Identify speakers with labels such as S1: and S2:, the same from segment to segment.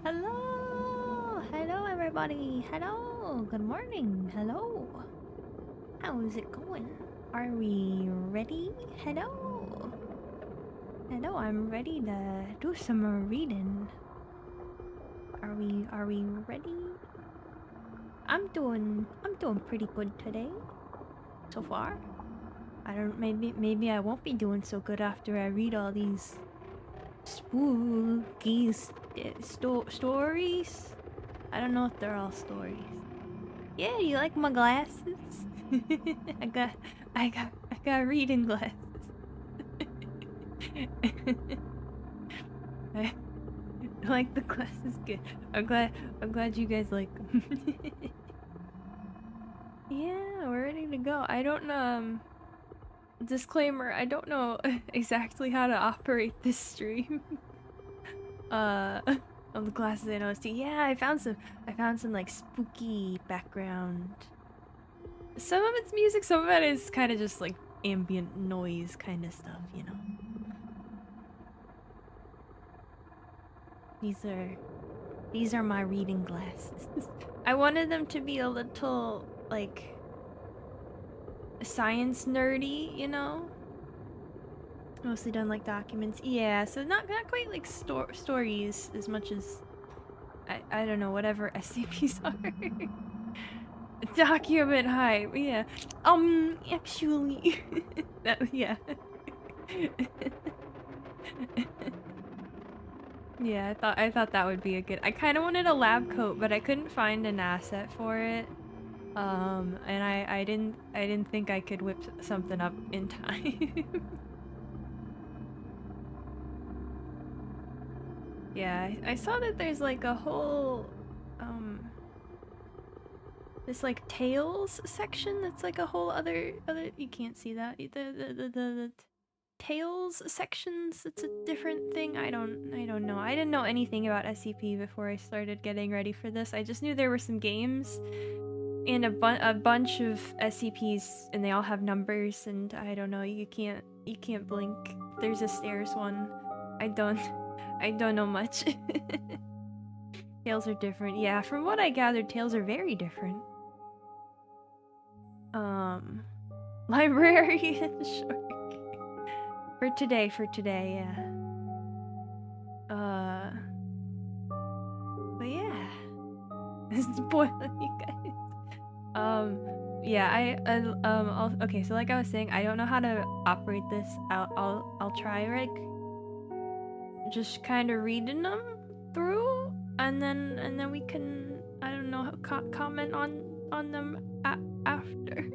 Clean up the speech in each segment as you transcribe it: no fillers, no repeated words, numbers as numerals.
S1: Hello! Hello, everybody! Hello! Good morning! Hello! How is it going? Are we ready? Hello! Hello, I'm ready to do some reading. Are we ready? I'm doing pretty good today. So far. Maybe I won't be doing so good after I read all these spooky stories. I don't know if they're all stories. Yeah, you like my glasses? I got reading glasses. I like the glasses. Good. I'm glad you guys like them. Yeah, we're ready to go. I don't know. Disclaimer: I don't know exactly how to operate this stream. Of the glasses I noticed. Yeah, I found some like spooky background. Some of it's music, some of it is kind of just like ambient noise kind of stuff, you know. These are my reading glasses. I wanted them to be a little like science nerdy, you know. Mostly done like documents. Yeah, so not quite like stories as much as I don't know, whatever SCPs are. Document hype, yeah. Actually, yeah. Yeah, I thought that would be a good. I kind of wanted a lab coat, but I couldn't find an asset for it. And I didn't think I could whip something up in time. Yeah, I saw that there's like a whole this like tails section that's like a whole other you can't see that. The tails sections, it's a different thing. I don't know. I didn't know anything about SCP before I started getting ready for this. I just knew there were some games and a bunch of SCPs, and they all have numbers, and I don't know, you can't blink. There's a stairs one. I don't know much. Tails are different. Yeah, from what I gathered, tails are very different. Librarian shark. For today, yeah. But yeah. Spoiling you guys. Yeah, okay, so like I was saying, I don't know how to operate this. I'll try like just kind of reading them through, and then we can, I don't know, comment on them after.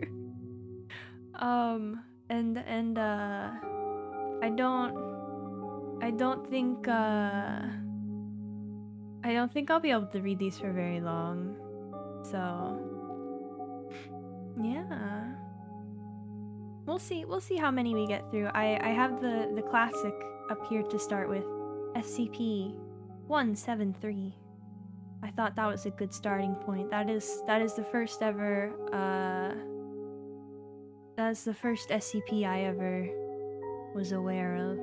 S1: I don't think I'll be able to read these for very long. So yeah. We'll see how many we get through. I have the classic up here to start with. SCP-173. I thought that was a good starting point. That is the first ever that's the first SCP I ever was aware of.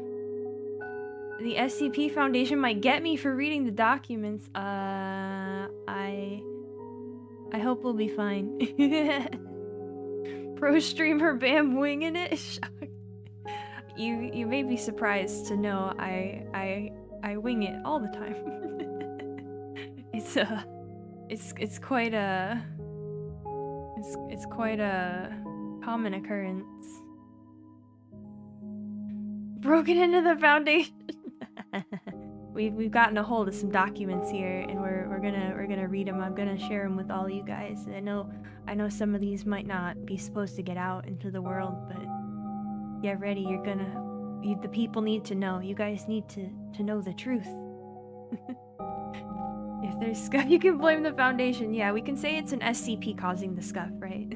S1: The SCP Foundation might get me for reading the documents. I hope we'll be fine. Pro streamer Bam winging it. You may be surprised to know I wing it all the time. It's quite a common occurrence. Broken into the Foundation. We've gotten a hold of some documents here, and we're gonna read them. I'm gonna share them with all you guys. I know some of these might not be supposed to get out into the world, but get ready. The people need to know. You guys need to know the truth. If there's scuff, you can blame the Foundation. Yeah, we can say it's an SCP causing the scuff, right?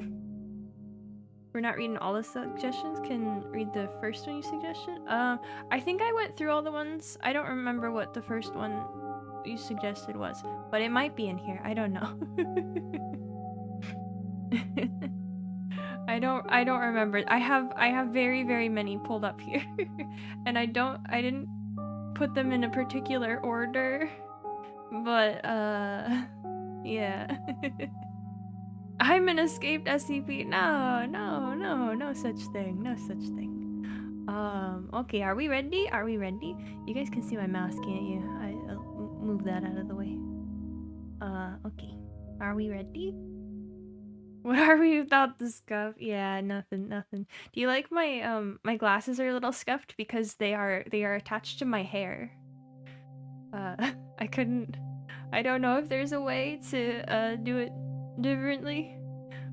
S1: We're not reading all the suggestions. Can read the first one you suggested. I think I went through all the ones. I don't remember what the first one you suggested was, but it might be in here. I don't know. I don't remember. I have very many pulled up here, and I didn't put them in a particular order. But, yeah. I'm an escaped SCP. No such thing. No such thing. Okay, are we ready? Are we ready? You guys can see my mouse, can't you? I'll move that out of the way. Okay. Are we ready? What are we without the scuff? Yeah, nothing. Do you like my glasses are a little scuffed because they are attached to my hair. I don't know if there's a way to do it differently,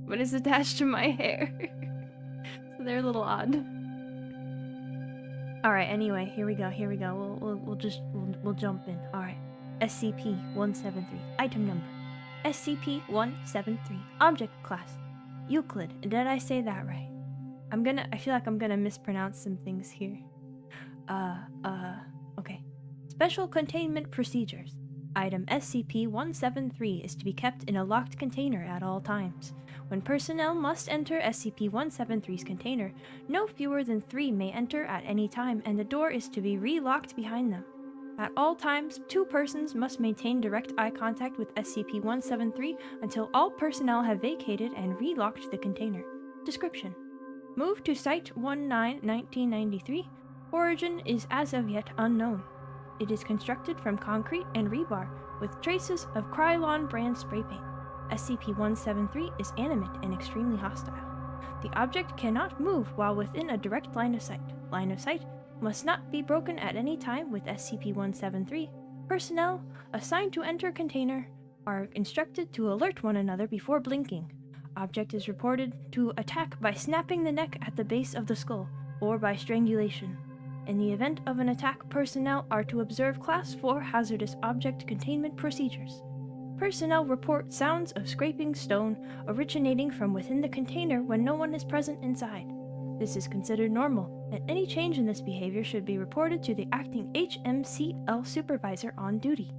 S1: but it's attached to my hair. So they're a little odd. Alright, anyway, here we go. We'll jump in. Alright. SCP-173. Item number. SCP-173. Object class. Euclid. Did I say that right? I feel like I'm gonna mispronounce some things here. Okay. Special containment procedures. Item SCP-173 is to be kept in a locked container at all times. When personnel must enter SCP-173's container, no fewer than 3 may enter at any time, and the door is to be re-locked behind them. At all times, 2 persons must maintain direct eye contact with SCP-173 until all personnel have vacated and re-locked the container. Description: Move to Site-19-1993. Origin is as of yet unknown. It is constructed from concrete and rebar, with traces of Krylon brand spray paint. SCP-173 is animate and extremely hostile. The object cannot move while within a direct line of sight. Line of sight must not be broken at any time with SCP-173. Personnel assigned to enter container are instructed to alert one another before blinking. Object is reported to attack by snapping the neck at the base of the skull, or by strangulation. In the event of an attack, personnel are to observe Class 4 hazardous object containment procedures. Personnel report sounds of scraping stone originating from within the container when no one is present inside. This is considered normal, and any change in this behavior should be reported to the acting HMCL supervisor on duty.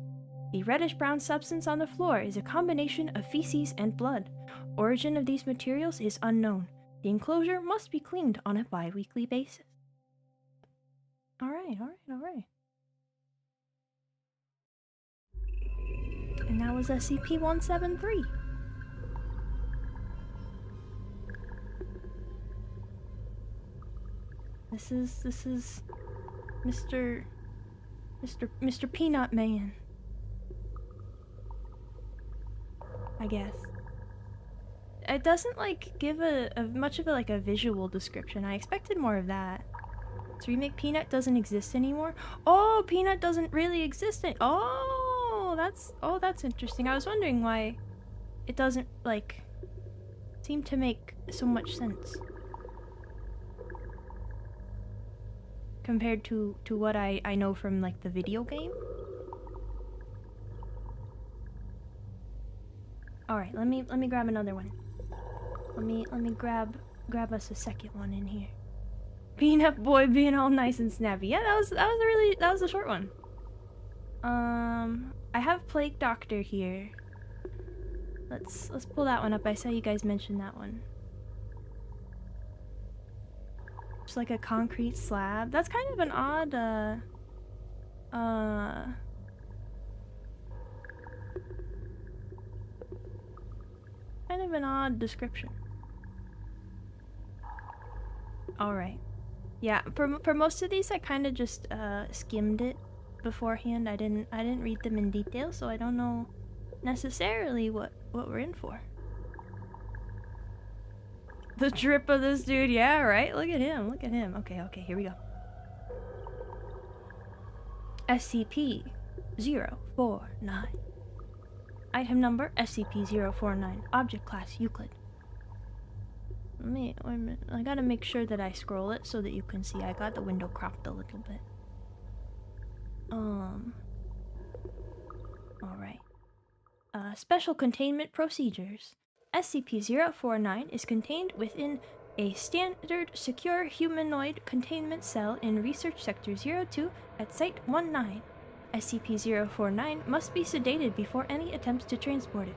S1: The reddish-brown substance on the floor is a combination of feces and blood. Origin of these materials is unknown. The enclosure must be cleaned on a bi-weekly basis. Alright. And that was SCP-173. This is Mr. Peanut Man, I guess. It doesn't give a much of a visual description. I expected more of that. So remake Peanut doesn't exist anymore? Oh, Peanut doesn't really exist that's interesting. I was wondering why it doesn't seem to make so much sense compared to what I know from the video game. Alright, let me grab another one. Let me grab us a second one in here. Peanut Boy being all nice and snappy. Yeah, that was a short one. I have Plague Doctor here. Let's pull that one up. I saw you guys mention that one. Just like a concrete slab. That's kind of an odd kind of an odd description. Alright. Yeah, for most of these I kind of just skimmed it beforehand. I didn't read them in detail, so I don't know necessarily what we're in for. The drip of this dude, yeah, right? Look at him. Okay, here we go. SCP-049. Item number SCP-049. Object class Euclid. Wait a minute. I gotta make sure that I scroll it so that you can see. I got the window cropped a little bit. Alright. Special containment procedures. SCP-049 is contained within a standard secure humanoid containment cell in Research Sector 02 at Site-19. SCP-049 must be sedated before any attempts to transport it.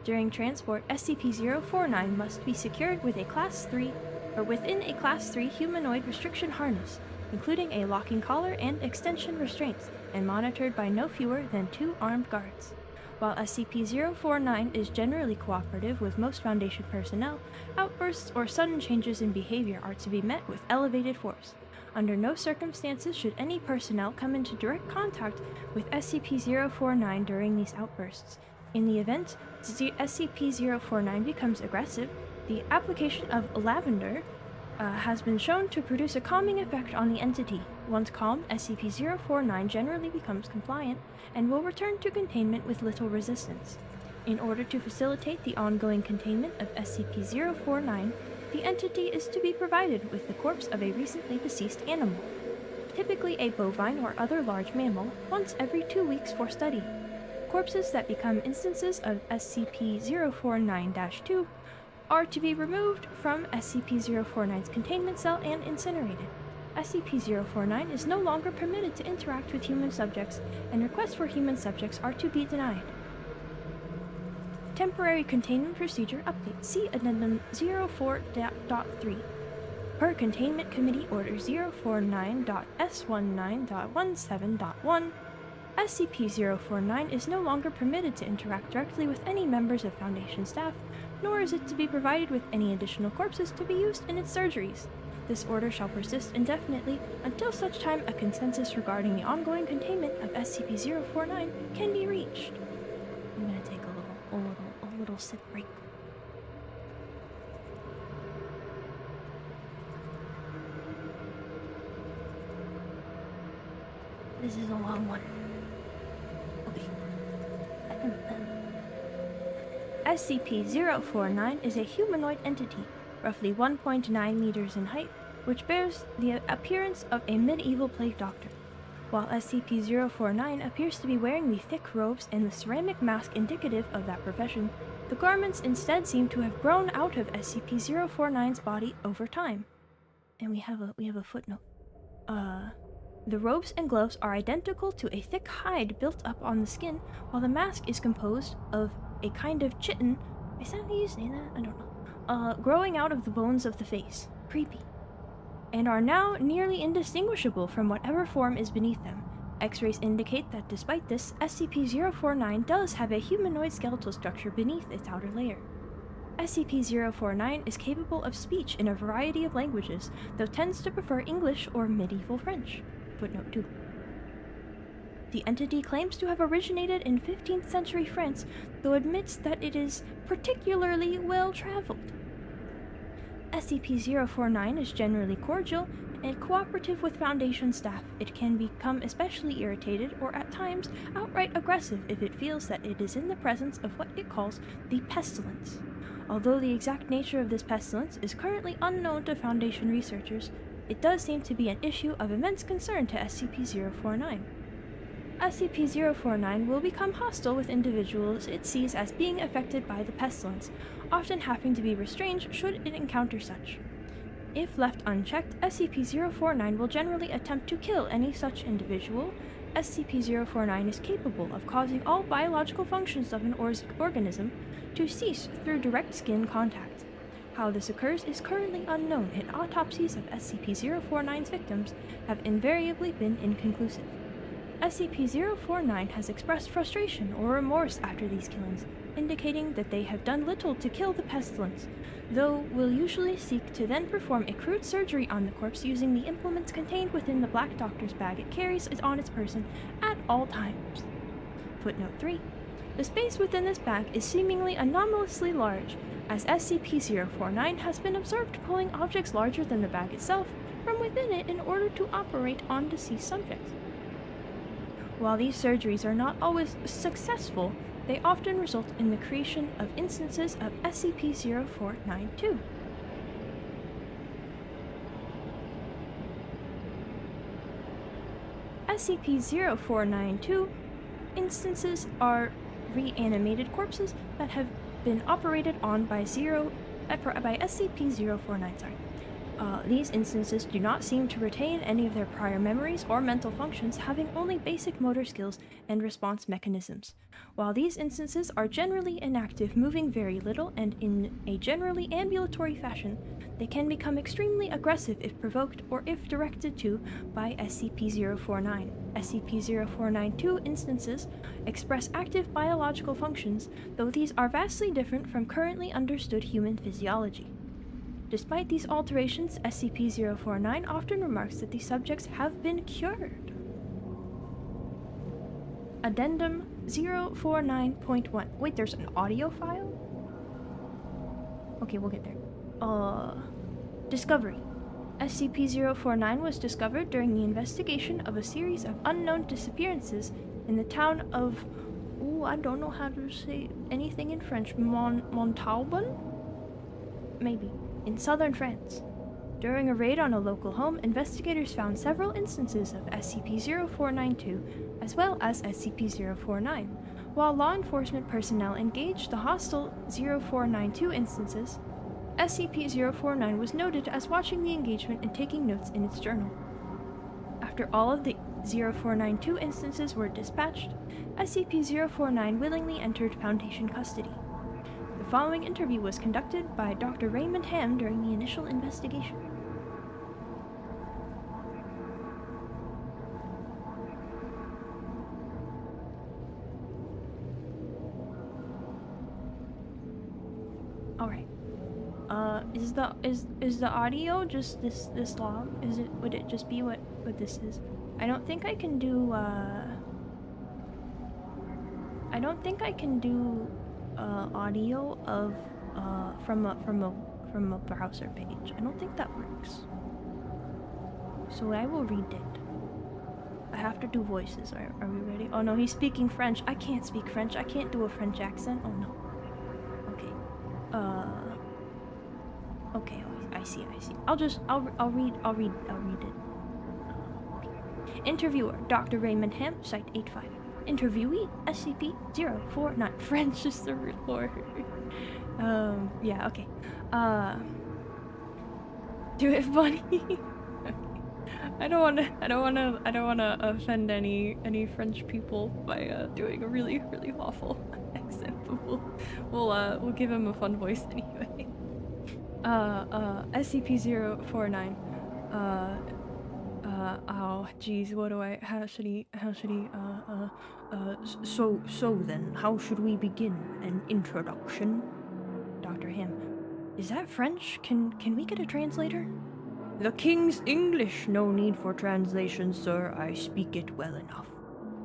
S1: During transport, SCP-049 must be secured with a Class 3 or within a Class 3 humanoid restriction harness. including a locking collar and extension restraints, and monitored by no fewer than 2 armed guards. While SCP-049 is generally cooperative with most Foundation personnel, outbursts or sudden changes in behavior are to be met with elevated force. Under no circumstances should any personnel come into direct contact with SCP-049 during these outbursts. In the event SCP-049 becomes aggressive, the application of lavender has been shown to produce a calming effect on the entity. Once calmed, SCP-049 generally becomes compliant and will return to containment with little resistance. In order to facilitate the ongoing containment of SCP-049, the entity is to be provided with the corpse of a recently deceased animal, typically a bovine or other large mammal, once every 2 weeks for study. Corpses that become instances of SCP-049-2 are to be removed from SCP-049's containment cell and incinerated. SCP-049 is no longer permitted to interact with human subjects, and requests for human subjects are to be denied. Temporary Containment Procedure Update. See Addendum 04.3. Per Containment Committee Order 049.S19.17.1, SCP-049 is no longer permitted to interact directly with any members of Foundation staff, nor is it to be provided with any additional corpses to be used in its surgeries. This order shall persist indefinitely until such time a consensus regarding the ongoing containment of SCP-049 can be reached. I'm gonna take a little sip break. This is a long one. Okay. SCP-049 is a humanoid entity, roughly 1.9 meters in height, which bears the appearance of a medieval plague doctor. While SCP-049 appears to be wearing the thick robes and the ceramic mask indicative of that profession, the garments instead seem to have grown out of SCP-049's body over time. And we have a footnote. The robes and gloves are identical to a thick hide built up on the skin, while the mask is composed of a kind of chitin. Is that how you say that? I don't know. Growing out of the bones of the face. Creepy. And are now nearly indistinguishable from whatever form is beneath them. X-rays indicate that despite this, SCP-049 does have a humanoid skeletal structure beneath its outer layer. SCP-049 is capable of speech in a variety of languages, though tends to prefer English or medieval French. Footnote 2. The entity claims to have originated in 15th century France, though admits that it is particularly well-traveled. SCP-049 is generally cordial and cooperative with Foundation staff. It can become especially irritated or at times outright aggressive if it feels that it is in the presence of what it calls the pestilence. Although the exact nature of this pestilence is currently unknown to Foundation researchers, it does seem to be an issue of immense concern to SCP-049. SCP-049 will become hostile with individuals it sees as being affected by the pestilence, often having to be restrained should it encounter such. If left unchecked, SCP-049 will generally attempt to kill any such individual. SCP-049 is capable of causing all biological functions of an organism to cease through direct skin contact. How this occurs is currently unknown, and autopsies of SCP-049's victims have invariably been inconclusive. SCP-049 has expressed frustration or remorse after these killings, indicating that they have done little to kill the pestilence, though will usually seek to then perform a crude surgery on the corpse using the implements contained within the Black Doctor's bag it carries on its person at all times. Footnote 3. The space within this bag is seemingly anomalously large, as SCP-049 has been observed pulling objects larger than the bag itself from within it in order to operate on deceased subjects. While these surgeries are not always successful, they often result in the creation of instances of SCP-0492. SCP-0492 instances are reanimated corpses that have been operated on by SCP-049. These instances do not seem to retain any of their prior memories or mental functions, having only basic motor skills and response mechanisms. While these instances are generally inactive, moving very little, and in a generally ambulatory fashion, they can become extremely aggressive if provoked or if directed to by SCP-049. SCP-0492 instances express active biological functions, though these are vastly different from currently understood human physiology. Despite these alterations, SCP-049 often remarks that the subjects have been cured. Addendum 049.1. Wait, there's an audio file? Okay, we'll get there. Discovery. SCP-049 was discovered during the investigation of a series of unknown disappearances in the town of... Ooh, I don't know how to say anything in French. Montauban? Maybe. In southern France. During a raid on a local home, investigators found several instances of SCP-0492, as well as SCP-049. While law enforcement personnel engaged the hostile 0492 instances, SCP-049 was noted as watching the engagement and taking notes in its journal. After all of the 0492 instances were dispatched, SCP-049 willingly entered Foundation custody. The following interview was conducted by Dr. Raymond Ham during the initial investigation. Alright. Is the audio just this long? Would it just be what this is? I don't think I can do audio of from a browser page. I don't think that works. So I will read it. I have to do voices. Are we ready? Oh no, he's speaking French. I can't speak French. I can't do a French accent. Oh no. Okay. Okay. I see. I'll read it. Okay. Interviewer: Dr. Raymond Ham, Site 85. Interviewee: SCP-049. French is the real word. Yeah, okay. Do it funny. I don't wanna offend any French people by doing a really awful accent, but we'll give him a fun voice anyway. SCP-049. Oh, geez, how should he, so then, how should we begin an introduction? Dr. Ham: is that French? Can we get a translator? The King's English, no need for translation, sir, I speak it well enough.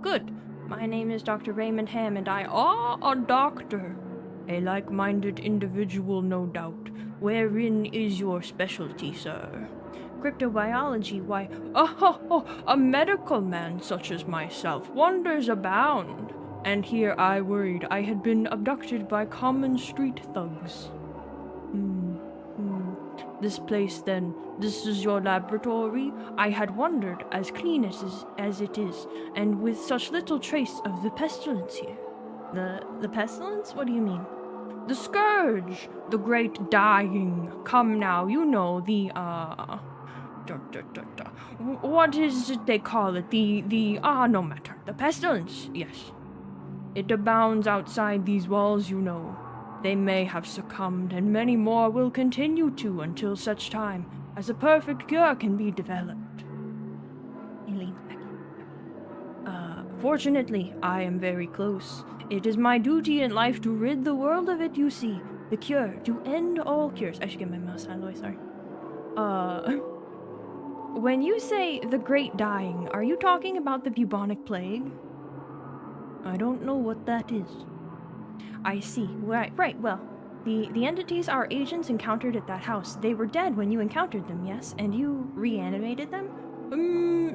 S1: Good, my name is Dr. Raymond Ham, and a doctor. A like-minded individual, no doubt. Wherein is your specialty, sir? Cryptobiology, why, a medical man such as myself, wonders abound. And here I worried I had been abducted by common street thugs. This place then, this is your laboratory? I had wondered, as clean as it is, and with such little trace of the pestilence here. The pestilence? What do you mean? The scourge! The great dying! Come now, you know, the, what is it they call it? No matter. The pestilence, yes. It abounds outside these walls, you know. They may have succumbed, and many more will continue to until such time as a perfect cure can be developed. He leans back. Fortunately, I am very close. It is my duty in life to rid the world of it, you see. The cure, to end all cures. I should get my mouse out of the way, sorry. When you say the great dying, are you talking about the bubonic plague? I don't know what that is. I see. Right, well, the entities our agents encountered at that house, they were dead when you encountered them, yes? And you reanimated them?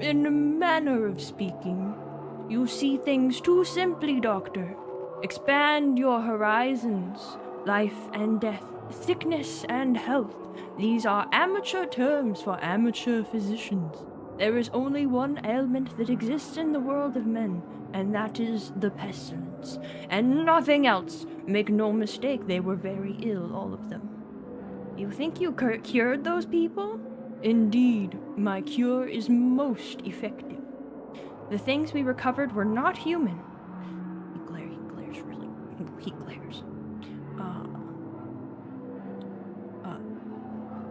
S1: In a manner of speaking. You see things too simply, Doctor. Expand your horizons. Life and death, sickness and health. These are amateur terms for amateur physicians. There is only one ailment that exists in the world of men, and that is the pestilence. And nothing else. Make no mistake, they were very ill, all of them. You think you cured those people? Indeed, my cure is most effective. The things we recovered were not human. He glares really. He glares.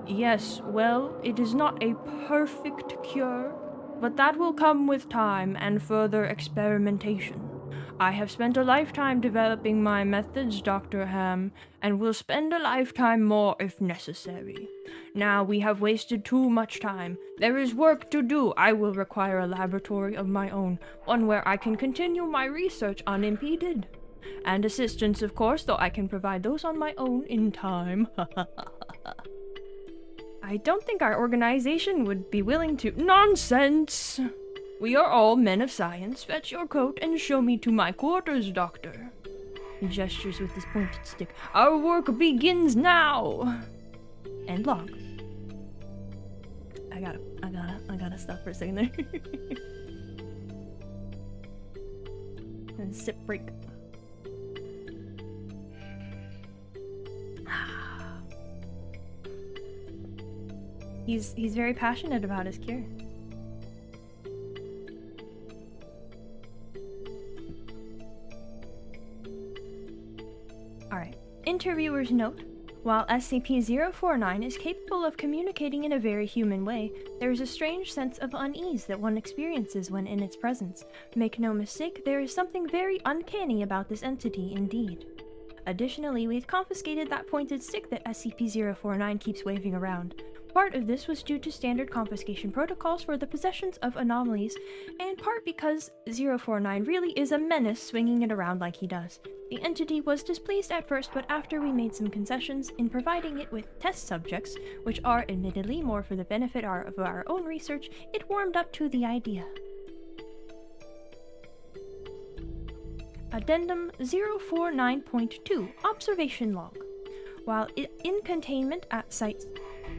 S1: Yes, well, it is not a perfect cure, but that will come with time and further experimentation. I have spent a lifetime developing my methods, Dr. Ham, and will spend a lifetime more if necessary. Now we have wasted too much time. There is work to do. I will require a laboratory of my own, one where I can continue my research unimpeded. And assistance, of course, though I can provide those on my own in time. I don't think our organization would be willing to— Nonsense! We are all men of science. Fetch your coat and show me to my quarters, Doctor. He gestures with his pointed stick. Our work begins now! End log. I gotta stop for a second there. And sip break. He's very passionate about his cure. Alright. Interviewer's note. While SCP-049 is capable of communicating in a very human way, there is a strange sense of unease that one experiences when in its presence. Make no mistake, there is something very uncanny about this entity indeed. Additionally, we've confiscated that pointed stick that SCP-049 keeps waving around. Part of this was due to standard confiscation protocols for the possessions of anomalies, and part because 049 really is a menace swinging it around like he does. The entity was displeased at first, but after we made some concessions in providing it with test subjects, which are admittedly more for the benefit of our own research, it warmed up to the idea. Addendum 049.2 Observation Log. While in containment at Site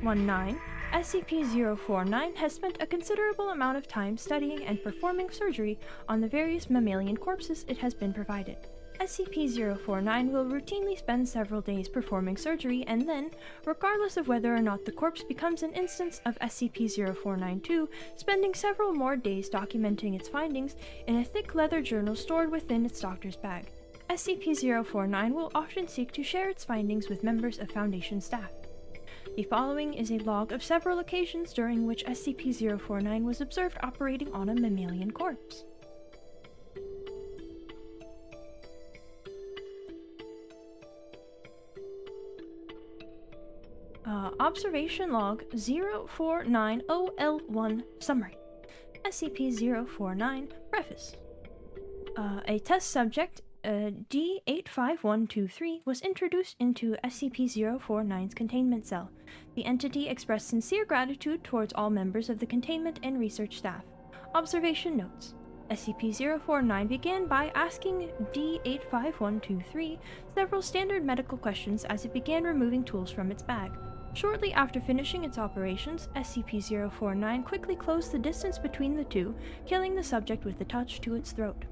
S1: 19, SCP-049 has spent a considerable amount of time studying and performing surgery on the various mammalian corpses it has been provided. SCP-049 will routinely spend several days performing surgery and then, regardless of whether or not the corpse becomes an instance of SCP-049-2, spending several more days documenting its findings in a thick leather journal stored within its doctor's bag. SCP-049 will often seek to share its findings with members of Foundation staff. The following is a log of several occasions during which SCP-049 was observed operating on a mammalian corpse. Observation Log 049OL1 Summary. SCP-049 Preface. A test subject, D85123, was introduced into SCP-049's containment cell. The entity expressed sincere gratitude towards all members of the containment and research staff. Observation notes. SCP-049 began by asking D85123 several standard medical questions as it began removing tools from its bag. Shortly after finishing its operations, SCP-049 quickly closed the distance between the two, killing the subject with a touch to its throat.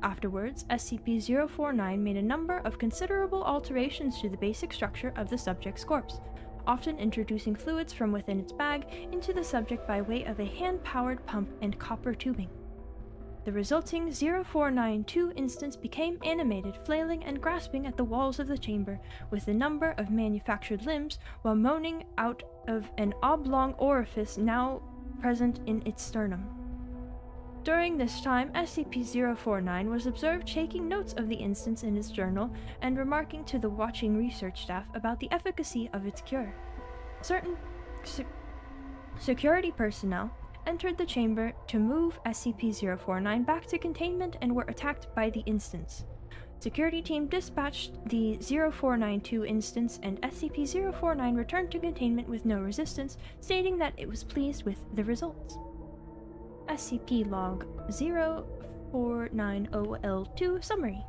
S1: Afterwards, SCP-049 made a number of considerable alterations to the basic structure of the subject's corpse, often introducing fluids from within its bag into the subject by way of a hand-powered pump and copper tubing. The resulting 049-2 instance became animated, flailing and grasping at the walls of the chamber with a number of manufactured limbs while moaning out of an oblong orifice now present in its sternum. During this time, SCP-049 was observed taking notes of the instance in its journal and remarking to the watching research staff about the efficacy of its cure. Certain security personnel entered the chamber to move SCP-049 back to containment and were attacked by the instance. Security team dispatched the 049-2 instance and SCP-049 returned to containment with no resistance, stating that it was pleased with the results. SCP Log 049OL2 Summary.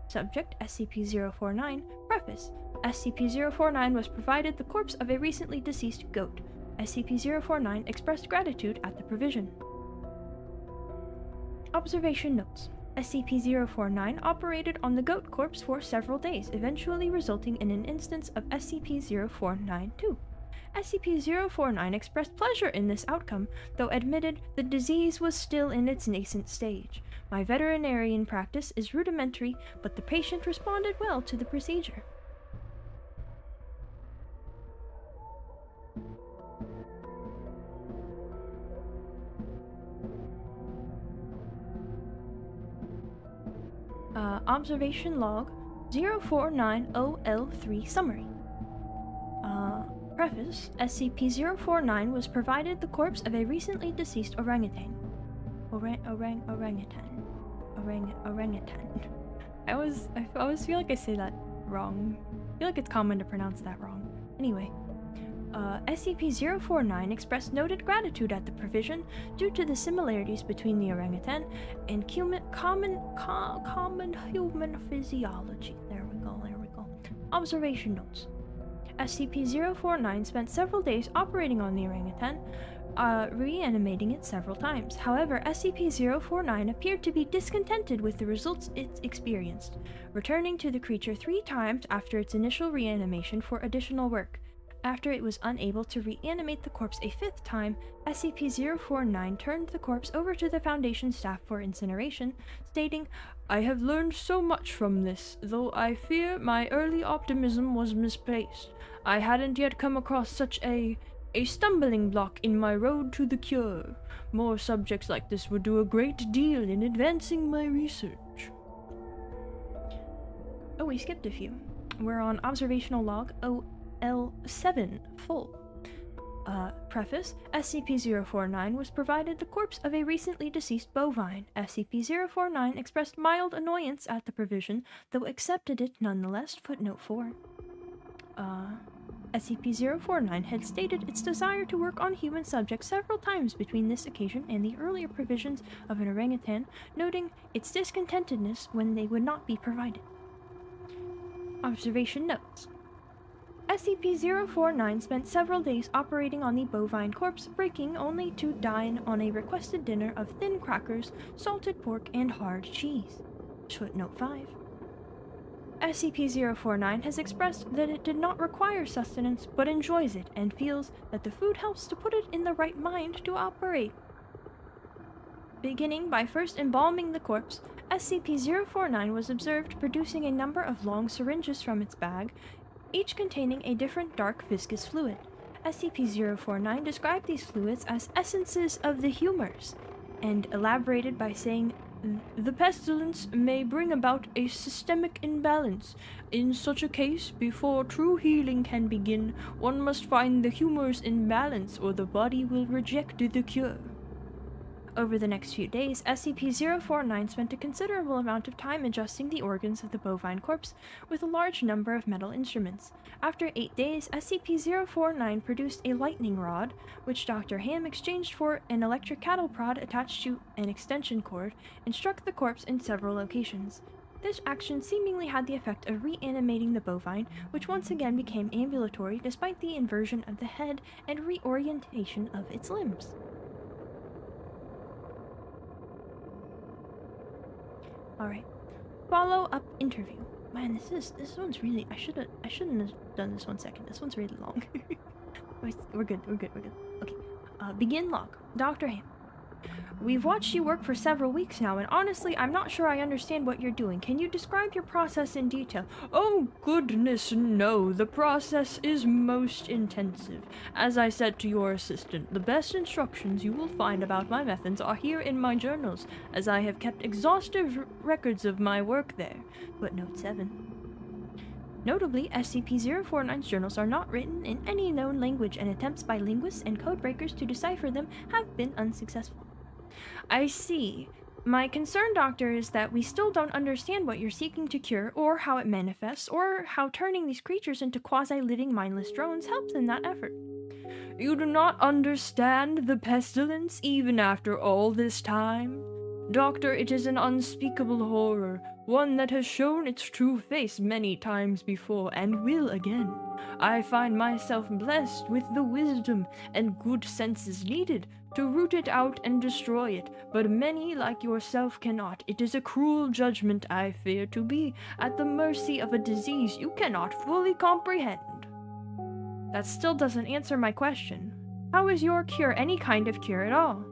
S1: Subject SCP-049 Preface. SCP-049 was provided the corpse of a recently deceased goat. SCP-049 expressed gratitude at the provision. Observation notes. SCP-049 operated on the goat corpse for several days, eventually resulting in an instance of SCP-049-2. SCP-049 expressed pleasure in this outcome, though admitted the disease was still in its nascent stage. My veterinarian practice is rudimentary, but the patient responded well to the procedure. Observation Log 049OL3 Summary. Preface: SCP-049 was provided the corpse of a recently deceased orangutan. Orangutan. I always feel like I say that wrong. I feel like it's common to pronounce that wrong. Anyway. SCP-049 expressed noted gratitude at the provision due to the similarities between the orangutan and common human physiology. There we go. Observation notes. SCP-049 spent several days operating on the orangutan, reanimating it several times. However, SCP-049 appeared to be discontented with the results it experienced, returning to the creature 3 times after its initial reanimation for additional work. After it was unable to reanimate the corpse a 5th time, SCP-049 turned the corpse over to the Foundation staff for incineration, stating, "I have learned so much from this, though I fear my early optimism was misplaced. I hadn't yet come across such a stumbling block in my road to the cure. More subjects like this would do a great deal in advancing my research." Oh, we skipped a few. We're on Observational Log L7 full. Preface: SCP-049 was provided the corpse of a recently deceased bovine. SCP-049 expressed mild annoyance at the provision, though accepted it nonetheless. Footnote 4. SCP-049 had stated its desire to work on human subjects several times between this occasion and the earlier provisions of an orangutan, noting its discontentedness when they would not be provided. Observation notes. SCP-049 spent several days operating on the bovine corpse, breaking only to dine on a requested dinner of thin crackers, salted pork, and hard cheese. Footnote 5. SCP-049 has expressed that it did not require sustenance, but enjoys it, and feels that the food helps to put it in the right mind to operate. Beginning by first embalming the corpse, SCP-049 was observed producing a number of long syringes from its bag, each containing a different dark viscous fluid. SCP-049 described these fluids as essences of the humors, and elaborated by saying, "The pestilence may bring about a systemic imbalance. In such a case, before true healing can begin, one must find the humors in balance or the body will reject the cure." Over the next few days, SCP-049 spent a considerable amount of time adjusting the organs of the bovine corpse with a large number of metal instruments. After 8 days, SCP-049 produced a lightning rod, which Dr. Ham exchanged for an electric cattle prod attached to an extension cord, and struck the corpse in several locations. This action seemingly had the effect of reanimating the bovine, which once again became ambulatory despite the inversion of the head and reorientation of its limbs. Alright. Follow-up interview. Man, this one's really... I shouldn't have done this 1 second. This one's really long. We're good. Okay. Begin log. Dr. Ham. We've watched you work for several weeks now, and honestly, I'm not sure I understand what you're doing. Can you describe your process in detail? Oh, goodness, no. The process is most intensive. As I said to your assistant, the best instructions you will find about my methods are here in my journals, as I have kept exhaustive records of my work there. Footnote 7. Notably, SCP-049's journals are not written in any known language, and attempts by linguists and codebreakers to decipher them have been unsuccessful. I see. My concern, Doctor, is that we still don't understand what you're seeking to cure, or how it manifests, or how turning these creatures into quasi-living mindless drones helps in that effort. You do not understand the pestilence even after all this time?
S2: Doctor, it is an unspeakable horror, one that has shown its true face many times before and will again. I find myself blessed with the wisdom and good senses needed to root it out and destroy it, but many like yourself cannot. It is a cruel judgment, I fear, to be at the mercy of a disease you cannot fully comprehend. That still doesn't answer my question. How is your cure any kind of cure at all?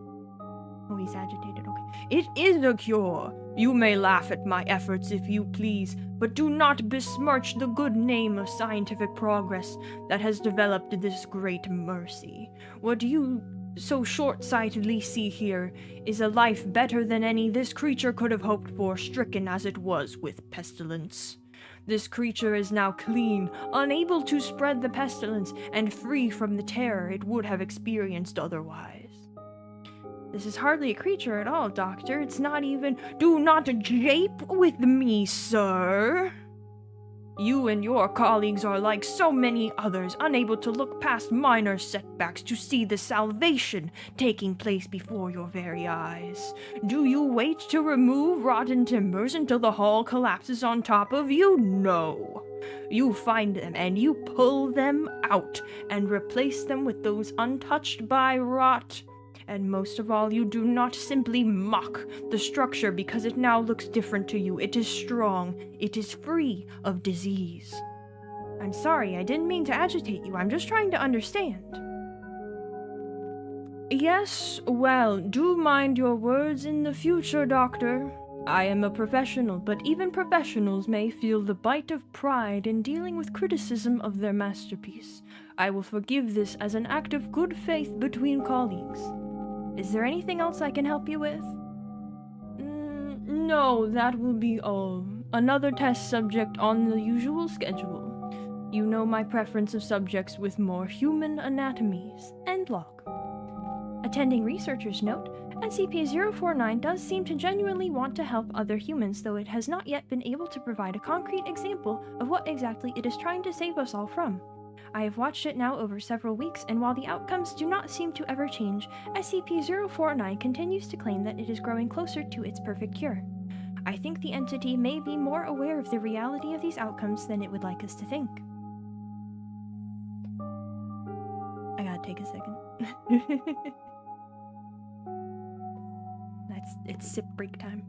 S2: Oh, he's agitated, okay. It is a cure. You may laugh at my efforts if you please, but do not besmirch the good name of scientific progress that has developed this great mercy. What you so short-sightedly see here is a life better than any this creature could have hoped for, stricken as it was with pestilence. This creature is now clean, unable to spread the pestilence, and free from the terror it would have experienced otherwise. This is hardly a creature at all, Doctor. It's not even— Do not jape with me, sir! You and your colleagues are like so many others, unable to look past minor setbacks to see the salvation taking place before your very eyes. Do you wait to remove rotten timbers until the hall collapses on top of you? No. You find them and you pull them out and replace them with those untouched by rot. And most of all, you do not simply mock the structure because it now looks different to you. It is strong. It is free of disease. I'm sorry, I didn't mean to agitate you. I'm just trying to understand. Yes, well, do mind your words in the future, Doctor. I am a professional, but even professionals may feel the bite of pride in dealing with criticism of their masterpiece. I will forgive this as an act of good faith between colleagues. Is there anything else I can help you with? No, that will be all. Another test subject on the usual schedule. You know my preference of subjects with more human anatomies. End log. Attending researchers note, SCP-049 does seem to genuinely want to help other humans, though it has not yet been able to provide a concrete example of what exactly it is trying to save us all from. I have watched it now over several weeks, and while the outcomes do not seem to ever change, SCP-049 continues to claim that it is growing closer to its perfect cure. I think the entity may be more aware of the reality of these outcomes than it would like us to think. I gotta take a second. It's sip break time.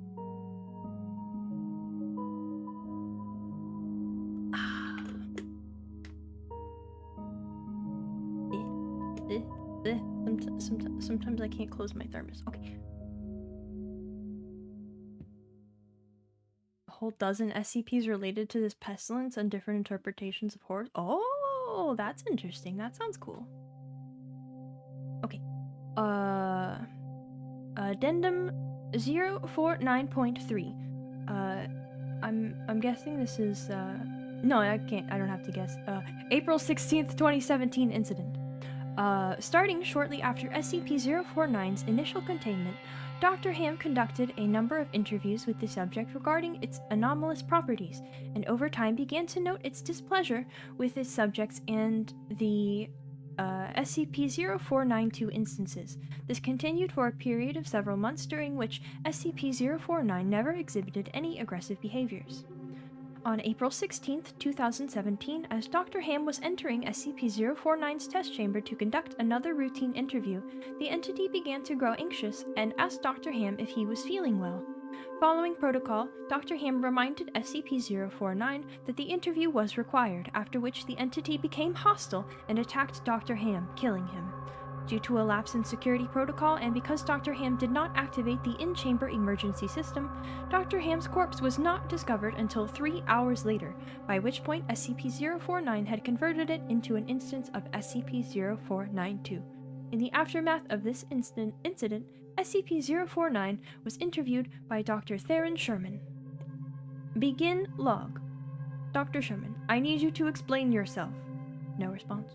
S2: Sometimes I can't close my thermos. Okay. A whole dozen SCPs related to this pestilence and different interpretations of horror. Oh, that's interesting. That sounds cool. Okay. Addendum 049.3. I'm guessing this is no, I don't have to guess. April 16th, 2017 incident. Starting shortly after SCP-049's initial containment, Dr. Ham conducted a number of interviews with the subject regarding its anomalous properties, and over time began to note its displeasure with its subjects and the SCP-0492 instances. This continued for a period of several months, during which SCP-049 never exhibited any aggressive behaviors. On April 16, 2017, as Dr. Ham was entering SCP-049's test chamber to conduct another routine interview, the entity began to grow anxious and asked Dr. Ham if he was feeling well. Following protocol, Dr. Ham reminded SCP-049 that the interview was required, after which the entity became hostile and attacked Dr. Ham, killing him. Due to a lapse in security protocol and because Dr. Ham did not activate the in-chamber emergency system, Dr. Ham's corpse was not discovered until 3 hours later, by which point SCP-049 had converted it into an instance of SCP-0492. In the aftermath of this incident, SCP-049 was interviewed by Dr. Theron Sherman. Begin log. Dr. Sherman, I need you to explain yourself. No response.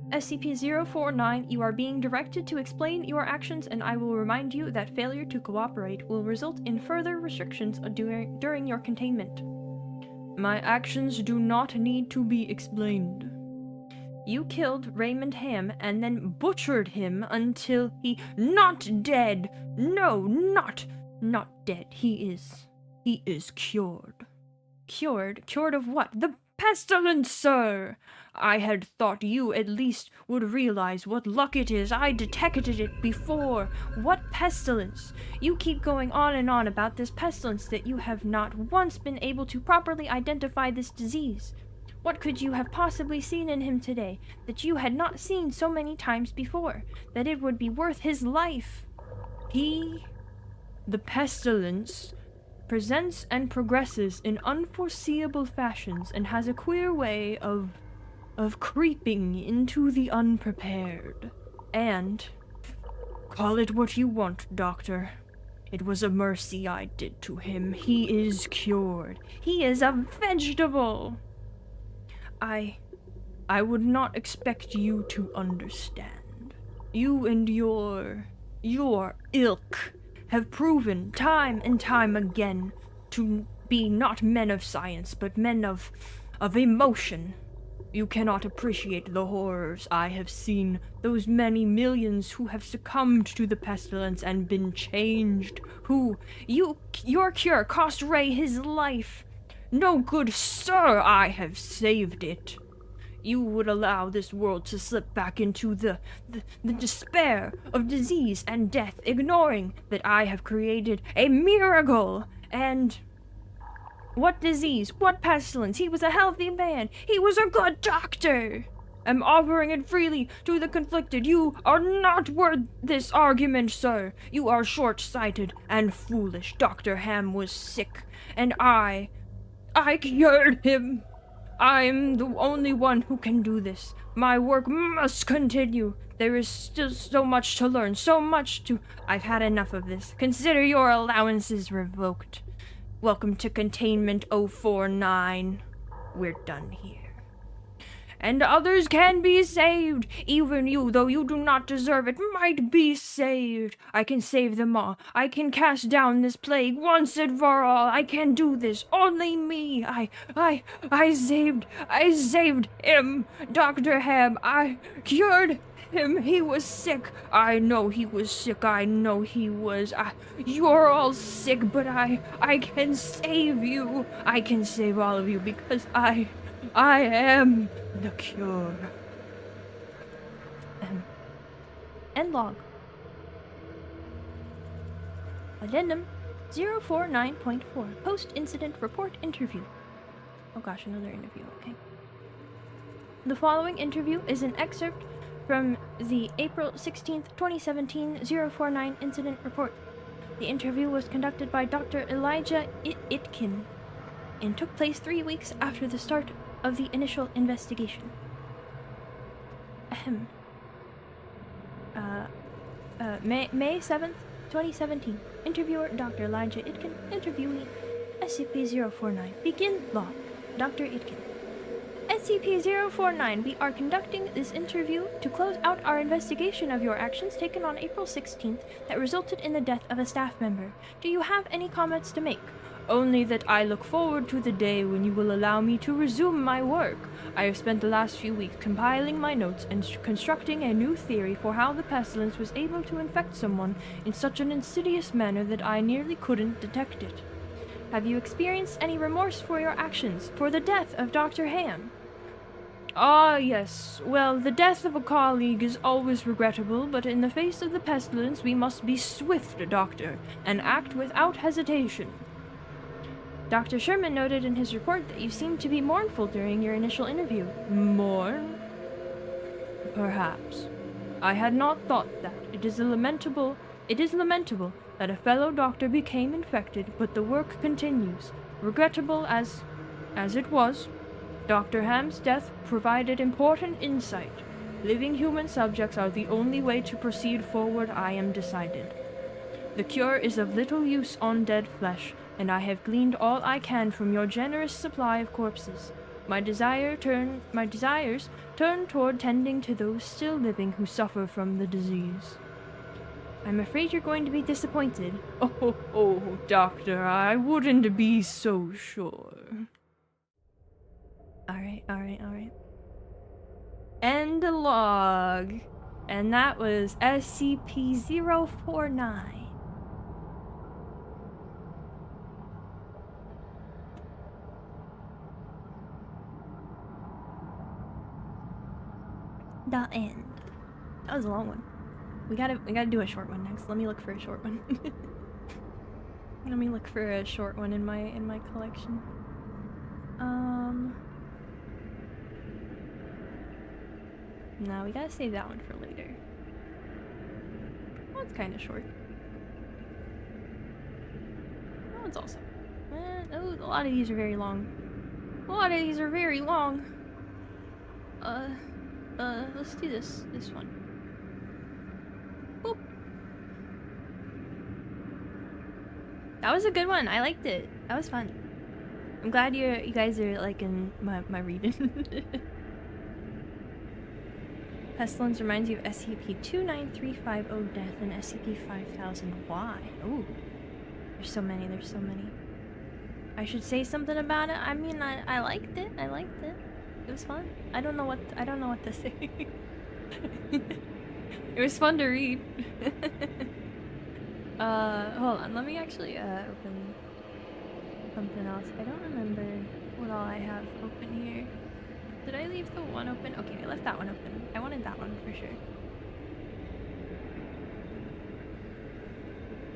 S2: SCP-049, you are being directed to explain your actions, and I will remind you that failure to cooperate will result in further restrictions during your containment. My actions do not need to be explained. You killed Raymond Ham and then butchered him until he not dead. No, not dead. He is cured. Cured? Cured of what? The pestilence, sir! I had thought you at least would realize what luck it is. I detected it before. What pestilence? You keep going on and on about this pestilence that you have not once been able to properly identify this disease. What could you have possibly seen in him today that you had not seen so many times before, that it would be worth his life? The pestilence, presents and progresses in unforeseeable fashions and has a queer way of creeping into the unprepared. And, call it what you want, Doctor. It was a mercy I did to him. He is cured. He is a vegetable. I would not expect you to understand. You and your ilk have proven time and time again to be not men of science, but men of emotion. You cannot appreciate the horrors I have seen, those many millions who have succumbed to the pestilence and been changed, your cure cost Ray his life. No good, sir, I have saved it. You would allow this world to slip back into the despair of disease and death, ignoring that I have created a miracle. And what disease? What pestilence? He was a healthy man. He was a good doctor. I'm offering it freely to the conflicted. You are not worth this argument, sir. You are short-sighted and foolish. Dr. Ham was sick, and I cured him. I'm the only one who can do this. My work must continue. There is still so much to learn, so much to... I've had enough of this. Consider your allowances revoked. Welcome to Containment 049. We're done here. And others can be saved. Even you, though you do not deserve it, might be saved. I can save them all. I can cast down this plague once and for all. I can do this. Only me. I saved him. Dr. Ham, I cured him. He was sick. I know he was sick. I know he was. You're all sick, but I can save you. I can save all of you because I am the cure.
S1: End log. Addendum 049.4. Post-incident report interview. Oh gosh, another interview, okay. The following interview is an excerpt from the April 16th, 2017 049 incident report. The interview was conducted by Dr. Elijah Itkin and took place 3 weeks after the start of the initial investigation. May 7th, 2017. Interviewer Dr. Elijah Itkin. Interviewee SCP-049. Begin log. Dr. Itkin. SCP-049, we are conducting this interview to close out our investigation of your actions taken on April 16th that resulted in the death of a staff member. Do you have any comments to make? Only that I look forward to the day when you will allow me to resume my work. I have spent the last few weeks compiling my notes and constructing a new theory for how the pestilence was able to infect someone in such an insidious manner that I nearly couldn't detect it. Have you experienced any remorse for your actions, for the death of Dr. Ham? Ah, yes. Well, the death of a colleague is always regrettable, but in the face of the pestilence we must be swift, Doctor, and act without hesitation. Dr. Sherman noted in his report that you seemed to be mournful during your initial interview. Mourn? Perhaps. I had not thought that. It is lamentable that a fellow doctor became infected, but the work continues. Regrettable as it was, Dr. Ham's death provided important insight. Living human subjects are the only way to proceed forward, I am decided. The cure is of little use on dead flesh, and I have gleaned all I can from your generous supply of corpses. My desires turn toward tending to those still living who suffer from the disease. I'm afraid you're going to be disappointed. Oh, Doctor, I wouldn't be so sure. Alright. End log. And that was SCP-049. The end. That was a long one. We gotta do a short one next. Let me look for a short one. Let me look for a short one in my collection. No, we gotta save that one for later. That one's kind of short. That one's also. Oh, a lot of these are very long. A lot of these are very long. Let's do this one. Boop. That was a good one. I liked it. That was fun. I'm glad you guys are liking my reading. Pestilence reminds you of SCP-29350 Death and SCP-5000Y. Oh, there's so many. I should say something about it. I mean, I liked it. It was fun. I don't know what to say. It was fun to read. Hold on. Let me actually open something else. I don't remember what all I have open here. Did I leave the one open? Okay, I left that one open. I wanted that one for sure.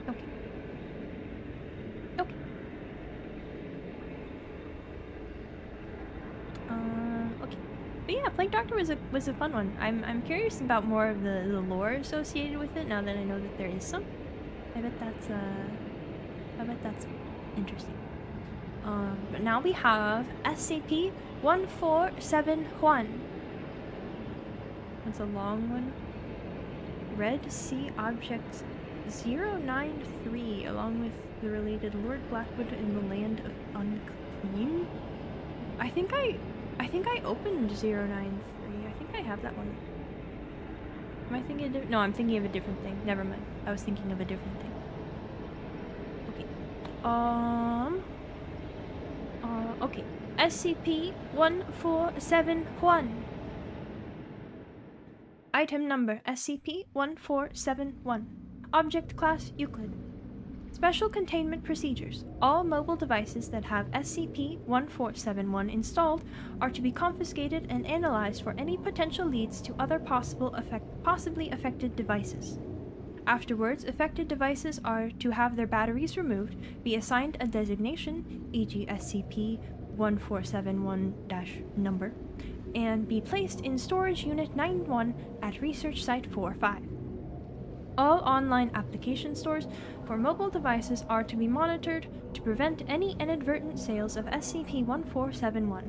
S1: Okay. Okay. But yeah, Plague Doctor was a fun one. I'm curious about more of the lore associated with it now that I know that there is some. I bet that's interesting. But now we have SCP-1471. That's a long one. Red Sea Object 093, along with the related Lord Blackwood in the Land of Unclean. I think I opened 093. I think I have that one. Am I thinking of no, I'm thinking of a different thing. Never mind. I was thinking of a different thing. Okay. Okay. SCP-1471. Item number SCP-1471. Object Class Euclid. Special Containment Procedures. All mobile devices that have SCP-1471 installed are to be confiscated and analyzed for any potential leads to other possibly affected devices. Afterwards, affected devices are to have their batteries removed, be assigned a designation, e.g. SCP-1471-number, and be placed in Storage Unit 91 at Research Site 45. All online application stores for mobile devices are to be monitored to prevent any inadvertent sales of SCP-1471.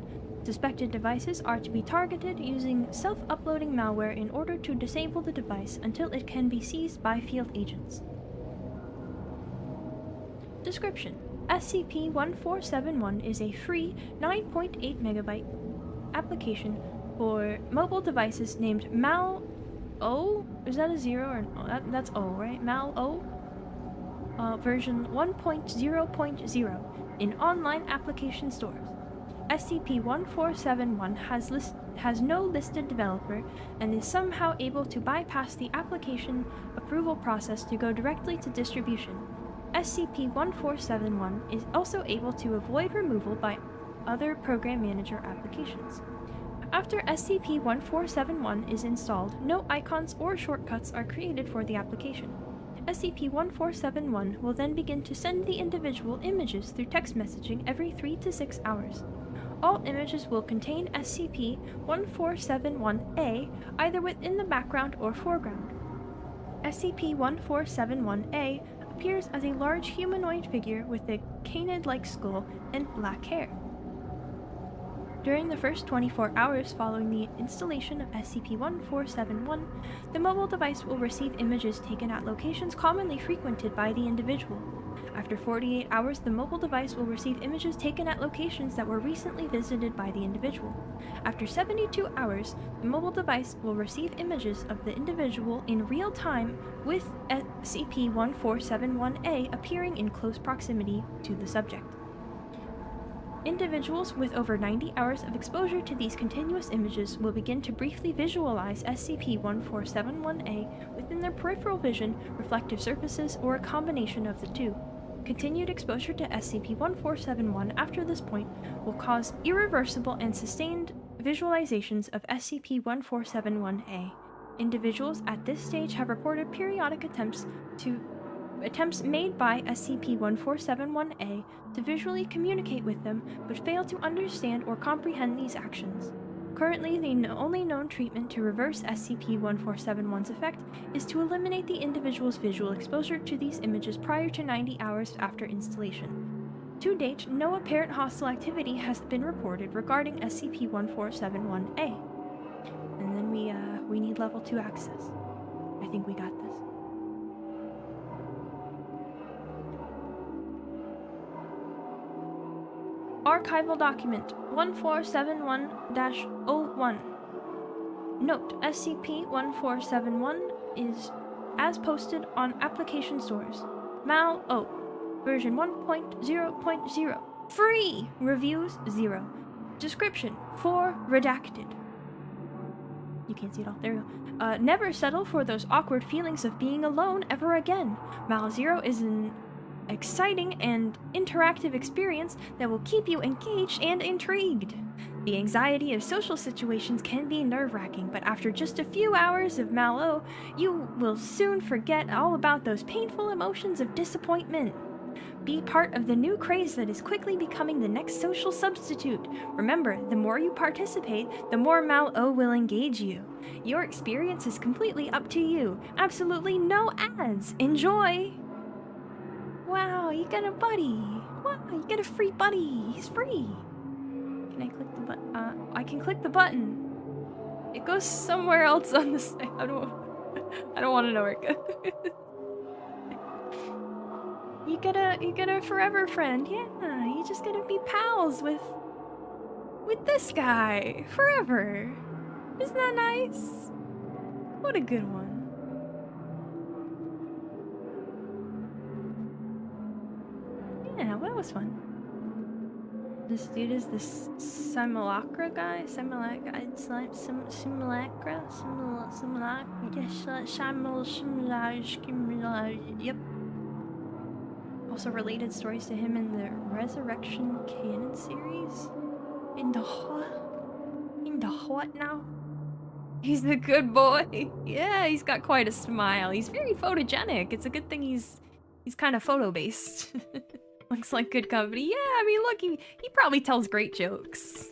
S1: Suspected devices are to be targeted using self-uploading malware in order to disable the device until it can be seized by field agents. Description: SCP-1471 is a free 9.8 megabyte application for mobile devices named Mal-O? Is that a 0 or no? That's O, right? Mal-O? Version 1.0.0 in online application stores. SCP-1471 has no listed developer and is somehow able to bypass the application approval process to go directly to distribution. SCP-1471 is also able to avoid removal by other program manager applications. After SCP-1471 is installed, no icons or shortcuts are created for the application. SCP-1471 will then begin to send the individual images through text messaging every 3 to 6 hours. All images will contain SCP-1471-A either within the background or foreground. SCP-1471-A appears as a large humanoid figure with a canid-like skull and black hair. During the first 24 hours following the installation of SCP-1471, the mobile device will receive images taken at locations commonly frequented by the individual. After 48 hours, the mobile device will receive images taken at locations that were recently visited by the individual. After 72 hours, the mobile device will receive images of the individual in real time, with SCP-1471-A appearing in close proximity to the subject. Individuals with over 90 hours of exposure to these continuous images will begin to briefly visualize SCP-1471-A within their peripheral vision, reflective surfaces, or a combination of the two. Continued exposure to SCP-1471 after this point will cause irreversible and sustained visualizations of SCP-1471-A. Individuals at this stage have reported periodic attempts made by SCP-1471-A to visually communicate with them, but fail to understand or comprehend these actions. Currently, the only known treatment to reverse SCP-1471's effect is to eliminate the individual's visual exposure to these images prior to 90 hours after installation. To date, no apparent hostile activity has been reported regarding SCP-1471-A. And then we need level 2 access. I think we got this. Archival Document 1471-01. Note, SCP-1471 is as posted on application stores. Mal-O, version 1.0.0. Free! Reviews 0. Description 4 redacted. You can't see it all. There we go. Never settle for those awkward feelings of being alone ever again. Mal-Zero is an exciting and interactive experience that will keep you engaged and intrigued. The anxiety of social situations can be nerve-wracking, but after just a few hours of Mal-O, you will soon forget all about those painful emotions of disappointment. Be part of the new craze that is quickly becoming the next social substitute. Remember, the more you participate, the more Mal-O will engage you. Your experience is completely up to you. Absolutely no ads. Enjoy! Wow, you got a buddy. Wow, you get a free buddy. He's free. Can I click the button? I can click the button. It goes somewhere else on the site. I don't want to know where it goes. You get a forever friend. Yeah, you just gotta be pals with this guy forever. Isn't that nice? What a good one. Yeah, well, that was fun. This dude is the simulacra guy? Simulacra? Yep. Also related stories to him in the Resurrection Canon series? In the what now? He's the good boy. Yeah, he's got quite a smile. He's very photogenic. It's a good thing he's kind of photo-based. Looks like good company. Yeah, I mean, look, he probably tells great jokes.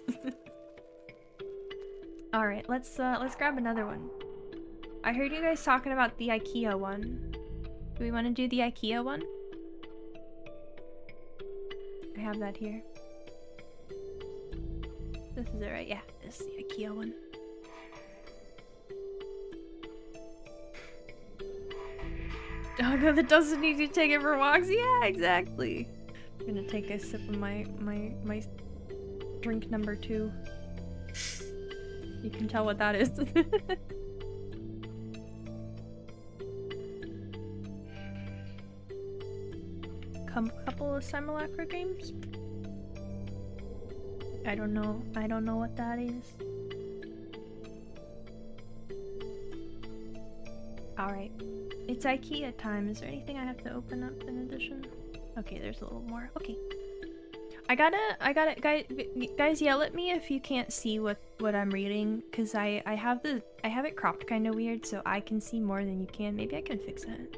S1: All right, let's grab another one. I heard you guys talking about the IKEA one. Do we want to do the IKEA one? I have that here. This is it, right? Yeah, this is the IKEA one. Doggo that doesn't need to take it for walks. Yeah, exactly. I'm gonna take a sip of my drink number 2. You can tell what that is. Couple of simulacra games. I don't know what that is. All right. It's IKEA time. Is there anything I have to open up in addition? Okay, there's a little more. Okay. I gotta, guys, yell at me if you can't see what I'm reading, cause I have it cropped kind of weird, so I can see more than you can. Maybe I can fix that.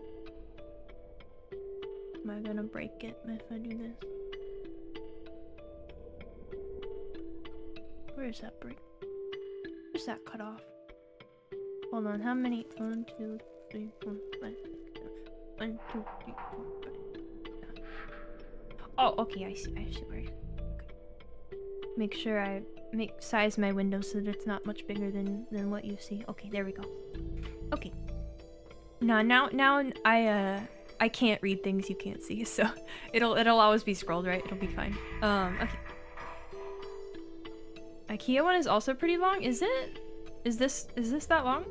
S1: Am I gonna break it if I do this? Where's that break? Where's that cut off? Hold on, how many? 1, 2, 3, 4, 5, 6, 7. 1, 2, 3, 4, 5. Oh, okay, I see where. Okay. Make sure I size my window so that it's not much bigger than what you see. Okay, there we go. Okay. Now I can't read things you can't see, so it'll always be scrolled, right? It'll be fine. Okay. IKEA one is also pretty long. Is it? Is this that long?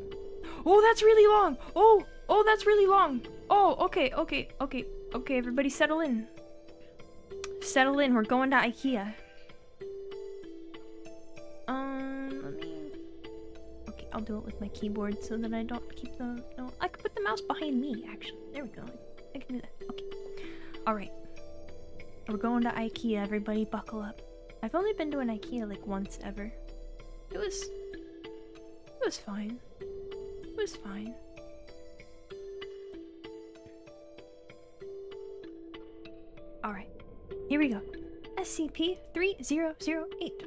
S1: Oh, that's really long. Oh, that's really long. Oh, okay. Everybody settle in. Settle in. We're going to IKEA. I'll do it with my keyboard so that I don't keep the... No, I could put the mouse behind me, actually. There we go. I can do that. Okay. Alright. We're going to IKEA, everybody. Buckle up. I've only been to an IKEA like once ever. It was fine. It was fine. Alright. Here we go. SCP-3008.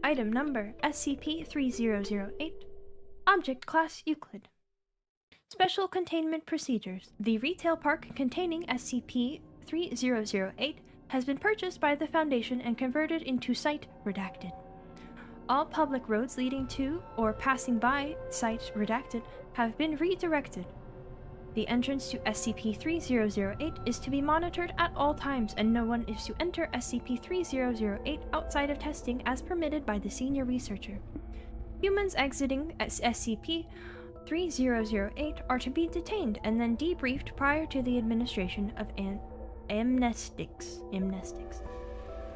S1: Item number SCP-3008. Object Class Euclid. Special Containment Procedures. The retail park containing SCP-3008 has been purchased by the Foundation and converted into Site Redacted. All public roads leading to or passing by Site Redacted have been redirected. The entrance to SCP-3008 is to be monitored at all times, and no one is to enter SCP-3008 outside of testing as permitted by the senior researcher. Humans exiting SCP-3008 are to be detained and then debriefed prior to the administration of amnestics.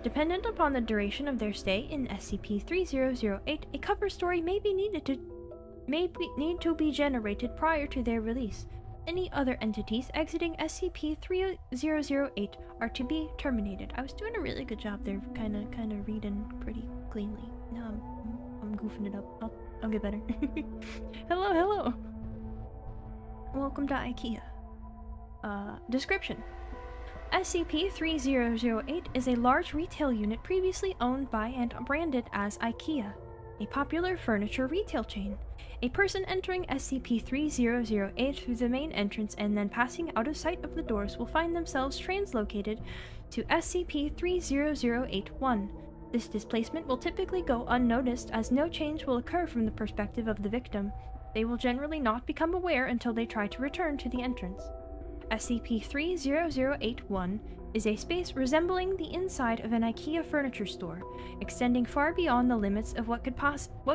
S1: Dependent upon the duration of their stay in SCP-3008, a cover story may need to be generated prior to their release. Any other entities exiting SCP-3008 are to be terminated. I was doing a really good job there, kind of reading pretty cleanly. Now I'm goofing it up. I'll get better. Hello. Welcome to IKEA. Description. SCP-3008 is a large retail unit previously owned by and branded as IKEA, a popular furniture retail chain. A person entering SCP-3008 through the main entrance and then passing out of sight of the doors will find themselves translocated to SCP-30081. This displacement will typically go unnoticed as no change will occur from the perspective of the victim. They will generally not become aware until they try to return to the entrance. SCP-30081 is a space resembling the inside of an IKEA furniture store, extending far beyond the limits of what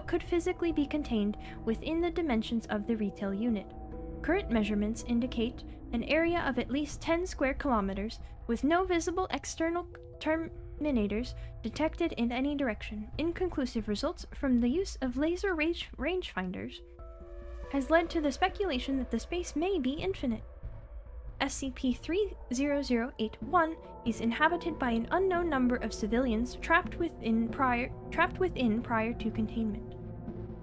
S1: could physically be contained within the dimensions of the retail unit. Current measurements indicate an area of at least 10 square kilometers, with no visible external terminators detected in any direction. Inconclusive results from the use of laser rangefinders has led to the speculation that the space may be infinite. SCP-30081 is inhabited by an unknown number of civilians trapped within prior to containment.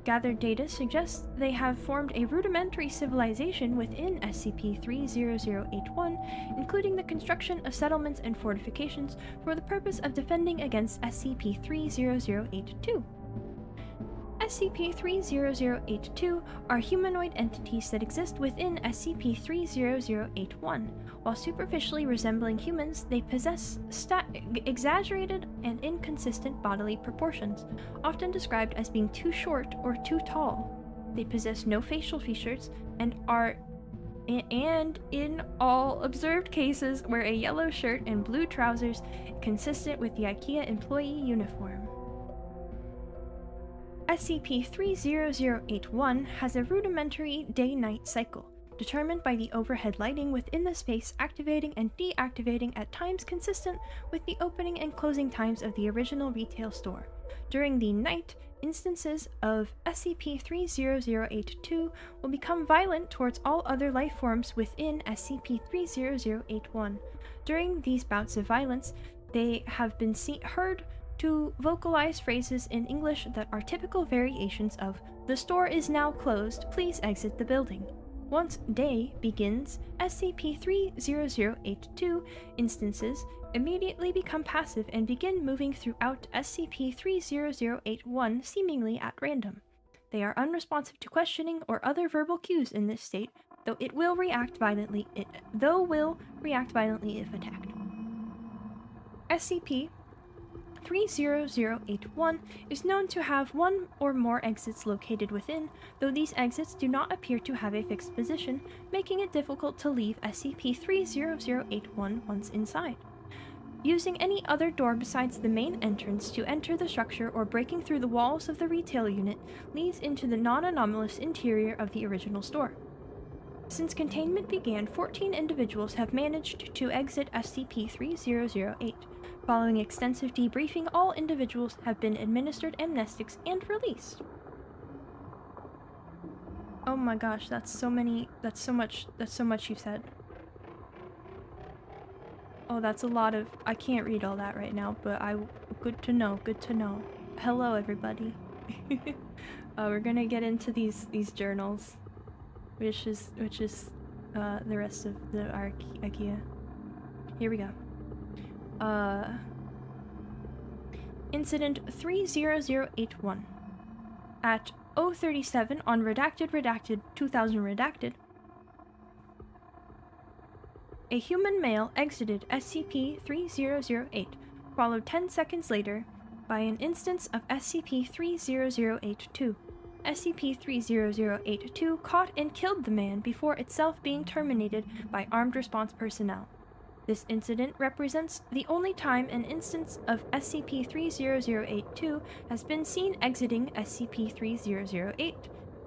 S1: Gathered data suggests they have formed a rudimentary civilization within SCP-30081, including the construction of settlements and fortifications for the purpose of defending against SCP-30082. SCP-30082 are humanoid entities that exist within SCP-30081. While superficially resembling humans, they possess exaggerated and inconsistent bodily proportions, often described as being too short or too tall. They possess no facial features and in all observed cases wear a yellow shirt and blue trousers consistent with the IKEA employee uniform. SCP-30081 has a rudimentary day-night cycle, determined by the overhead lighting within the space activating and deactivating at times consistent with the opening and closing times of the original retail store. During the night, instances of SCP-30082 will become violent towards all other life forms within SCP-30081. During these bouts of violence, they have been heard to vocalize phrases in English that are typical variations of "The store is now closed, please exit the building." Once day begins, SCP-30082 instances immediately become passive and begin moving throughout SCP-30081 seemingly at random. They are unresponsive to questioning or other verbal cues in this state, though will react violently if attacked. SCP-30081 is known to have one or more exits located within, though these exits do not appear to have a fixed position, making it difficult to leave SCP-30081 once inside. Using any other door besides the main entrance to enter the structure or breaking through the walls of the retail unit leads into the non-anomalous interior of the original store. Since containment began, 14 individuals have managed to exit SCP-3008. Following extensive debriefing, all individuals have been administered amnestics and released. Oh my gosh, that's so much you've said. Oh, that's a lot of, I can't read all that right now, but good to know. Hello, everybody. We're gonna get into these journals, which is the rest of our IKEA. Here we go. Incident 30081. At 037 on redacted 2000 redacted, a human male exited SCP-3008, followed 10 seconds later by an instance of SCP-30082. SCP-30082 caught and killed the man before itself being terminated by armed response personnel. This incident represents the only time an instance of SCP-30082 has been seen exiting SCP-3008.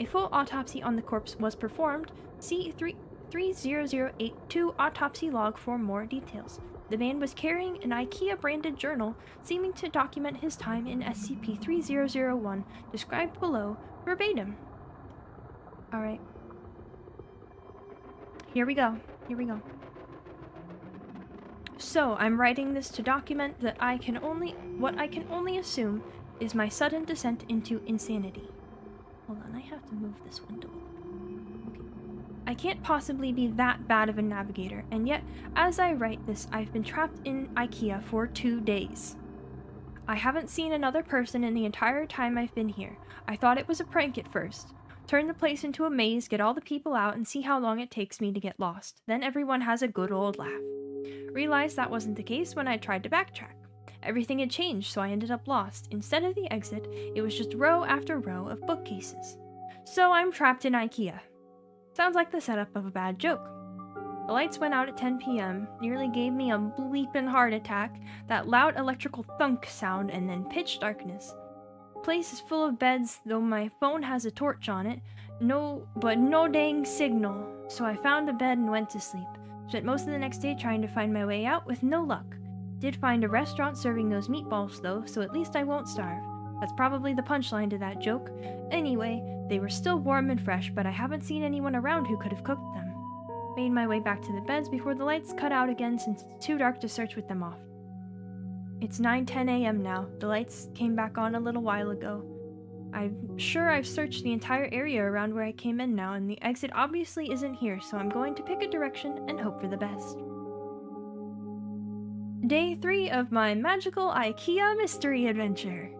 S1: A full autopsy on the corpse was performed. See 30082 autopsy log for more details. The man was carrying an IKEA-branded journal, seeming to document his time in SCP-3001, described below verbatim. Alright. Here we go. So, I'm writing this to document that what I can only assume is my sudden descent into insanity. Hold on, I have to move this window. Okay. I can't possibly be that bad of a navigator, and yet, as I write this, I've been trapped in IKEA for 2 days. I haven't seen another person in the entire time I've been here. I thought it was a prank at first. Turn the place into a maze, get all the people out, and see how long it takes me to get lost. Then everyone has a good old laugh. Realized that wasn't the case when I tried to backtrack. Everything had changed, so I ended up lost. Instead of the exit, it was just row after row of bookcases. So I'm trapped in IKEA. Sounds like the setup of a bad joke. The lights went out at 10 p.m., nearly gave me a bleepin' heart attack, that loud electrical thunk sound, and then pitch darkness. The place is full of beds, though my phone has a torch on it. No dang signal. So I found a bed and went to sleep. Spent most of the next day trying to find my way out with no luck. Did find a restaurant serving those meatballs though, so at least I won't starve. That's probably the punchline to that joke. Anyway, they were still warm and fresh, but I haven't seen anyone around who could have cooked them. Made my way back to the beds before the lights cut out again since it's too dark to search with them off. It's 9:10 a.m. now. The lights came back on a little while ago. I'm sure I've searched the entire area around where I came in now, and the exit obviously isn't here, so I'm going to pick a direction and hope for the best. Day 3 of my magical IKEA mystery adventure.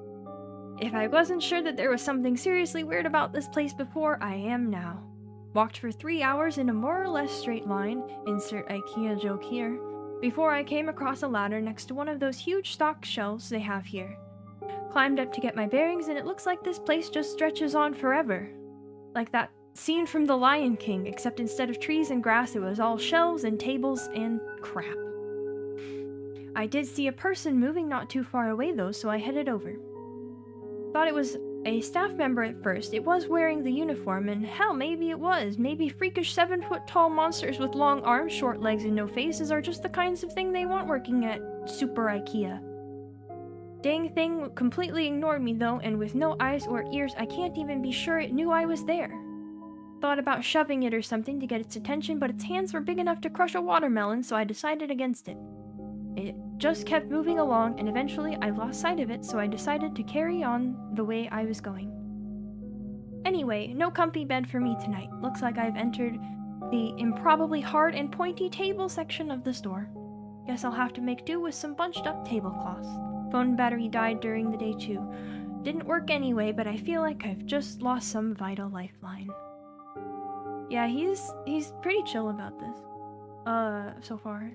S1: If I wasn't sure that there was something seriously weird about this place before, I am now. Walked for 3 hours in a more or less straight line, insert IKEA joke here, before I came across a ladder next to one of those huge stock shelves they have here. Climbed up to get my bearings, and it looks like this place just stretches on forever. Like that scene from The Lion King, except instead of trees and grass, it was all shelves and tables and crap. I did see a person moving not too far away though, so I headed over. Thought it was a staff member at first. It was wearing the uniform, and hell, maybe it was. Maybe freakish 7-foot-tall monsters with long arms, short legs, and no faces are just the kinds of thing they want working at Super IKEA. Dang thing completely ignored me though, and with no eyes or ears, I can't even be sure it knew I was there. Thought about shoving it or something to get its attention, but its hands were big enough to crush a watermelon, so I decided against it. It just kept moving along, and eventually I lost sight of it, so I decided to carry on the way I was going. Anyway, no comfy bed for me tonight. Looks like I've entered the improbably hard and pointy table section of the store. Guess I'll have to make do with some bunched up tablecloths. Phone battery died during the day too. Didn't work anyway, but I feel like I've just lost some vital lifeline. Yeah, he's pretty chill about this. So far.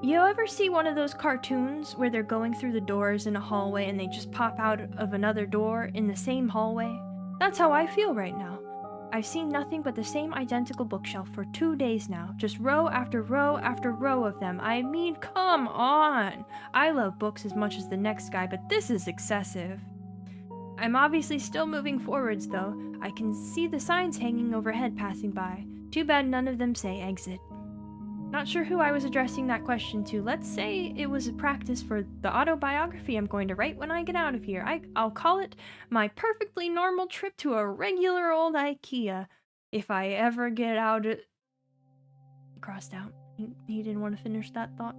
S1: You ever see one of those cartoons where they're going through the doors in a hallway and they just pop out of another door in the same hallway? That's how I feel right now. I've seen nothing but the same identical bookshelf for 2 days now, just row after row after row of them. I mean, come on! I love books as much as the next guy, but this is excessive. I'm obviously still moving forwards though. I can see the signs hanging overhead passing by. Too bad none of them say exit. Not sure who I was addressing that question to. Let's say it was a practice for the autobiography I'm going to write when I get out of here. I'll call it my perfectly normal trip to a regular old IKEA. If I ever get out of... Crossed out. He didn't want to finish that thought.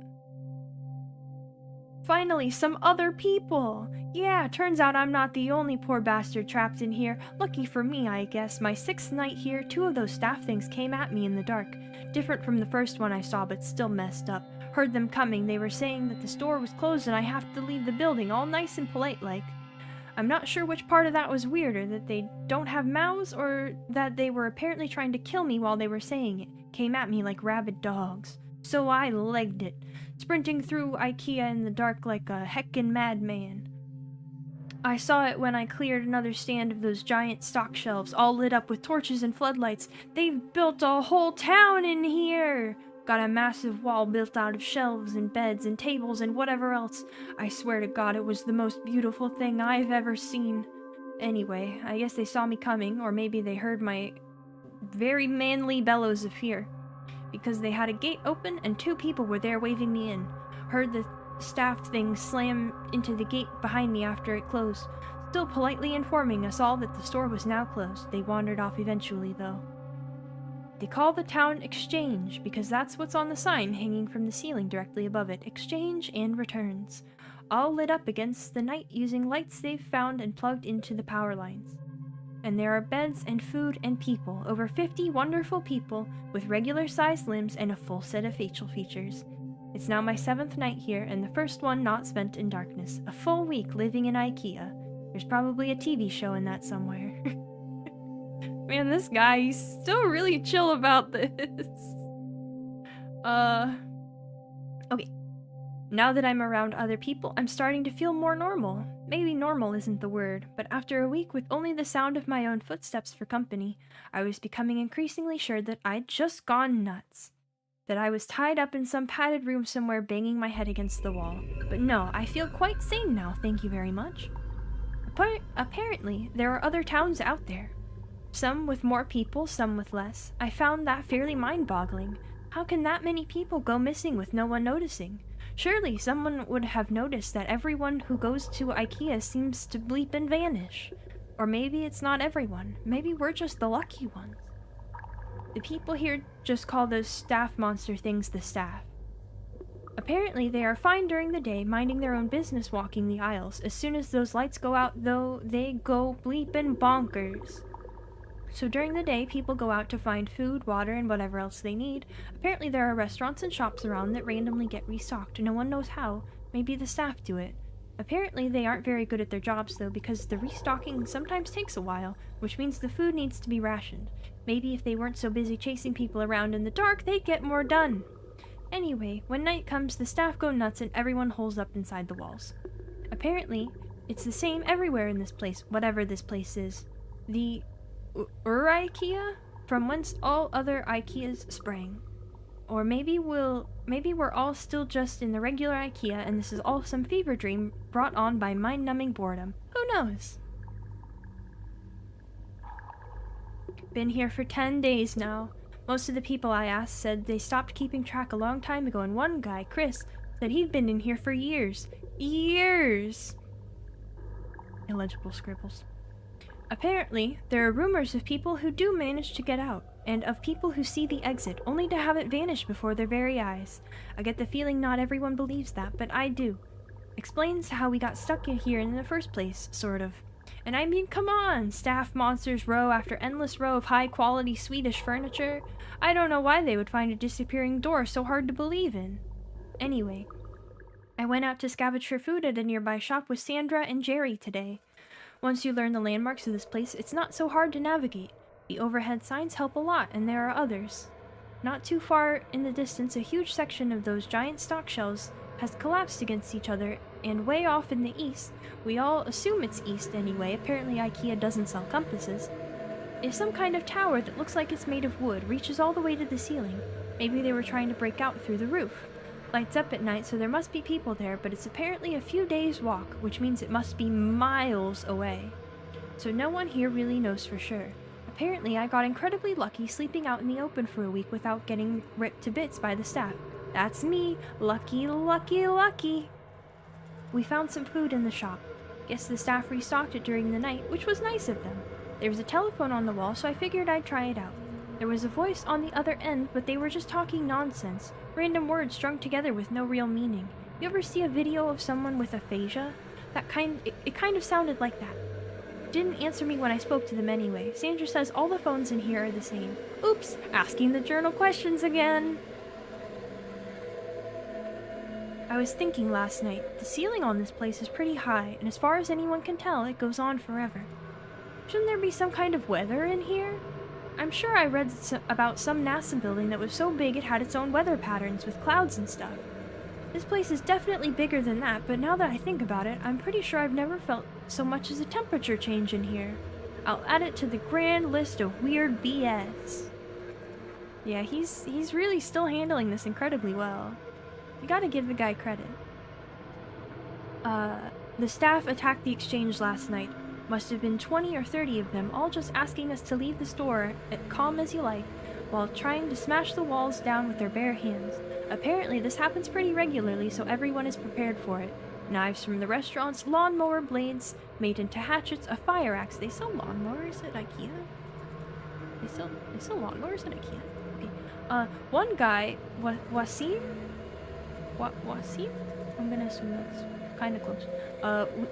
S1: Finally, some other people! Yeah, turns out I'm not the only poor bastard trapped in here. Lucky for me, I guess. My 6th night here, 2 of those staff things came at me in the dark. Different from the first one I saw, but still messed up. Heard them coming. They were saying that the store was closed and I have to leave the building, all nice and polite-like. I'm not sure which part of that was weirder, that they don't have mouths, or that they were apparently trying to kill me while they were saying it. Came at me like rabid dogs. So I legged it, sprinting through IKEA in the dark like a heckin' madman. I saw it when I cleared another stand of those giant stock shelves, all lit up with torches and floodlights. They've built a whole town in here! Got a massive wall built out of shelves and beds and tables and whatever else. I swear to God, it was the most beautiful thing I've ever seen. Anyway, I guess they saw me coming, or maybe they heard my very manly bellows of fear, because they had a gate open and 2 people were there waving me in. Heard the staff thing slam into the gate behind me after it closed, still politely informing us all that the store was now closed. They wandered off eventually, though. They call the town Exchange because that's what's on the sign hanging from the ceiling directly above it. Exchange and returns. All lit up against the night using lights they've found and plugged into the power lines. And there are beds and food and people, over 50 wonderful people with regular-sized limbs and a full set of facial features. It's now my 7th night here, and the first one not spent in darkness. A full week living in IKEA. There's probably a TV show in that somewhere. Man, this guy, he's still really chill about this. Okay. Now that I'm around other people, I'm starting to feel more normal. Maybe normal isn't the word, but after a week with only the sound of my own footsteps for company, I was becoming increasingly sure that I'd just gone nuts. That I was tied up in some padded room somewhere banging my head against the wall. But no, I feel quite sane now, thank you very much. Apparently, there are other towns out there. Some with more people, some with less. I found that fairly mind-boggling. How can that many people go missing with no one noticing? Surely someone would have noticed that everyone who goes to IKEA seems to bleep and vanish. Or maybe it's not everyone. Maybe we're just the lucky ones. The people here just call those staff monster things the staff. Apparently they are fine during the day, minding their own business walking the aisles. As soon as those lights go out, though, they go bleepin' bonkers. So during the day, people go out to find food, water, and whatever else they need. Apparently there are restaurants and shops around that randomly get restocked. No one knows how. Maybe the staff do it. Apparently they aren't very good at their jobs though, because the restocking sometimes takes a while, which means the food needs to be rationed. Maybe if they weren't so busy chasing people around in the dark, they'd get more done. Anyway, when night comes, the staff go nuts and everyone holes up inside the walls. Apparently, it's the same everywhere in this place, whatever this place is. The IKEA, from whence all other IKEAs sprang. Or maybe we're all still just in the regular IKEA and this is all some fever dream brought on by mind-numbing boredom. Who knows? Been here for 10 days now. Most of the people I asked said they stopped keeping track a long time ago, and one guy, Chris, said he'd been in here for years. Years! Illegible scribbles. Apparently, there are rumors of people who do manage to get out, and of people who see the exit, only to have it vanish before their very eyes. I get the feeling not everyone believes that, but I do. Explains how we got stuck in here in the first place, sort of. And I mean, come on! Staff monsters row after endless row of high-quality Swedish furniture. I don't know why they would find a disappearing door so hard to believe in. Anyway, I went out to scavenge for food at a nearby shop with Sandra and Jerry today. Once you learn the landmarks of this place, it's not so hard to navigate. The overhead signs help a lot, and there are others. Not too far in the distance, a huge section of those giant stock shelves has collapsed against each other, and way off in the east, we all assume it's east anyway, apparently IKEA doesn't sell compasses, is some kind of tower that looks like it's made of wood, reaches all the way to the ceiling. Maybe they were trying to break out through the roof. Lights up at night, so there must be people there, but it's apparently a few days' walk, which means it must be miles away. So no one here really knows for sure. Apparently, I got incredibly lucky sleeping out in the open for a week without getting ripped to bits by the staff. That's me. Lucky, lucky, lucky. We found some food in the shop. Guess the staff restocked it during the night, which was nice of them. There was a telephone on the wall, so I figured I'd try it out. There was a voice on the other end, but they were just talking nonsense. Random words strung together with no real meaning. You ever see a video of someone with aphasia? It kind of sounded like that. Didn't answer me when I spoke to them anyway. Sandra says all the phones in here are the same. Oops, asking the journal questions again. I was thinking last night, the ceiling on this place is pretty high, and as far as anyone can tell, it goes on forever. Shouldn't there be some kind of weather in here? I'm sure I read about some NASA building that was so big it had its own weather patterns with clouds and stuff. This place is definitely bigger than that, but now that I think about it, I'm pretty sure I've never felt so much as a temperature change in here. I'll add it to the grand list of weird BS. Yeah, he's really still handling this incredibly well. You gotta give the guy credit. The staff attacked the exchange last night. Must have been 20 or 30 of them, all just asking us to leave the store, calm as you like, while trying to smash the walls down with their bare hands. Apparently this happens pretty regularly, so everyone is prepared for it. Knives from the restaurants, lawnmower blades made into hatchets, a fire axe. They sell lawnmowers at IKEA? They sell lawnmowers at IKEA? Okay. One guy, Wasim? Wasim? I'm gonna assume that's kinda close.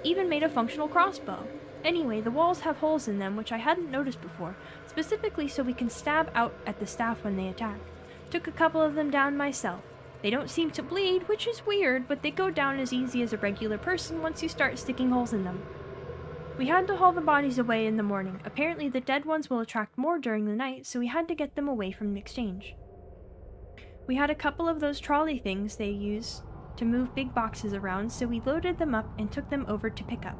S1: Even made a functional crossbow. Anyway, the walls have holes in them, which I hadn't noticed before, specifically so we can stab out at the staff when they attack. Took a couple of them down myself. They don't seem to bleed, which is weird, but they go down as easy as a regular person once you start sticking holes in them. We had to haul the bodies away in the morning. Apparently the dead ones will attract more during the night, so we had to get them away from the exchange. We had a couple of those trolley things they use to move big boxes around, so we loaded them up and took them over to pick up.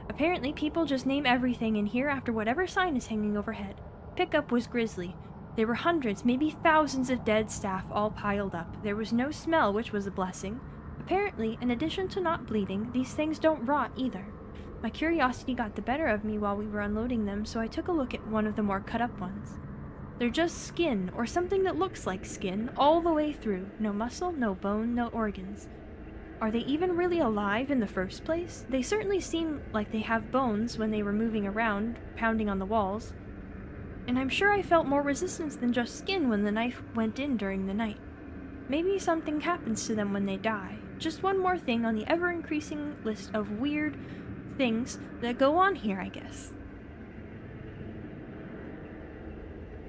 S1: Apparently people just name everything in here after whatever sign is hanging overhead. Pickup was grisly. There were hundreds, maybe thousands of dead staff all piled up. There was no smell, which was a blessing. Apparently, in addition to not bleeding, these things don't rot either. My curiosity got the better of me while we were unloading them, so I took a look at one of the more cut up ones. They're just skin, or something that looks like skin, all the way through. No muscle, no bone, no organs. Are they even really alive in the first place? They certainly seem like they have bones when they were moving around, pounding on the walls. And I'm sure I felt more resistance than just skin when the knife went in during the night. Maybe something happens to them when they die. Just one more thing on the ever-increasing list of weird things that go on here, I guess.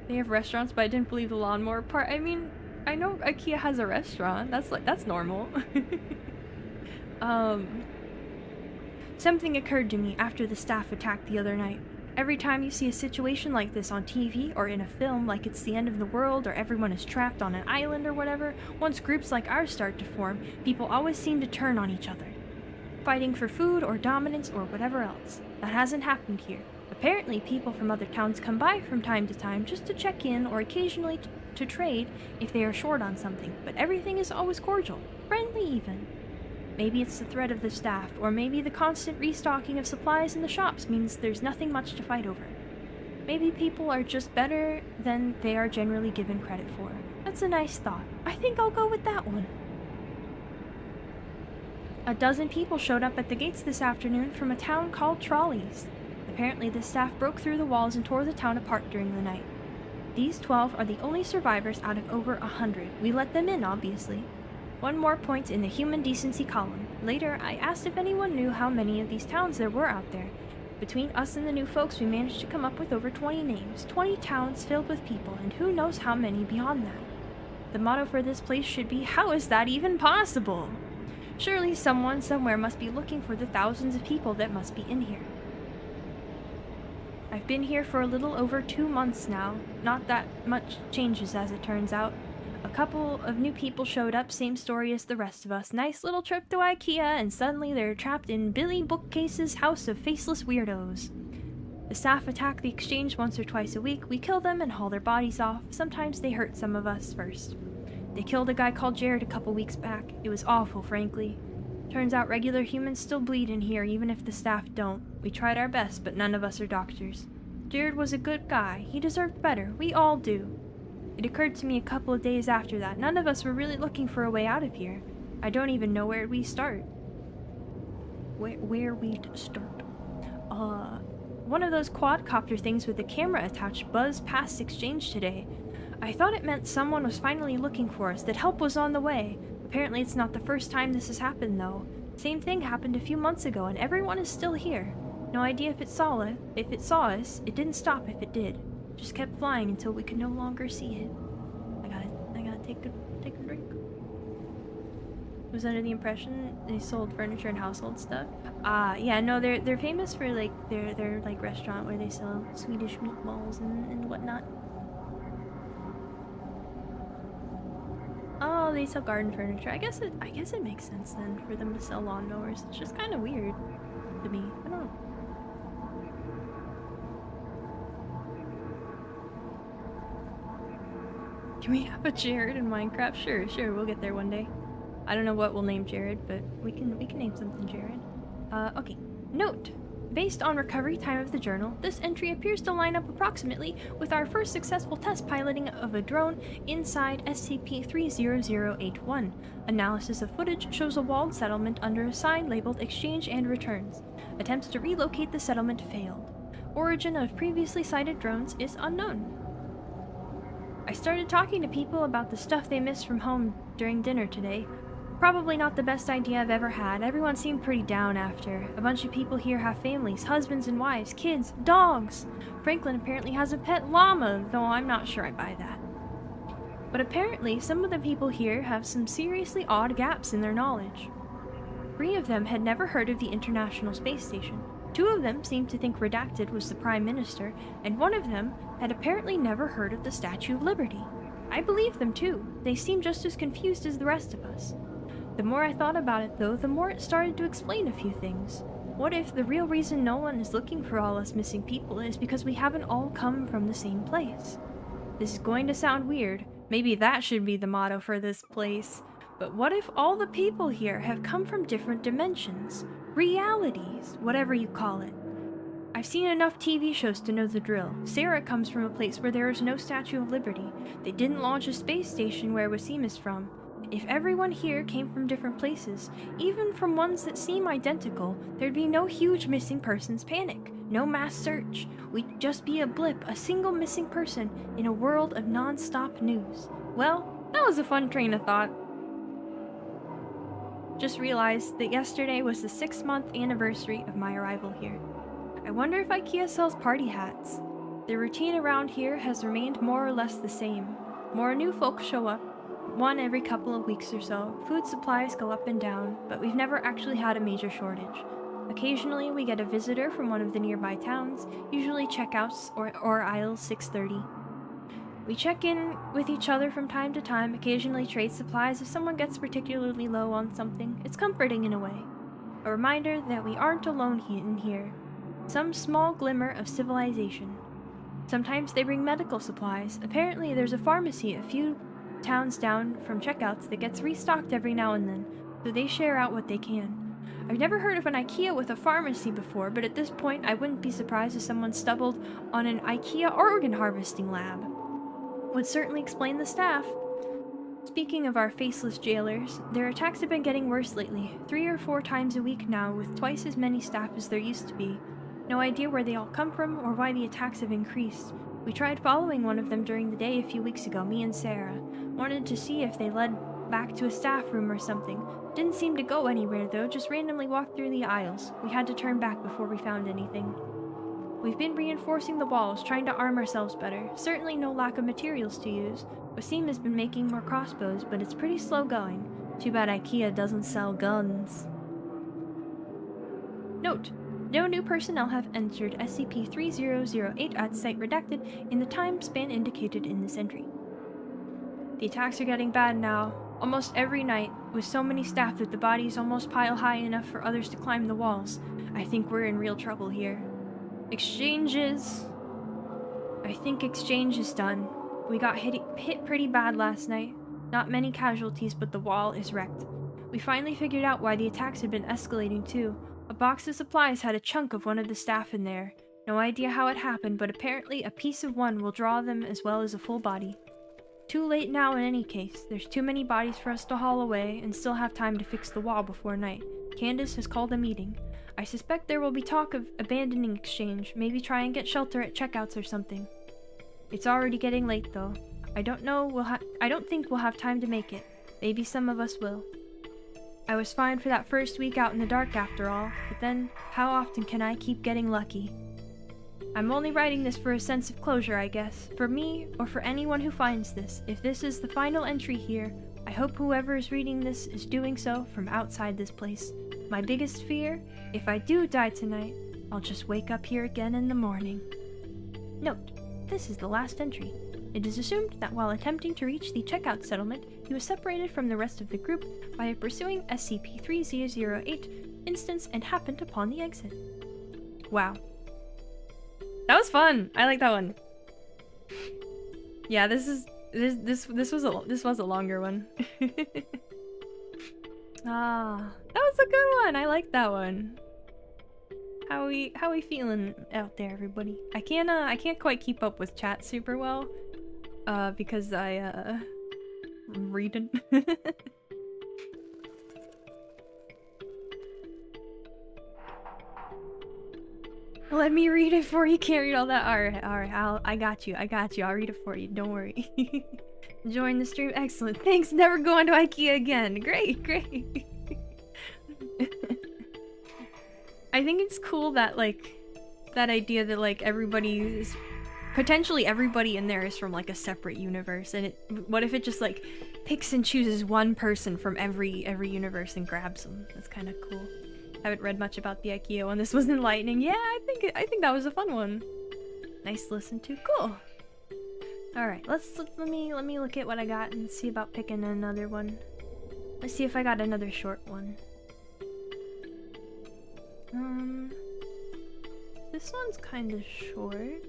S1: They have restaurants, but I didn't believe the lawnmower part. I mean, I know IKEA has a restaurant. That's normal. Something occurred to me after the staff attacked the other night. Every time you see a situation like this on TV or in a film, like it's the end of the world or everyone is trapped on an island or whatever, once groups like ours start to form, people always seem to turn on each other, fighting for food or dominance or whatever else. That hasn't happened here. Apparently, people from other towns come by from time to time just to check in or occasionally to trade if they are short on something, but everything is always cordial, friendly even. Maybe it's the threat of the staff, or maybe the constant restocking of supplies in the shops means there's nothing much to fight over. Maybe people are just better than they are generally given credit for. That's a nice thought. I think I'll go with that one. A dozen people showed up at the gates this afternoon from a town called Trolleys. Apparently the staff broke through the walls and tore the town apart during the night. These 12 are the only survivors out of over 100. We let them in, obviously. One more point in the human decency column. Later, I asked if anyone knew how many of these towns there were out there. Between us and the new folks, we managed to come up with over 20 names, 20 towns filled with people, and who knows how many beyond that. The motto for this place should be, how is that even possible? Surely someone somewhere must be looking for the thousands of people that must be in here. I've been here for a little over 2 months now. Not that much changes as it turns out. A couple of new people showed up, same story as the rest of us. Nice little trip to IKEA, and suddenly they're trapped in Billy Bookcase's house of faceless weirdos. The staff attack the exchange once or twice a week. We kill them and haul their bodies off. Sometimes they hurt some of us first. They killed a guy called Jared a couple weeks back. It was awful, frankly. Turns out regular humans still bleed in here, even if the staff don't. We tried our best, but none of us are doctors. Jared was a good guy. He deserved better. We all do. It occurred to me a couple of days after that. None of us were really looking for a way out of here. I don't even know where we start. Where we'd start. One of those quadcopter things with the camera attached buzzed past Exchange today. I thought it meant someone was finally looking for us, that help was on the way. Apparently it's not the first time this has happened, though. Same thing happened a few months ago, and everyone is still here. No idea if it saw us. It didn't stop if it did. Just kept flying until we could no longer see it. I gotta take a drink. Was under the impression they sold furniture and household stuff. Yeah, no, they're famous for like their like restaurant where they sell Swedish meatballs and whatnot. Oh, they sell garden furniture. I guess it makes sense then for them to sell lawnmowers. It's just kind of weird to me. I don't know. Can we have a Jared in Minecraft? Sure, we'll get there one day. I don't know what we'll name Jared, but we can name something Jared. Okay. Note. Based on recovery time of the journal, this entry appears to line up approximately with our first successful test piloting of a drone inside SCP-30081. Analysis of footage shows a walled settlement under a sign labeled Exchange and Returns. Attempts to relocate the settlement failed. Origin of previously sighted drones is unknown. I started talking to people about the stuff they missed from home during dinner today. Probably not the best idea I've ever had. Everyone seemed pretty down after. A bunch of people here have families, husbands and wives, kids, dogs. Franklin apparently has a pet llama, though I'm not sure I buy that. But apparently, some of the people here have some seriously odd gaps in their knowledge. 3 of them had never heard of the International Space Station. 2 of them seemed to think Redacted was the Prime Minister, and 1 of them had apparently never heard of the Statue of Liberty. I believe them too. They seemed just as confused as the rest of us. The more I thought about it, though, the more it started to explain a few things. What if the real reason no one is looking for all us missing people is because we haven't all come from the same place? This is going to sound weird. Maybe that should be the motto for this place. But what if all the people here have come from different dimensions? Realities, whatever you call it. I've seen enough TV shows to know the drill. Sarah comes from a place where there is no Statue of Liberty. They didn't launch a space station where Wasim is from. If everyone here came from different places, even from ones that seem identical, there'd be no huge missing persons panic, no mass search. We'd just be a blip, a single missing person in a world of non-stop news. Well, that was a fun train of thought. Just realized that yesterday was the 6-month anniversary of my arrival here. I wonder if IKEA sells party hats. The routine around here has remained more or less the same. More new folk show up, one every couple of weeks or so. Food supplies go up and down, but we've never actually had a major shortage. Occasionally we get a visitor from one of the nearby towns, usually checkouts or aisle 630. We check in with each other from time to time, occasionally trade supplies if someone gets particularly low on something. It's comforting in a way. A reminder that we aren't alone in here. Some small glimmer of civilization. Sometimes they bring medical supplies. Apparently there's a pharmacy a few towns down from checkouts that gets restocked every now and then, so they share out what they can. I've never heard of an IKEA with a pharmacy before, but at this point I wouldn't be surprised if someone stumbled on an IKEA organ harvesting lab. Would certainly explain the staff. Speaking of our faceless jailers, their attacks have been getting worse lately, 3 or 4 times a week now, with twice as many staff as there used to be. No idea where they all come from or why the attacks have increased. We tried following one of them during the day a few weeks ago, me and Sarah. Wanted to see if they led back to a staff room or something. Didn't seem to go anywhere though, just randomly walked through the aisles. We had to turn back before we found anything. We've been reinforcing the walls, trying to arm ourselves better. Certainly no lack of materials to use. Wasim has been making more crossbows, but it's pretty slow going. Too bad IKEA doesn't sell guns. Note: no new personnel have entered SCP-3008 at Site Redacted in the time span indicated in this entry. The attacks are getting bad now, almost every night, with so many staff that the bodies almost pile high enough for others to climb the walls. I think we're in real trouble here. Exchanges. I think exchange is done. We got hit pretty bad last night. Not many casualties, but the wall is wrecked. We finally figured out why the attacks had been escalating too. A box of supplies had a chunk of one of the staff in there. No idea how it happened, but apparently a piece of one will draw them as well as a full body. Too late now in any case. There's too many bodies for us to haul away and still have time to fix the wall before night. Candace has called a meeting. I suspect there will be talk of abandoning exchange, maybe try and get shelter at checkouts or something. It's already getting late though. I don't think we'll have time to make it. Maybe some of us will. I was fine for that first week out in the dark after all, but then how often can I keep getting lucky? I'm only writing this for a sense of closure, I guess. For me, or for anyone who finds this. If this is the final entry here, I hope whoever is reading this is doing so from outside this place. My biggest fear? If I do die tonight, I'll just wake up here again in the morning. Note: this is the last entry. It is assumed that while attempting to reach the checkout settlement, he was separated from the rest of the group by a pursuing SCP-3008 instance and happened upon the exit. Wow. That was fun. I like that one. Yeah, this was a longer one. Ah, that was a good one. I like that one. How we feeling out there, everybody? I can't quite keep up with chat super well, because I'm reading. Let me read it for you. Can't read all that. All right. I got you. I'll read it for you. Don't worry. Enjoying the stream. Excellent. Thanks. Never going to IKEA again. Great. I think it's cool that that idea that potentially everybody in there is from like a separate universe, and what if it just like picks and chooses one person from every universe and grabs them? That's kind of cool. Haven't read much about the IKEA one. This was enlightening. Yeah, I think that was a fun one. Nice to listen to. Cool. All right, let me look at what I got and see about picking another one. Let's see if I got another short one. This one's kind of short.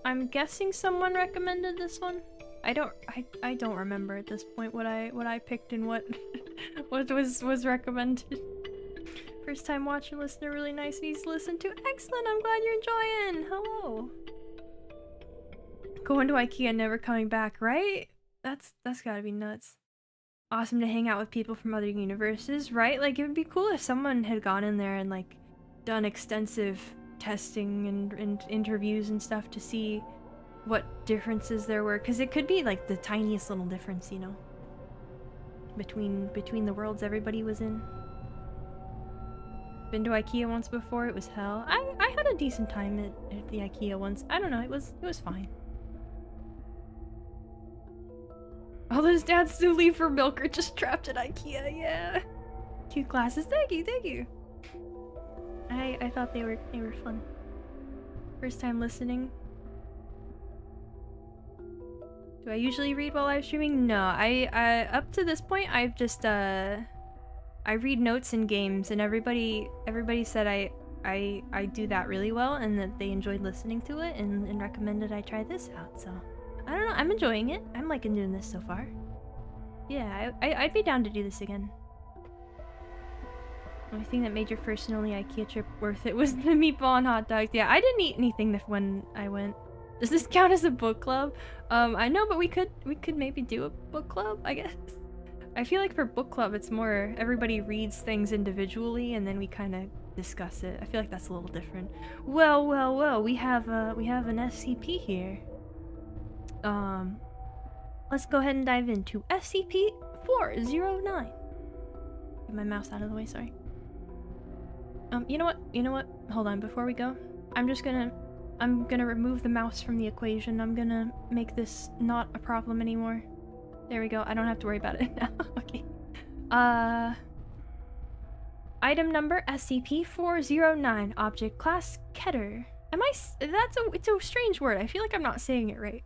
S1: I'm guessing someone recommended this one. I don't remember at this point what I picked and what was recommended. First time watching, listener, really nice, needs to listen to. Excellent, I'm glad you're enjoying. Hello. Going to IKEA, never coming back, right? That's gotta be nuts. Awesome to hang out with people from other universes, right? Like, it would be cool if someone had gone in there and like done extensive testing and interviews and stuff to see what differences there were, because it could be like the tiniest little difference, you know, between the worlds everybody was in. Been to IKEA once before, it was hell. I had a decent time at the IKEA once. I don't know, it was fine. All those dads still leave for milk are just trapped at IKEA, yeah. Cute glasses, thank you. I thought they were fun. First time listening. Do I usually read while live streaming? No, I up to this point I've just I read notes in games, and everybody said I do that really well and that they enjoyed listening to it and recommended I try this out, so I don't know, I'm enjoying it. I'm liking doing this so far. Yeah, I'd be down to do this again. The only thing that made your first and only IKEA trip worth it was the meatball and hot dogs. Yeah, I didn't eat anything when I went. Does this count as a book club? I know, but we could maybe do a book club, I guess. I feel like for book club, it's more everybody reads things individually and then we kind of discuss it. I feel like that's a little different. Well, we have an SCP here. Let's go ahead and dive into SCP-409. Get my mouse out of the way, sorry. You know what? Hold on, before we go, I'm gonna remove the mouse from the equation. I'm gonna make this not a problem anymore. There we go. I don't have to worry about it now. Okay. Item number SCP-409. Object class Keter. It's a strange word. I feel like I'm not saying it right.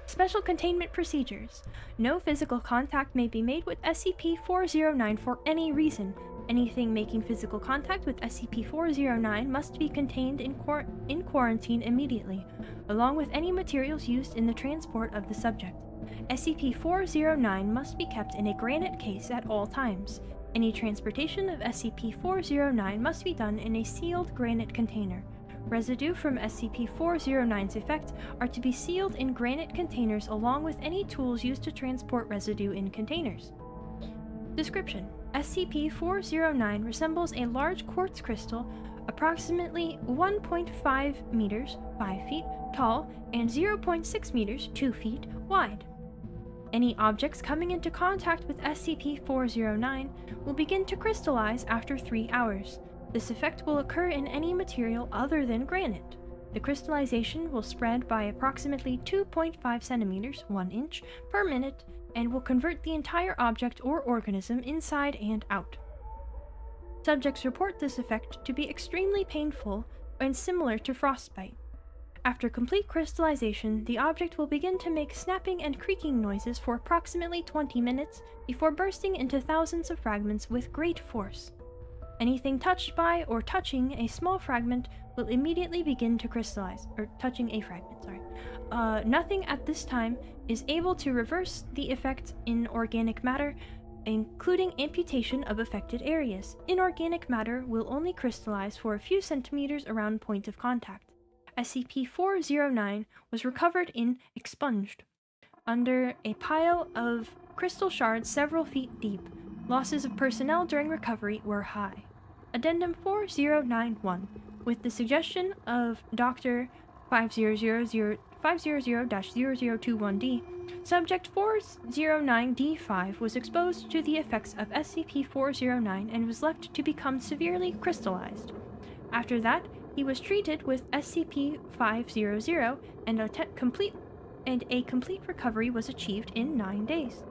S1: Special containment procedures. No physical contact may be made with SCP-409 for any reason. Anything making physical contact with SCP-409 must be contained in quarantine immediately, along with any materials used in the transport of the subject. SCP-409 must be kept in a granite case at all times. Any transportation of SCP-409 must be done in a sealed granite container. Residue from SCP-409's effect are to be sealed in granite containers along with any tools used to transport residue in containers. Description: SCP-409 resembles a large quartz crystal approximately 1.5 meters, 5 feet, tall and 0.6 meters, 2 feet, wide. Any objects coming into contact with SCP-409 will begin to crystallize after 3 hours. This effect will occur in any material other than granite. The crystallization will spread by approximately 2.5 centimeters, 1 inch, per minute, and will convert the entire object or organism inside and out. Subjects report this effect to be extremely painful and similar to frostbite. After complete crystallization, the object will begin to make snapping and creaking noises for approximately 20 minutes before bursting into thousands of fragments with great force. Anything touched by or touching a small fragment will immediately begin to crystallize, or touching a fragment, sorry. Nothing at this time is able to reverse the effect in organic matter, including amputation of affected areas. Inorganic matter will only crystallize for a few centimeters around point of contact. SCP-409 was recovered in expunged under a pile of crystal shards several feet deep. Losses of personnel during recovery were high. Addendum 4091, with the suggestion of Dr. 500-0021D, Subject 409D5 was exposed to the effects of SCP-409 and was left to become severely crystallized. After that, he was treated with SCP-500 and a complete recovery was achieved in 9 days.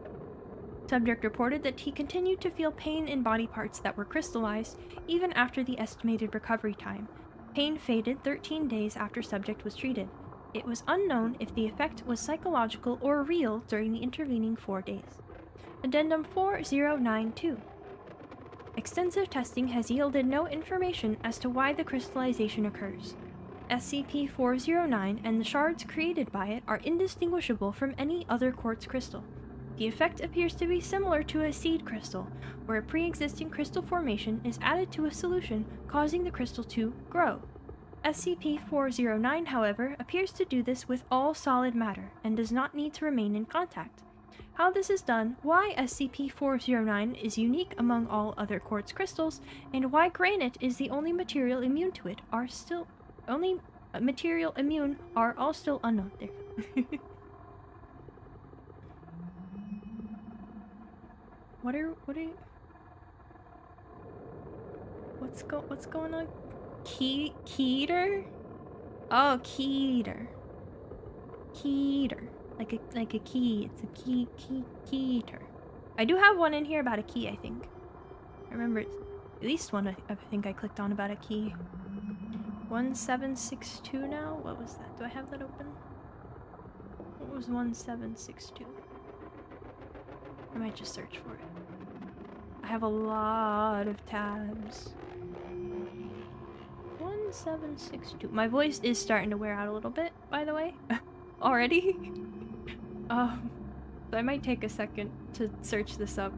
S1: Subject reported that he continued to feel pain in body parts that were crystallized even after the estimated recovery time. Pain faded 13 days after subject was treated. It was unknown if the effect was psychological or real during the intervening 4 days. Addendum 4092. Extensive testing has yielded no information as to why the crystallization occurs. SCP-409 and the shards created by it are indistinguishable from any other quartz crystal. The effect appears to be similar to a seed crystal, where a pre-existing crystal formation is added to a solution, causing the crystal to grow. SCP-409, however, appears to do this with all solid matter, and does not need to remain in contact. How this is done, why SCP-409 is unique among all other quartz crystals, and why granite is the only material immune to it are all still unknown. There. What's going on? Keter? Oh, Keter. Keter. Like a key. It's a Keter. I do have one in here about a key, I think. I remember it's at least one I think I clicked on about a key. 1762 now? What was that? Do I have that open? What was 1762? I might just search for it. I have a lot of tabs. 1762. My voice is starting to wear out a little bit, by the way. Already? So I might take a second to search this up.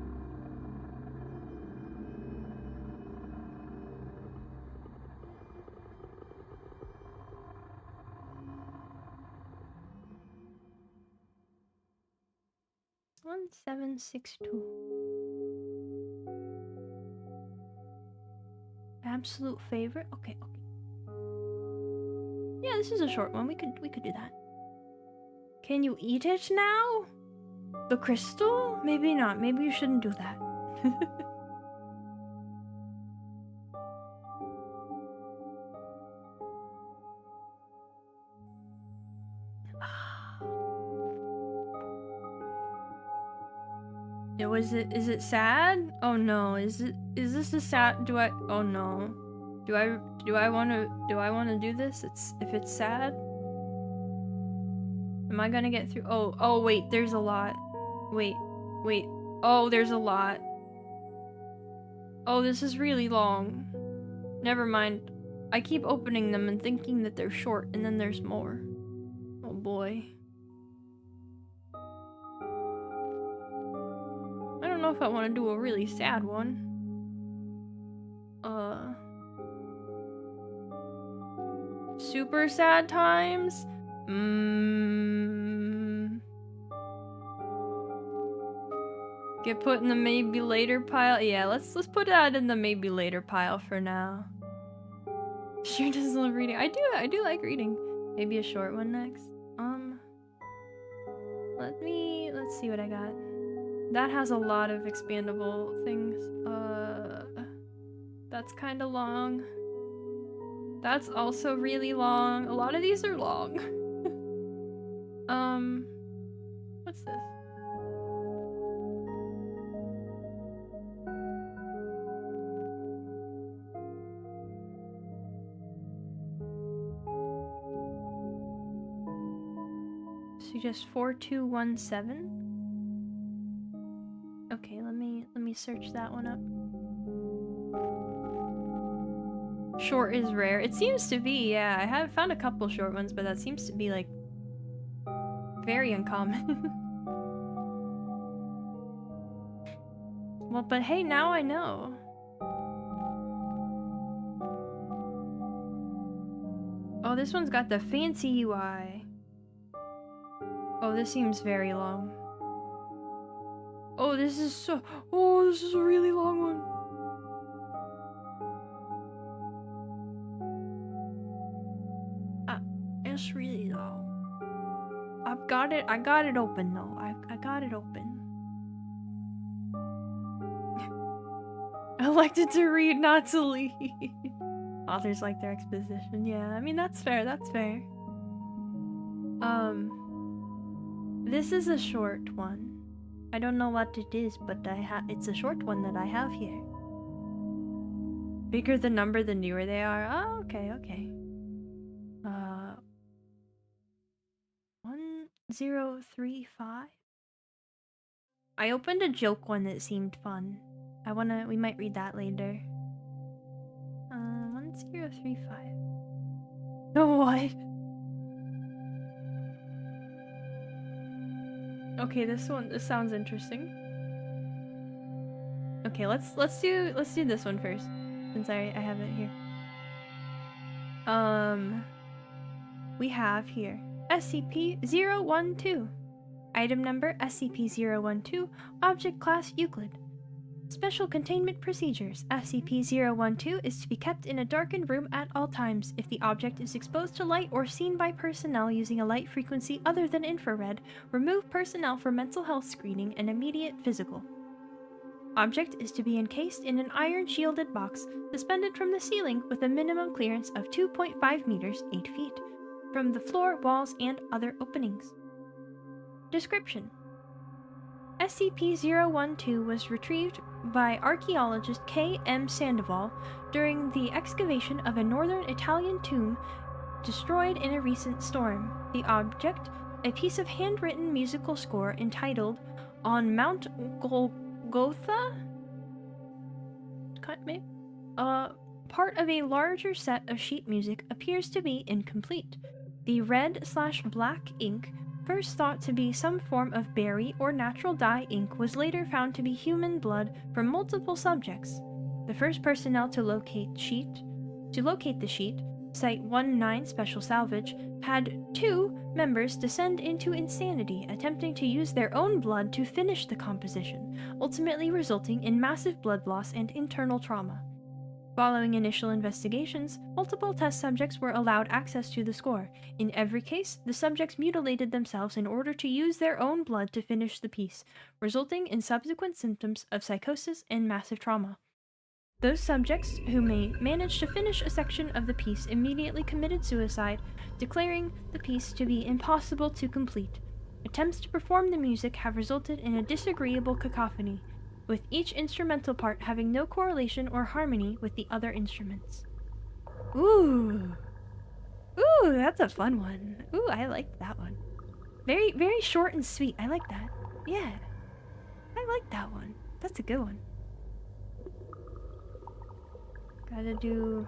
S1: It's 1762. Absolute favorite? Okay. Yeah, this is a short one. We could do that. Can you eat it now? The crystal? Maybe not. Maybe you shouldn't do that. Is it sad? Oh no. Is this a sad, oh no. Do I wanna do this? If it's sad? Am I gonna get through? Oh wait, there's a lot. Wait. Oh, there's a lot. Oh, this is really long. Never mind. I keep opening them and thinking that they're short, and then there's more. Oh boy. don't know if I want to do a really sad one. Super sad times? Get put in the maybe later pile? Yeah, let's put that in the maybe later pile for now. Sure doesn't love reading. I do like reading. Maybe a short one next. Let's see what I got. That has a lot of expandable things. That's kind of long. That's also really long. A lot of these are long. What's this? Suggest 4217. Okay, let me search that one up. Short is rare. It seems to be, yeah. I have found a couple short ones, but that seems to be like very uncommon. Well, but hey, now I know. Oh, this one's got the fancy UI. Oh, this seems very long. Oh, this is a really long one. It's really long. I got it open though. I got it open. I elected to read, not to leave. Authors like their exposition. Yeah, I mean, that's fair, that's fair. This is a short one. I don't know what it is, but it's a short one that I have here. Bigger the number, the newer they are. Oh, okay. 1035. I opened a joke one that seemed fun. We might read that later. 1035. No, what? Okay, this sounds interesting. Okay, let's do this one first, since I have it here. We have here SCP-012. Item number SCP-012, Object Class Euclid. Special Containment Procedures. SCP-012 is to be kept in a darkened room at all times. If the object is exposed to light or seen by personnel using a light frequency other than infrared, remove personnel for mental health screening and immediate physical. Object is to be encased in an iron shielded box suspended from the ceiling with a minimum clearance of 2.5 meters, 8 feet, from the floor, walls, and other openings. Description: SCP-012 was retrieved by archaeologist K.M. Sandoval during the excavation of a northern Italian tomb destroyed in a recent storm. The object, a piece of handwritten musical score entitled On Mount Golgotha? Part of a larger set of sheet music, appears to be incomplete. The red/black ink, first thought to be some form of berry or natural dye ink, was later found to be human blood from multiple subjects. The first personnel to locate the sheet, Site-19 Special Salvage, had 2 members descend into insanity, attempting to use their own blood to finish the composition, ultimately resulting in massive blood loss and internal trauma. Following initial investigations, multiple test subjects were allowed access to the score. In every case, the subjects mutilated themselves in order to use their own blood to finish the piece, resulting in subsequent symptoms of psychosis and massive trauma. Those subjects who managed to finish a section of the piece immediately committed suicide, declaring the piece to be impossible to complete. Attempts to perform the music have resulted in a disagreeable cacophony, with each instrumental part having no correlation or harmony with the other instruments. Ooh, that's a fun one. Ooh, I like that one. Very, very short and sweet. I like that. Yeah, I like that one. That's a good one. Gotta do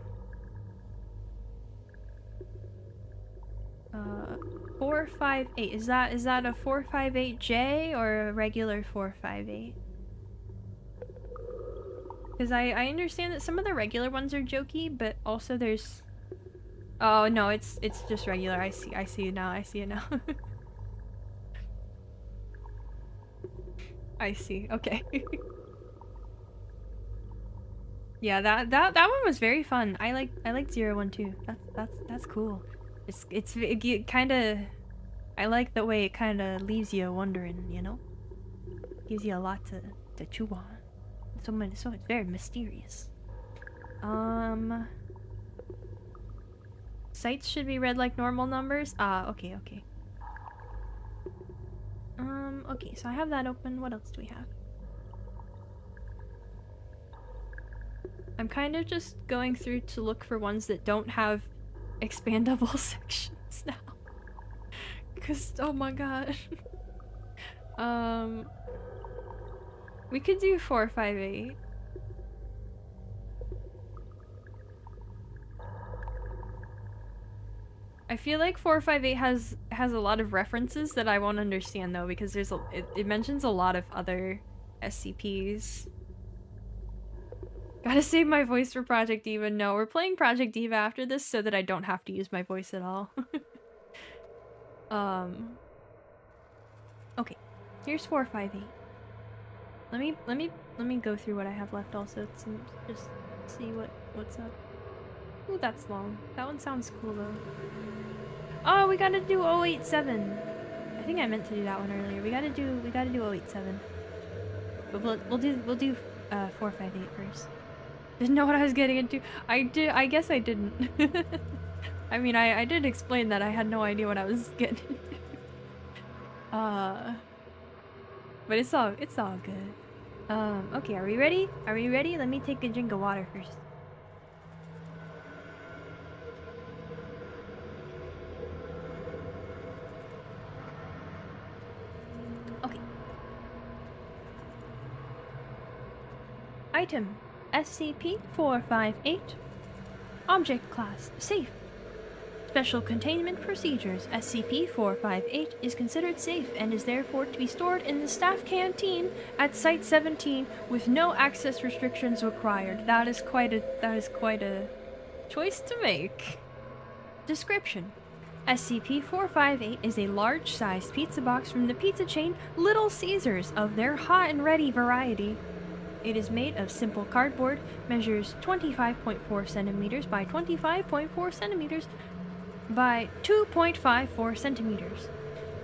S1: 458. Is that a 458J or a regular 458? Because I understand that some of the regular ones are jokey, but also there's... Oh, no, it's just regular. I see it now. I see it now. I see. Okay. Yeah, that one was very fun. I liked 0-1 too. That's cool. It kind of... I like the way it kind of leaves you wondering, you know? Gives you a lot to chew on. So it's very mysterious. Sites should be read like normal numbers. Ah, okay. Okay, so I have that open. What else do we have? I'm kind of just going through to look for ones that don't have expandable sections now. Cause, oh my god. We could do 458. I feel like 458 has a lot of references that I won't understand though, because it mentions a lot of other SCPs. Gotta save my voice for Project Diva. No, we're playing Project Diva after this so that I don't have to use my voice at all. Okay. Here's 458. Let me go through what I have left also to just see what's up. Ooh, that's long. That one sounds cool though. Oh, we gotta do 087. I think I meant to do that one earlier. We gotta do 087. But we'll do 458 first. Didn't know what I was getting into. I guess I didn't. I mean, I did explain that I had no idea what I was getting into. But it's all good. Okay, are we ready? Are we ready? Let me take a drink of water first. Okay. Item SCP-458. Object Class Safe. Special Containment Procedures. SCP-458 is considered safe and is therefore to be stored in the staff canteen at Site-17 with no access restrictions required. That is quite a choice to make. Description: SCP-458 is a large-sized pizza box from the pizza chain Little Caesars of their hot and ready variety. It is made of simple cardboard, measures 25.4 centimeters by 25.4 centimeters by 2.54 centimeters,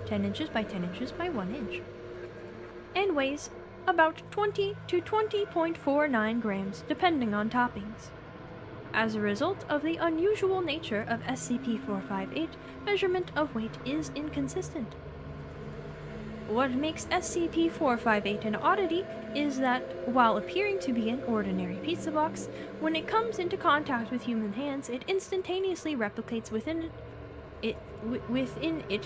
S1: 10 inches by 10 inches by 1 inch, and weighs about 20 to 20.49 grams depending on toppings. As a result of the unusual nature of SCP-458, measurement of weight is inconsistent. What makes SCP-458 an oddity is that, while appearing to be an ordinary pizza box, when it comes into contact with human hands, it instantaneously replicates within it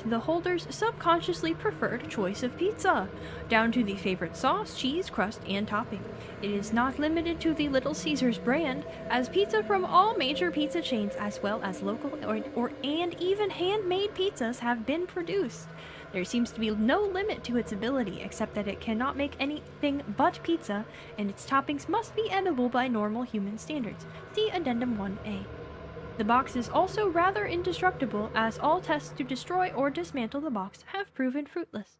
S1: the holder's subconsciously preferred choice of pizza, down to the favorite sauce, cheese, crust, and topping. It is not limited to the Little Caesars brand, as pizza from all major pizza chains, as well as local and even handmade pizzas, have been produced. There seems to be no limit to its ability, except that it cannot make anything but pizza, and its toppings must be edible by normal human standards. See Addendum 1A. The box is also rather indestructible, as all tests to destroy or dismantle the box have proven fruitless.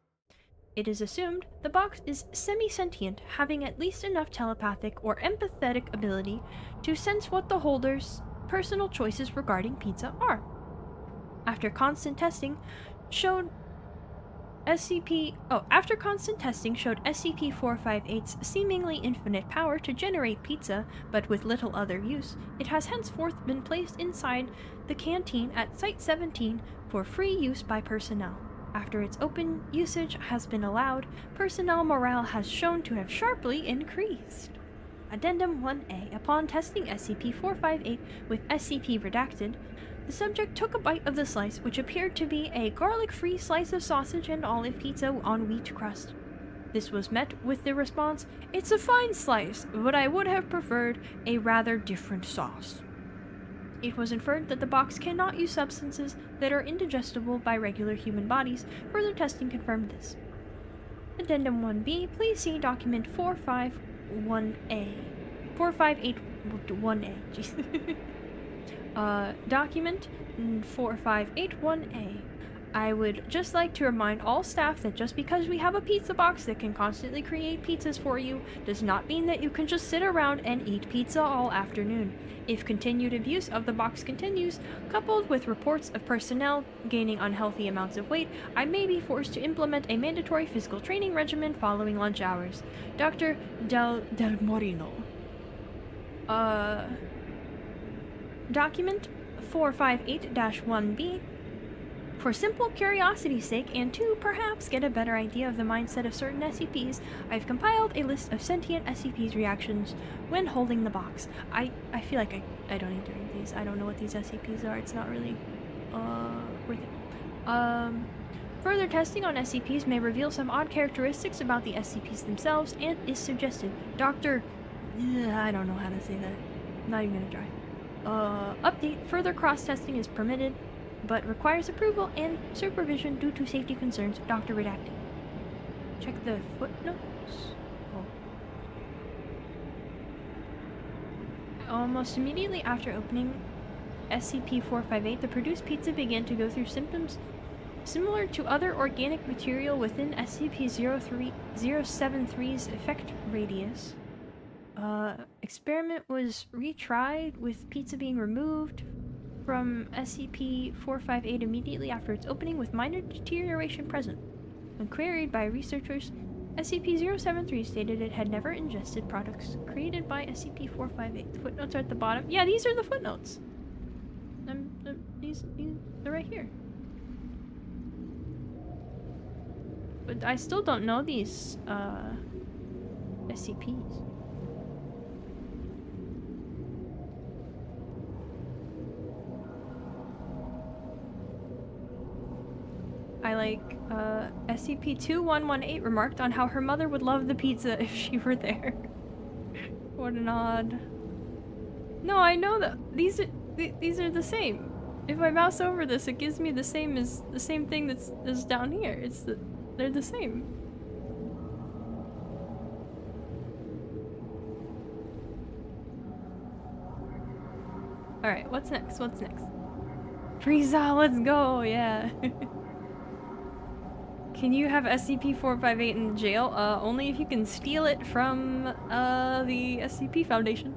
S1: It is assumed the box is semi-sentient, having at least enough telepathic or empathetic ability to sense what the holder's personal choices regarding pizza are. After constant testing showed SCP-458's seemingly infinite power to generate pizza, but with little other use, it has henceforth been placed inside the canteen at Site-17 for free use by personnel. After its open usage has been allowed, personnel morale has shown to have sharply increased. Addendum 1A. Upon testing SCP-458 with SCP redacted, the subject took a bite of the slice, which appeared to be a garlic-free slice of sausage and olive pizza on wheat crust. This was met with the response, "It's a fine slice, but I would have preferred a rather different sauce." It was inferred that the box cannot use substances that are indigestible by regular human bodies. Further testing confirmed this. Addendum 1B, please see document 451A. 4581A. Jeez. Document 4581A. I would just like to remind all staff that just because we have a pizza box that can constantly create pizzas for you does not mean that you can just sit around and eat pizza all afternoon. If continued abuse of the box continues, coupled with reports of personnel gaining unhealthy amounts of weight, I may be forced to implement a mandatory physical training regimen following lunch hours. Dr. Del Morino. Document 458-1B. For simple curiosity's sake, and to perhaps get a better idea of the mindset of certain SCPs, I've compiled a list of sentient SCPs' reactions when holding the box. I feel like I don't need to read these. I don't know what these SCPs are. It's not really worth it. Further testing on SCPs may reveal some odd characteristics about the SCPs themselves and is suggested. I don't know how to say that. Not even gonna try. Update. Further cross-testing is permitted, but requires approval and supervision due to safety concerns. Dr. Redacted. Check the footnotes. Almost immediately after opening SCP-458, the produced pizza began to go through symptoms similar to other organic material within SCP-073's effect radius. Experiment was retried with pizza being removed from SCP-458 immediately after its opening with minor deterioration present. When queried by researchers, SCP-073 stated it had never ingested products created by SCP-458. The footnotes are at the bottom. Yeah, these are the footnotes. They're right here. But I still don't know these, SCPs. SCP-2118 remarked on how her mother would love the pizza if she were there. What an odd... No, I know that these are the same. If I mouse over this, it gives me the same thing that's down here. They're the same. Alright, what's next? Frieza, let's go, yeah. Can you have SCP-458 in the jail? Only if you can steal it from, the SCP Foundation.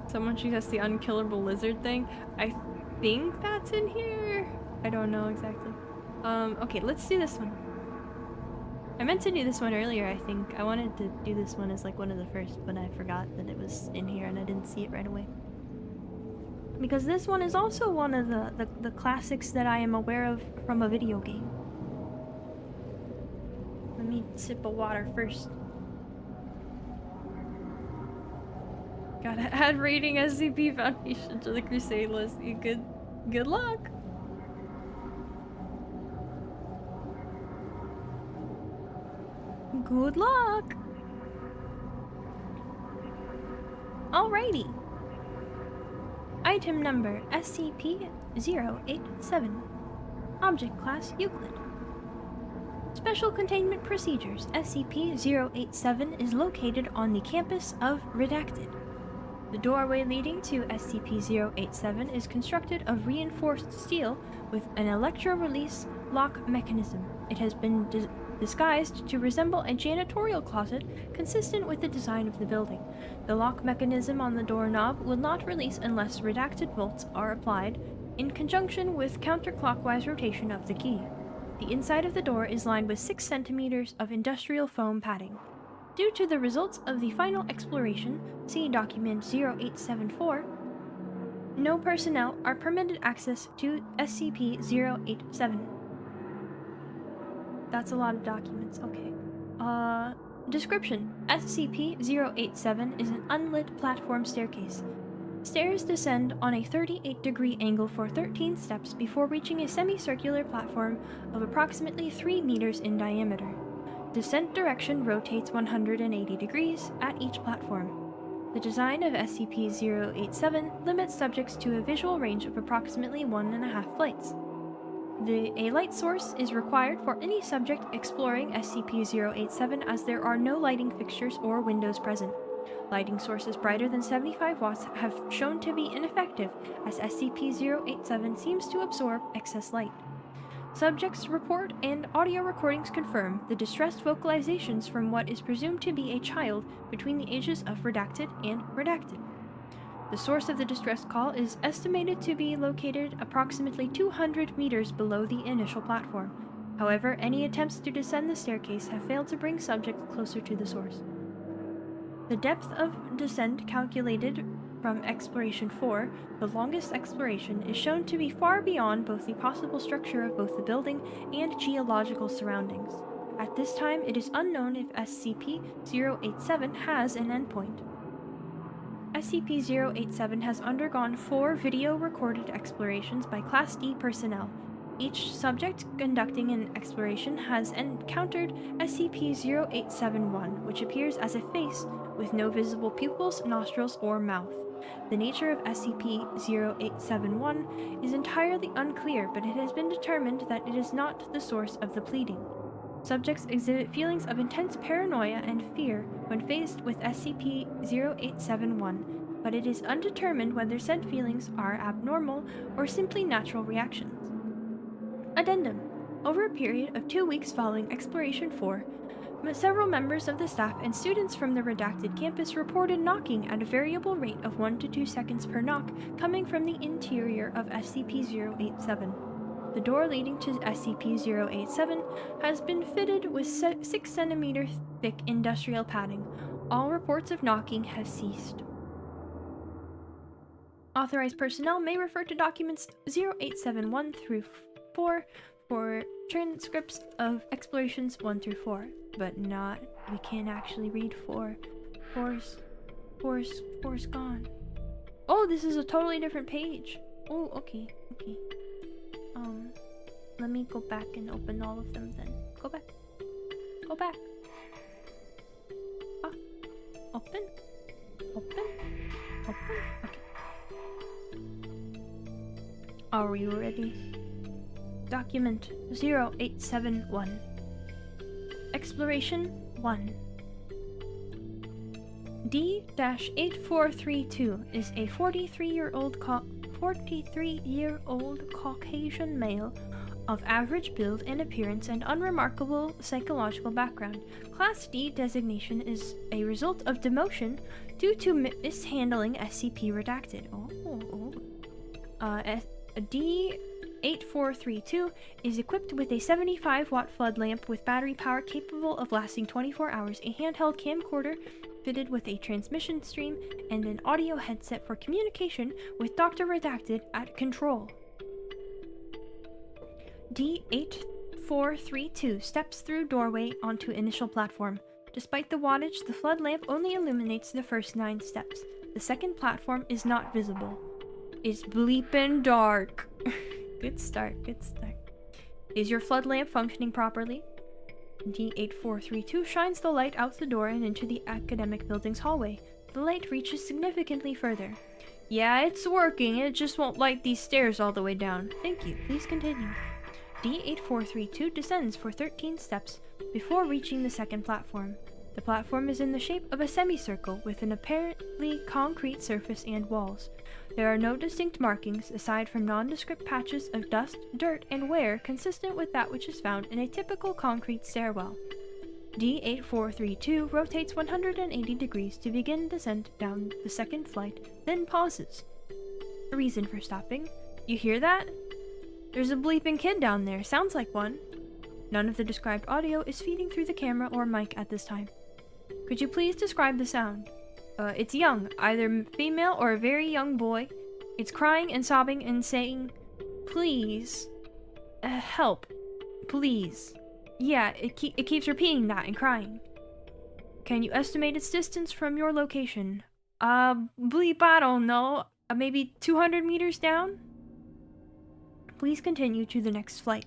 S1: Someone suggests the unkillable lizard thing. I think that's in here. I don't know exactly. Okay, let's do this one. I meant to do this one earlier, I think. I wanted to do this one as like one of the first, but I forgot that it was in here and I didn't see it right away. Because this one is also one of the classics that I am aware of from a video game. Let me sip of water first. Gotta add rating SCP Foundation to the Crusade list. Good luck! Good luck! Alrighty. Item number SCP-087. Object Class Euclid. Special Containment Procedures. SCP-087 is located on the campus of Redacted. The doorway leading to SCP-087 is constructed of reinforced steel with an electro-release lock mechanism. It has been disguised to resemble a janitorial closet consistent with the design of the building. The lock mechanism on the doorknob will not release unless redacted bolts are applied in conjunction with counterclockwise rotation of the key. The inside of the door is lined with 6 centimeters of industrial foam padding. Due to the results of the final exploration, see document 0874, no personnel are permitted access to SCP-087. That's a lot of documents, okay. Description. SCP-087 is an unlit platform staircase. Stairs descend on a 38-degree angle for 13 steps before reaching a semicircular platform of approximately 3 meters in diameter. Descent direction rotates 180 degrees at each platform. The design of SCP-087 limits subjects to a visual range of approximately 1.5 flights. A light source is required for any subject exploring SCP-087 as there are no lighting fixtures or windows present. Lighting sources brighter than 75 watts have shown to be ineffective as SCP-087 seems to absorb excess light. Subjects' report and audio recordings confirm the distressed vocalizations from what is presumed to be a child between the ages of redacted and redacted. The source of the distress call is estimated to be located approximately 200 meters below the initial platform. However, any attempts to descend the staircase have failed to bring subjects closer to the source. The depth of descent calculated from Exploration 4, the longest exploration, is shown to be far beyond both the possible structure of both the building and geological surroundings. At this time, it is unknown if SCP-087 has an endpoint. SCP-087 has undergone 4 video-recorded explorations by Class D personnel. Each subject conducting an exploration has encountered SCP-0871, which appears as a face with no visible pupils, nostrils, or mouth. The nature of SCP-0871 is entirely unclear, but it has been determined that it is not the source of the pleading. Subjects exhibit feelings of intense paranoia and fear when faced with SCP-0871, but it is undetermined whether said feelings are abnormal or simply natural reactions. Addendum. Over a period of 2 weeks following Exploration 4, several members of the staff and students from the redacted campus reported knocking at a variable rate of 1 to 2 seconds per knock coming from the interior of SCP-087. The door leading to SCP-087 has been fitted with 6 cm thick industrial padding. All reports of knocking have ceased. Authorized personnel may refer to documents 0871 through 4 for transcripts of explorations 1 through 4, but we can't actually read 4. 4's gone. Oh, this is a totally different page. Oh, okay. Let me go back and open all of them then. Go back. Ah, open. Okay. Are you ready? Document 0871. Exploration 1. D-8432 is a 43-year-old Caucasian male of average build and appearance and unremarkable psychological background. Class D designation is a result of demotion due to mishandling SCP redacted. D-8432 is equipped with a 75-watt flood lamp with battery power capable of lasting 24 hours, a handheld camcorder fitted with a transmission stream, and an audio headset for communication with Dr. Redacted at control. D-8432 steps through doorway onto initial platform. Despite the wattage, the flood lamp only illuminates the first 9 steps. The second platform is not visible. It's bleepin' dark. Good start. Is your flood lamp functioning properly? D-8432 shines the light out the door and into the academic building's hallway. The light reaches significantly further. Yeah, it's working. It just won't light these stairs all the way down. Thank you. Please continue. D-8432 descends for 13 steps before reaching the second platform. The platform is in the shape of a semicircle with an apparently concrete surface and walls. There are no distinct markings aside from nondescript patches of dust, dirt, and wear consistent with that which is found in a typical concrete stairwell. D-8432 rotates 180 degrees to begin descent down the second flight, then pauses. A reason for stopping. You hear that? There's a bleeping kid down there. Sounds like one. None of the described audio is feeding through the camera or mic at this time. Could you please describe the sound? It's young, either female or a very young boy. It's crying and sobbing and saying, please, help, please. Yeah, it keeps repeating that and crying. Can you estimate its distance from your location? Bleep, I don't know. Maybe 200 meters down? Please continue to the next flight.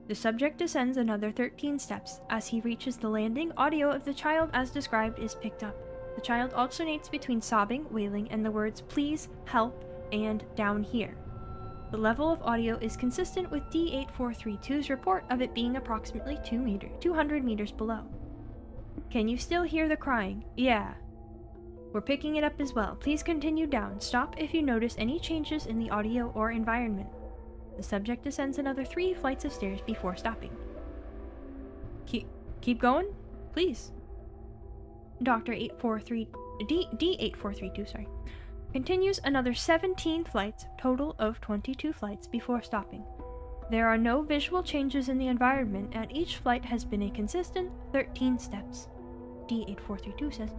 S1: The subject descends another 13 steps. As he reaches the landing, audio of the child as described is picked up. The child alternates between sobbing, wailing, and the words please, help, and down here. The level of audio is consistent with D8432's report of it being approximately 200 meters below. Can you still hear the crying? Yeah. We're picking it up as well. Please continue down. Stop if you notice any changes in the audio or environment. The subject descends another 3 flights of stairs before stopping. Keep going? Please. D8432, sorry. Continues another 17 flights, total of 22 flights before stopping. There are no visual changes in the environment, and each flight has been a consistent 13 steps. D8432 says,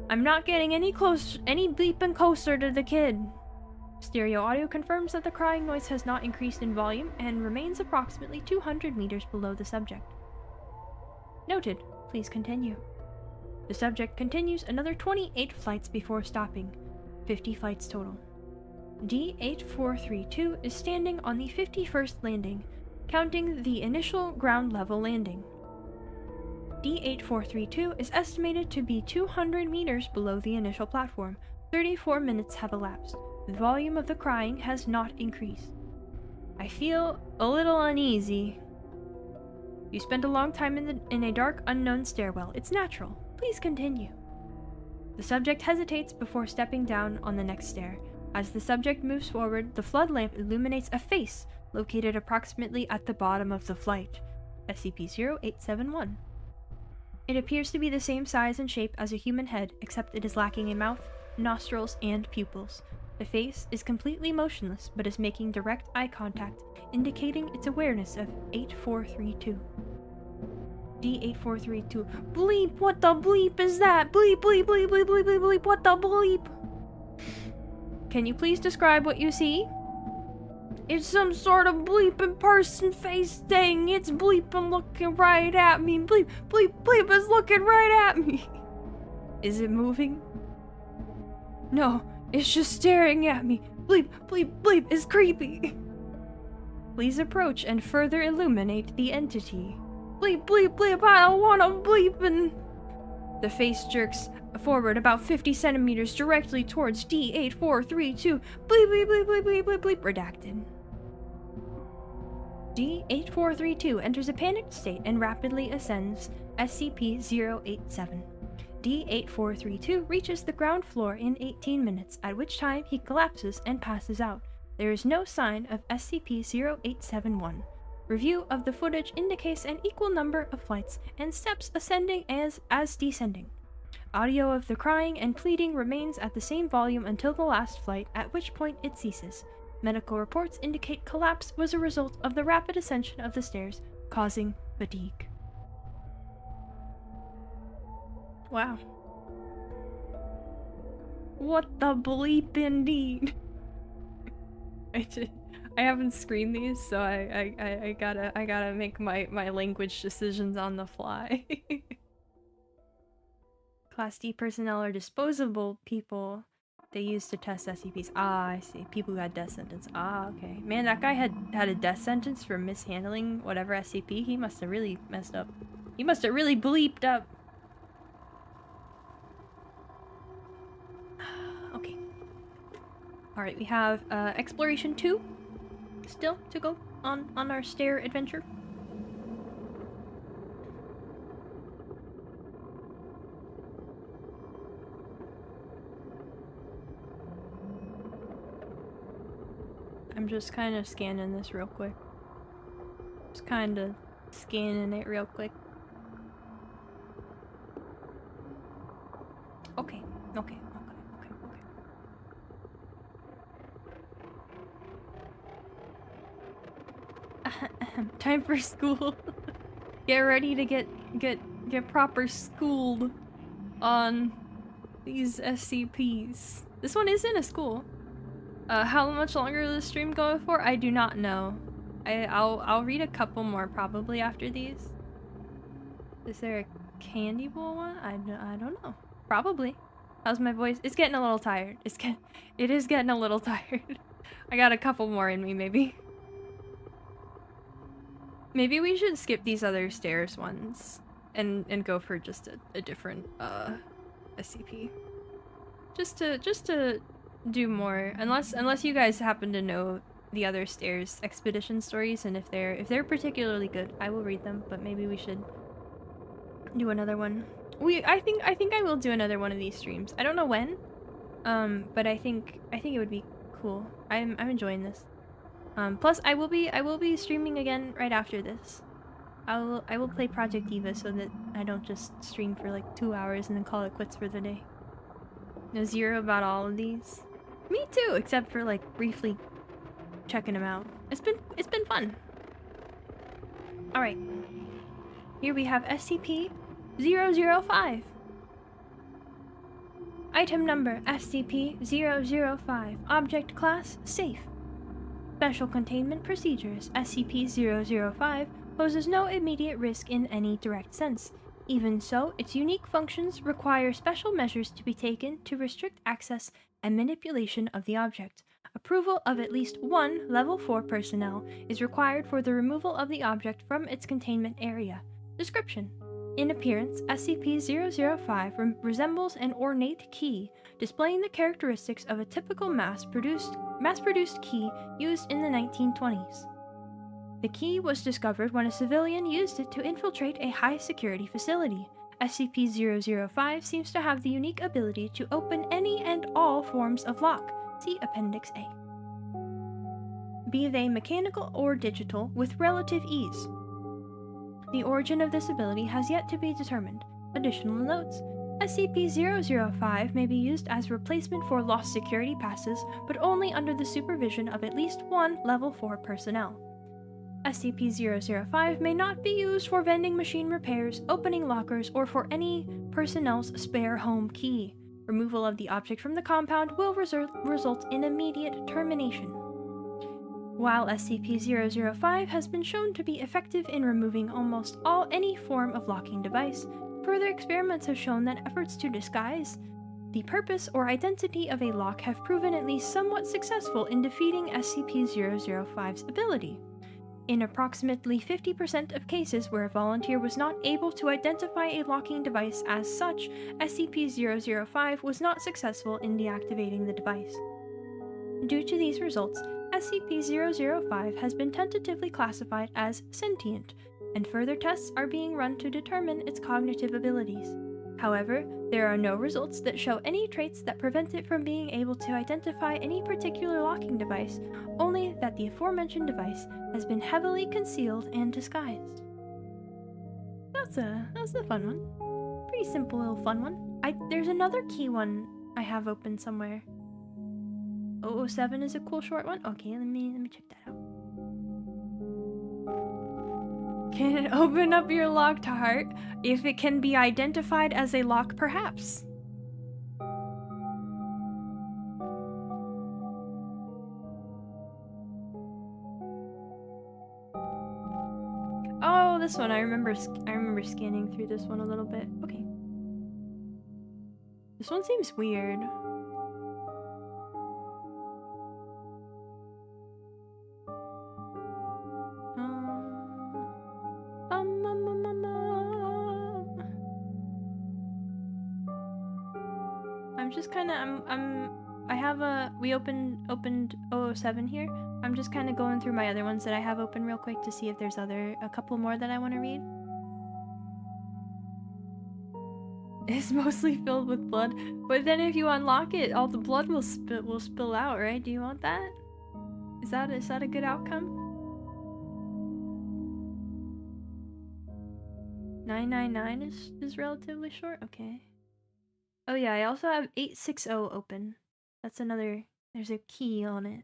S1: I'm not getting any bleeping closer to the kid. Stereo audio confirms that the crying noise has not increased in volume and remains approximately 200 meters below the subject. Noted. Please continue. The subject continues another 28 flights before stopping. 50 flights total. D8432 is standing on the 51st landing, counting the initial ground level landing. D8432 is estimated to be 200 meters below the initial platform. 34 minutes have elapsed. The volume of the crying has not increased. I feel a little uneasy. You spent a long time in a dark, unknown stairwell. It's natural. Please continue. The subject hesitates before stepping down on the next stair. As the subject moves forward, the flood lamp illuminates a face located approximately at the bottom of the flight. SCP-0871. It appears to be the same size and shape as a human head, except it is lacking a mouth, nostrils, and pupils. The face is completely motionless, but is making direct eye contact, indicating its awareness of 8432. D8432. Bleep! What the bleep is that? Bleep, bleep, bleep, bleep, bleep, bleep, bleep, what the bleep? Can you please describe what you see? It's some sort of bleeping person face thing. It's bleeping looking right at me. Bleep, bleep, bleep is looking right at me. Is it moving? No, it's just staring at me. Bleep, bleep, bleep is creepy. Please approach and further illuminate the entity. Bleep, bleep, bleep, I don't want to bleepin'. The face jerks forward about 50 centimeters directly towards D8432. Bleep, bleep, bleep, bleep, bleep, bleep, bleep, redacted. D8432 enters a panicked state and rapidly ascends SCP-087. D8432 reaches the ground floor in 18 minutes, at which time he collapses and passes out. There is no sign of SCP-0871. Review of the footage indicates an equal number of flights and steps ascending as descending. Audio of the crying and pleading remains at the same volume until the last flight, at which point it ceases. Medical reports indicate collapse was a result of the rapid ascension of the stairs, causing fatigue. Wow. What the bleep indeed? I haven't screened these, so I gotta make my language decisions on the fly. Class D personnel are disposable people they use to test SCPs. Ah, I see. People who had death sentence. Ah, okay. Man, that guy had a death sentence for mishandling whatever SCP. He must have really messed up. He must have really bleeped up. Okay. Alright, we have Exploration 2 still to go on our stair adventure. I'm just kind of scanning this real quick. Just kind of scanning it real quick. Okay. Time for school. Get ready to get proper schooled on these SCPs. This one is in a school. How much longer is the stream going for? I do not know. I'll read a couple more probably after these. Is there a candy bowl one? I don't know. Probably. How's my voice? It's getting a little tired. It is getting a little tired. I got a couple more in me, maybe. Maybe we should skip these other stairs ones and go for just a different SCP. Just to do more, unless you guys happen to know the other stairs expedition stories, and if they're particularly good, I will read them. But maybe we should do another one. I think I will do another one of these streams. I don't know when, but I think it would be cool. I'm enjoying this. Plus I will be streaming again right after this. I will play Project Diva so that I don't just stream for like 2 hours and then call it quits for the day. Know zero about all of these. Me too, except for like briefly checking them out. It's been fun. All right. Here we have SCP-005. Item number SCP-005. Object class safe. Special containment procedures. SCP-005 poses no immediate risk in any direct sense. Even so, its unique functions require special measures to be taken to restrict access and manipulation of the object. Approval of at least one Level 4 personnel is required for the removal of the object from its containment area. Description: in appearance, SCP-005 resembles an ornate key, displaying the characteristics of a typical mass-produced key used in the 1920s. The key was discovered when a civilian used it to infiltrate a high-security facility. SCP-005 seems to have the unique ability to open any and all forms of lock. See Appendix A. Be they mechanical or digital, with relative ease. The origin of this ability has yet to be determined. Additional notes: SCP-005 may be used as replacement for lost security passes, but only under the supervision of at least one Level 4 personnel. SCP-005 may not be used for vending machine repairs, opening lockers, or for any personnel's spare home key. Removal of the object from the compound will result in immediate termination. While SCP-005 has been shown to be effective in removing almost any form of locking device, further experiments have shown that efforts to disguise the purpose or identity of a lock have proven at least somewhat successful in defeating SCP-005's ability. In approximately 50% of cases where a volunteer was not able to identify a locking device as such, SCP-005 was not successful in deactivating the device. Due to these results, SCP-005 has been tentatively classified as sentient, and further tests are being run to determine its cognitive abilities. However, there are no results that show any traits that prevent it from being able to identify any particular locking device, only that the aforementioned device has been heavily concealed and disguised. That's a fun one. Pretty simple little fun one. There's another key one I have open somewhere. 007 is a cool short one? Okay, let me check that out. Can it open up your locked heart? If it can be identified as a lock, perhaps. Oh, this one. I remember scanning through this one a little bit. Okay. This one seems weird. I'm just kind of we opened 007 here. I'm just kind of going through my other ones that I have open real quick to see if there's a couple more that I want to read. It's mostly filled with blood, but then if you unlock it, all the blood will spill out, right? Do you want that? Is that a good outcome? 999 is relatively short. Okay. Oh yeah, I also have 860 open. That's another. There's a key on it.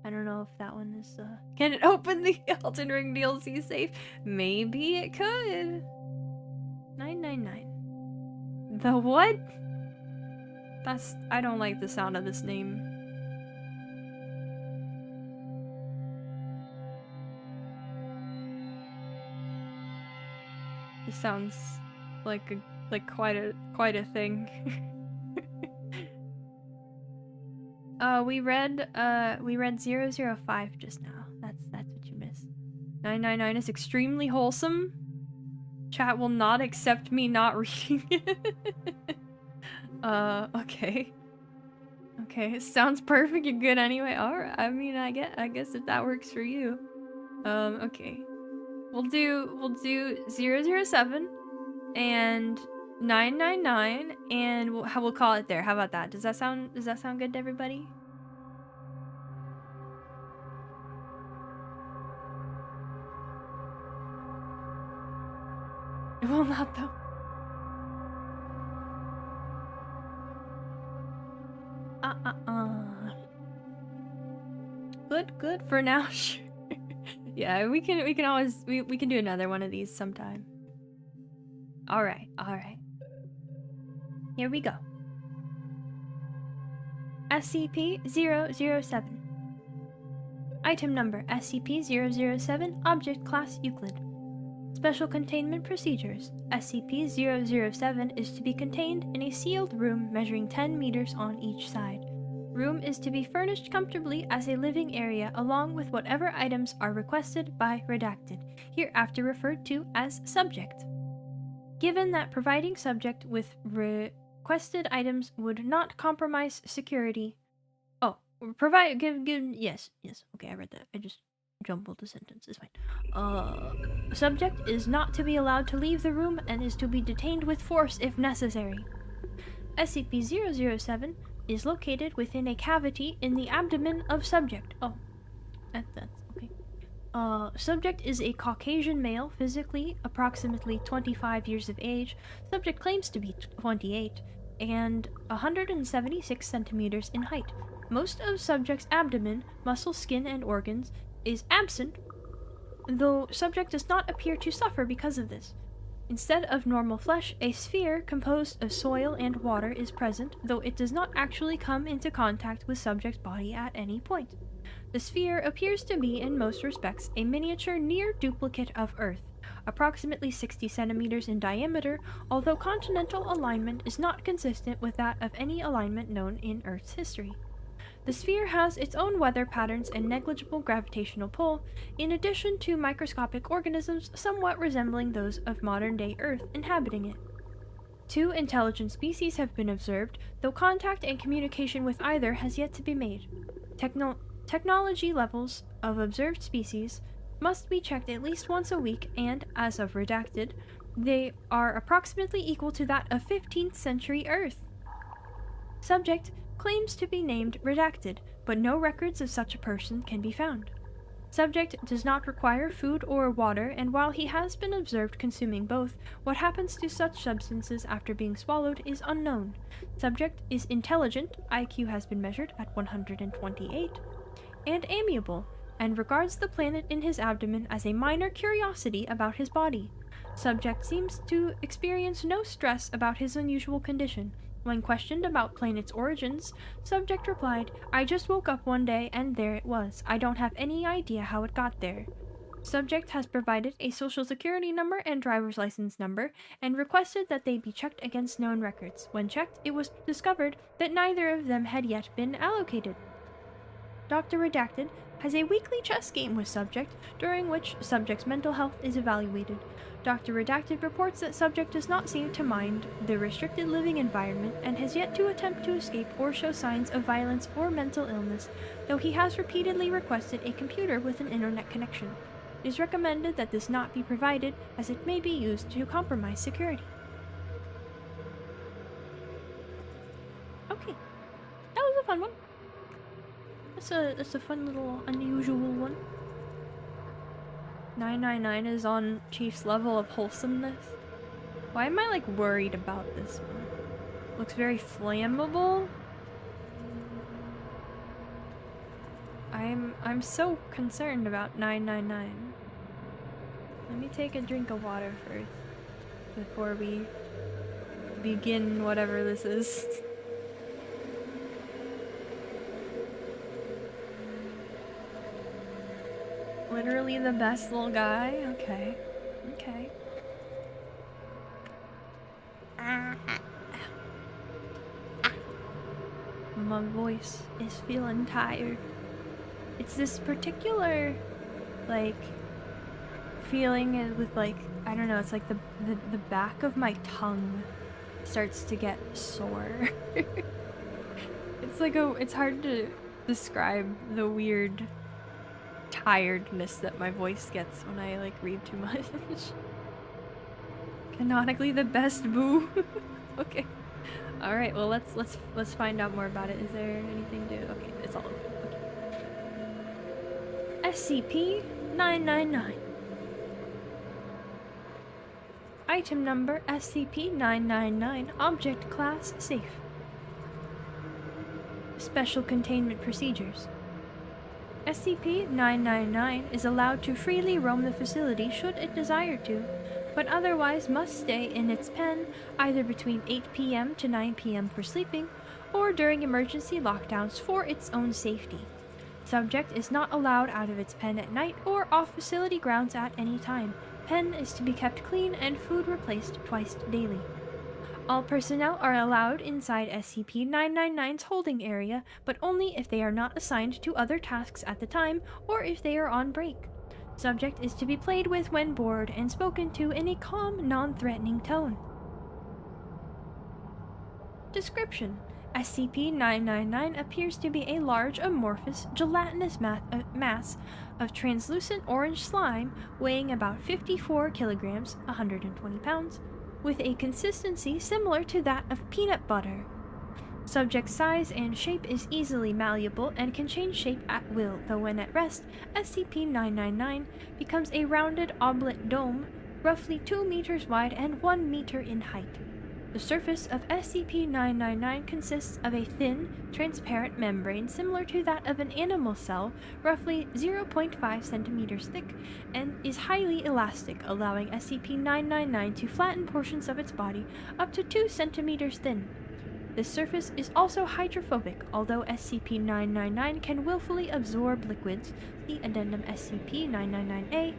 S1: I don't know if that one is. Can it open the Elden Ring DLC safe? Maybe it could. 999. The what? I don't like the sound of this name. It sounds like quite a thing. We read 005 just now. That's what you missed. 999 is extremely wholesome. Chat will not accept me not reading it. Okay. Okay, sounds perfect. You're good anyway. All right. I mean, I guess if that works for you. Okay. We'll do 007 and 999 and we'll call it there. How about that? Does that sound good to everybody? Well, not though. Good for now. Sure. Yeah, we can always we can do another one of these sometime. All right. Here we go. SCP-007. Item number SCP-007, Object Class Euclid. Special Containment Procedures. SCP-007 is to be contained in a sealed room measuring 10 meters on each side. Room is to be furnished comfortably as a living area along with whatever items are requested by Redacted, hereafter referred to as Subject. Given that providing Subject with requested items would not compromise security. Yes. Okay, I read that. I just jumbled the sentence. It's fine. Subject is not to be allowed to leave the room and is to be detained with force if necessary. SCP-007 is located within a cavity in the abdomen of Subject. Oh, that's okay. Subject is a Caucasian male, physically approximately 25 years of age. Subject claims to be 28 and 176 centimeters in height. Most of Subject's abdomen, muscle, skin, and organs is absent, though Subject does not appear to suffer because of this. Instead of normal flesh, a sphere composed of soil and water is present, though it does not actually come into contact with Subject's body at any point. The sphere appears to be, in most respects, a miniature near duplicate of Earth, approximately 60 centimeters in diameter, although continental alignment is not consistent with that of any alignment known in Earth's history. The sphere has its own weather patterns and negligible gravitational pull, in addition to microscopic organisms somewhat resembling those of modern-day Earth inhabiting it. 2 intelligent species have been observed, though contact and communication with either has yet to be made. Technology levels of observed species must be checked at least once a week, and, as of Redacted, they are approximately equal to that of 15th century Earth. Subject claims to be named Redacted, but no records of such a person can be found. Subject does not require food or water, and while he has been observed consuming both, what happens to such substances after being swallowed is unknown. Subject is intelligent, IQ has been measured at 128, and amiable, and regards the planet in his abdomen as a minor curiosity about his body. Subject seems to experience no stress about his unusual condition. When questioned about planet's origins, Subject replied, "I just woke up one day and there it was. I don't have any idea how it got there." Subject has provided a social security number and driver's license number and requested that they be checked against known records. When checked, it was discovered that neither of them had yet been allocated. Dr. Redacted has a weekly chess game with Subject, during which Subject's mental health is evaluated. Dr. Redacted reports that Subject does not seem to mind the restricted living environment and has yet to attempt to escape or show signs of violence or mental illness, though he has repeatedly requested a computer with an internet connection. It is recommended that this not be provided, as it may be used to compromise security. Okay, that was a fun one. That's a fun little unusual one. 999 is on Chief's level of wholesomeness. Why am I like worried about this one? Looks very flammable. I'm so concerned about 999. Let me take a drink of water first before we begin whatever this is. Literally the best little guy? Okay. My voice is feeling tired. It's this particular, like, feeling with, like, I don't know, it's like the back of my tongue starts to get sore. It's hard to describe the weird tiredness that my voice gets when I like read too much. Canonically the best, boo. Okay. All right. Well, let's find out more about it. Is there anything to? Okay, it's all open. Okay. SCP-999. Item number SCP-999. Object class safe. Special containment procedures. SCP-999 is allowed to freely roam the facility should it desire to, but otherwise must stay in its pen either between 8 p.m. to 9 p.m. for sleeping, or during emergency lockdowns for its own safety. Subject is not allowed out of its pen at night or off facility grounds at any time. Pen is to be kept clean and food replaced twice daily. All personnel are allowed inside SCP-999's holding area, but only if they are not assigned to other tasks at the time or if they are on break. Subject is to be played with when bored and spoken to in a calm, non-threatening tone. Description: SCP-999 appears to be a large, amorphous, gelatinous mass of translucent orange slime weighing about 54 kilograms, 120 pounds, with a consistency similar to that of peanut butter. Subject's size and shape is easily malleable and can change shape at will, though when at rest, SCP-999 becomes a rounded oblate dome, roughly 2 meters wide and 1 meter in height. The surface of SCP-999 consists of a thin, transparent membrane similar to that of an animal cell, roughly 0.5 centimeters thick, and is highly elastic, allowing SCP-999 to flatten portions of its body up to 2 centimeters thin. This surface is also hydrophobic, although SCP-999 can willfully absorb liquids, see Addendum SCP-999-A.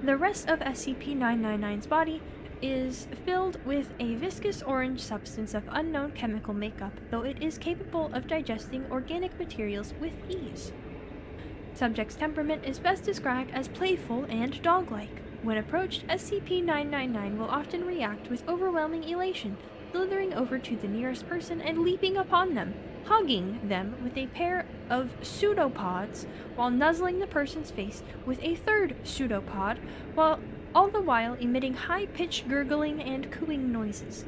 S1: The rest of SCP-999's body is filled with a viscous orange substance of unknown chemical makeup, though it is capable of digesting organic materials with ease. Subject's temperament is best described as playful and dog-like. When approached, SCP-999 will often react with overwhelming elation, slithering over to the nearest person and leaping upon them, hugging them with a pair of pseudopods while nuzzling the person's face with a third pseudopod, all the while emitting high-pitched gurgling and cooing noises.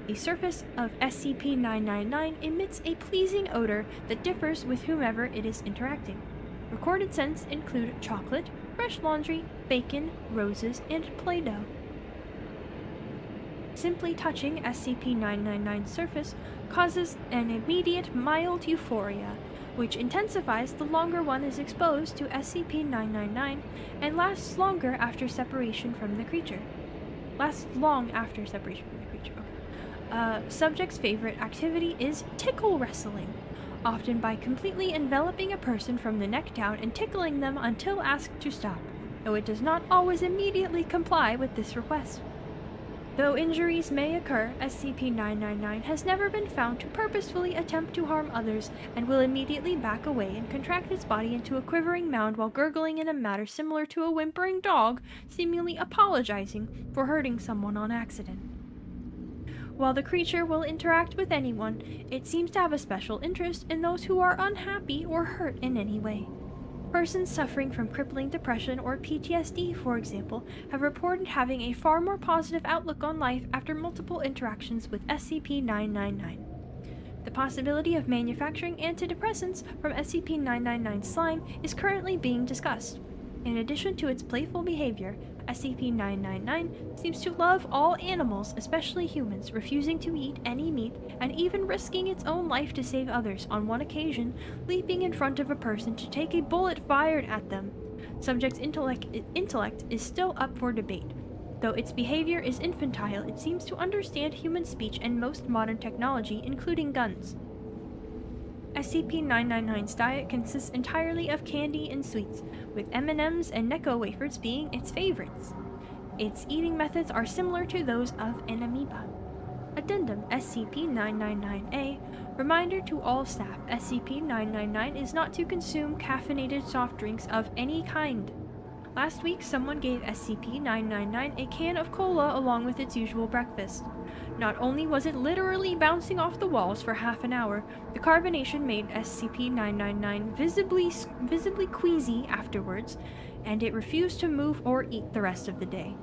S1: The surface of SCP-999 emits a pleasing odor that differs with whomever it is interacting. Recorded scents include chocolate, fresh laundry, bacon, roses, and Play-Doh. Simply touching SCP-999's surface causes an immediate mild euphoria, which intensifies the longer one is exposed to SCP-999 and lasts longer after separation from the creature. Subject's favorite activity is tickle wrestling, often by completely enveloping a person from the neck down and tickling them until asked to stop, though it does not always immediately comply with this request. Though injuries may occur, SCP-999 has never been found to purposefully attempt to harm others and will immediately back away and contract its body into a quivering mound while gurgling in a manner similar to a whimpering dog, seemingly apologizing for hurting someone on accident. While the creature will interact with anyone, it seems to have a special interest in those who are unhappy or hurt in any way. Persons suffering from crippling depression or PTSD, for example, have reported having a far more positive outlook on life after multiple interactions with SCP-999. The possibility of manufacturing antidepressants from SCP-999 slime is currently being discussed. In addition to its playful behavior, SCP-999 seems to love all animals, especially humans, refusing to eat any meat and even risking its own life to save others, on one occasion leaping in front of a person to take a bullet fired at them. Subject's intellect is still up for debate. Though its behavior is infantile, it seems to understand human speech and most modern technology, including guns. SCP-999's diet consists entirely of candy and sweets, with M&Ms and Necco wafers being its favorites. Its eating methods are similar to those of an amoeba. Addendum SCP-999-A. Reminder to all staff: SCP-999 is not to consume caffeinated soft drinks of any kind. Last week, someone gave SCP-999 a can of cola along with its usual breakfast. Not only was it literally bouncing off the walls for half an hour, the carbonation made SCP-999 visibly queasy afterwards, and it refused to move or eat the rest of the day.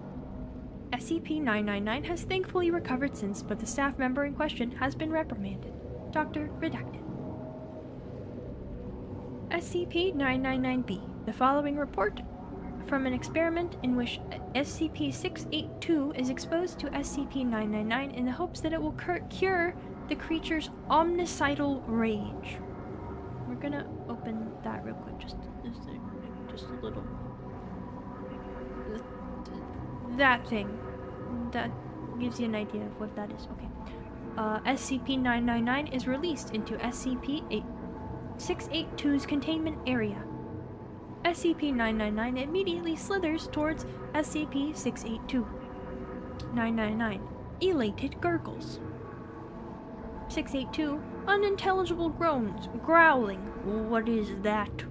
S1: SCP-999 has thankfully recovered since, but the staff member in question has been reprimanded. Dr. Redacted. SCP-999-B. The following report from an experiment in which SCP-682 is exposed to SCP-999 in the hopes that it will cure the creature's omnicidal rage. We're gonna open that real quick, just a little. That thing. That gives you an idea of what that is. Okay. SCP-999 is released into SCP-682's containment area. SCP-999 immediately slithers towards SCP-682. 999. Elated gurgles. 682. Unintelligible groans. Growling. What is that?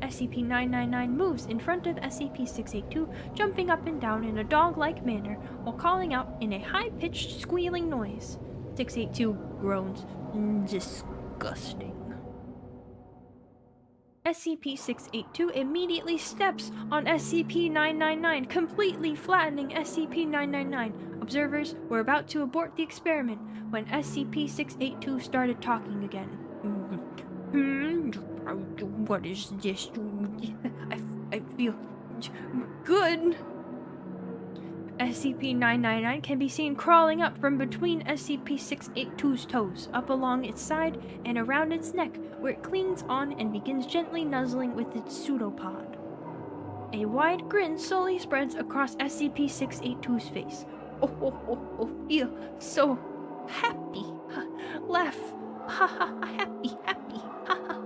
S1: SCP-999 moves in front of SCP-682, jumping up and down in a dog-like manner while calling out in a high-pitched squealing noise. 682 groans. Disgusting. SCP-682 immediately steps on SCP-999, completely flattening SCP-999. Observers were about to abort the experiment when SCP-682 started talking again. What is this? I feel good. SCP-999 can be seen crawling up from between SCP-682's toes, up along its side and around its neck, where it clings on and begins gently nuzzling with its pseudopod. A wide grin slowly spreads across SCP-682's face. Oh, feel so happy. Laugh. Ha ha, happy, ha ha.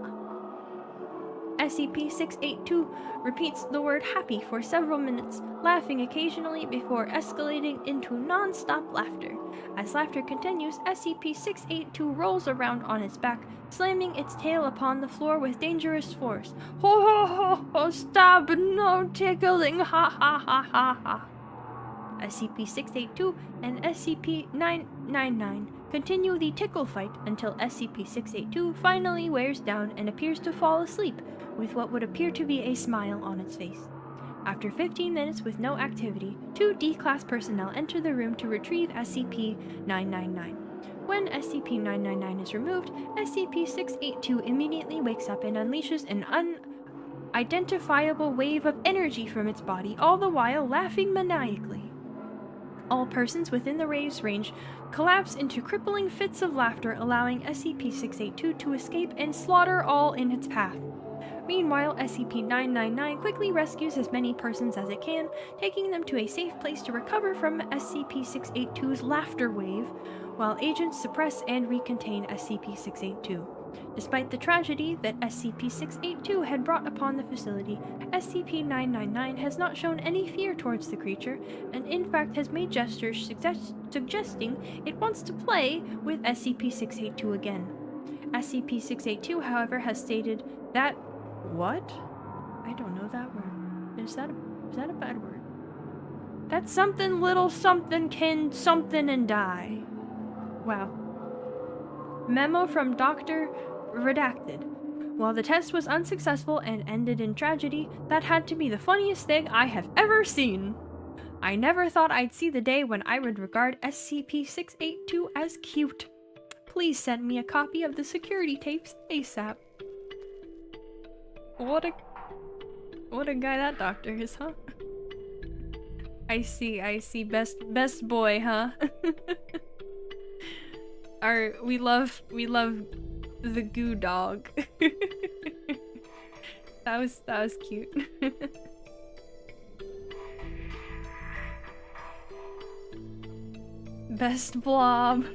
S1: SCP-682 repeats the word happy for several minutes, laughing occasionally before escalating into non-stop laughter. As laughter continues, SCP-682 rolls around on its back, slamming its tail upon the floor with dangerous force. Ho, stop, no tickling, ha ha. SCP-682 and SCP-999 continue the tickle fight until SCP-682 finally wears down and appears to fall asleep, with what would appear to be a smile on its face. After 15 minutes with no activity, 2 D-Class personnel enter the room to retrieve SCP-999. When SCP-999 is removed, SCP-682 immediately wakes up and unleashes an unidentifiable wave of energy from its body, all the while laughing maniacally. All persons within the wave's range collapse into crippling fits of laughter, allowing SCP-682 to escape and slaughter all in its path. Meanwhile, SCP-999 quickly rescues as many persons as it can, taking them to a safe place to recover from SCP-682's laughter wave, while agents suppress and recontain SCP-682. Despite the tragedy that SCP-682 had brought upon the facility, SCP-999 has not shown any fear towards the creature, and in fact has made gestures suggesting it wants to play with SCP-682 again. SCP-682, however, has stated that... What? I don't know that word. Is that a bad word? That something little something can something and die. Wow. Memo from Dr. Redacted. While the test was unsuccessful and ended in tragedy, that had to be the funniest thing I have ever seen. I never thought I'd see the day when I would regard SCP-682 as cute. Please send me a copy of the security tapes ASAP. What a guy that doctor is, huh? I see. Best boy, huh? We love the goo dog. that was cute. Best blob.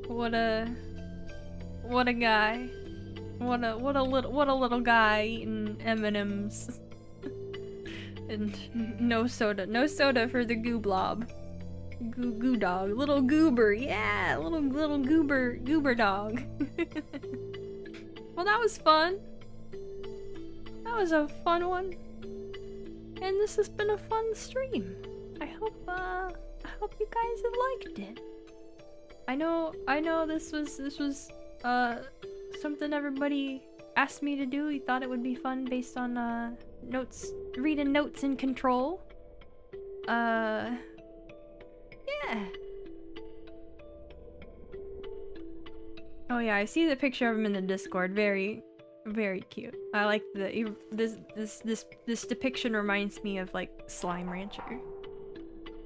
S1: What a guy. What a little guy eating M&Ms. And no soda for the goo blob. Goo dog, little goober, yeah, little goober dog. Well, that was fun. That was a fun one. And this has been a fun stream. I hope you guys have liked it. I know this was something everybody asked me to do. You thought it would be fun based on reading notes in Control. Yeah. Oh yeah, I see the picture of him in the Discord. Very, very cute. I like this depiction reminds me of like Slime Rancher.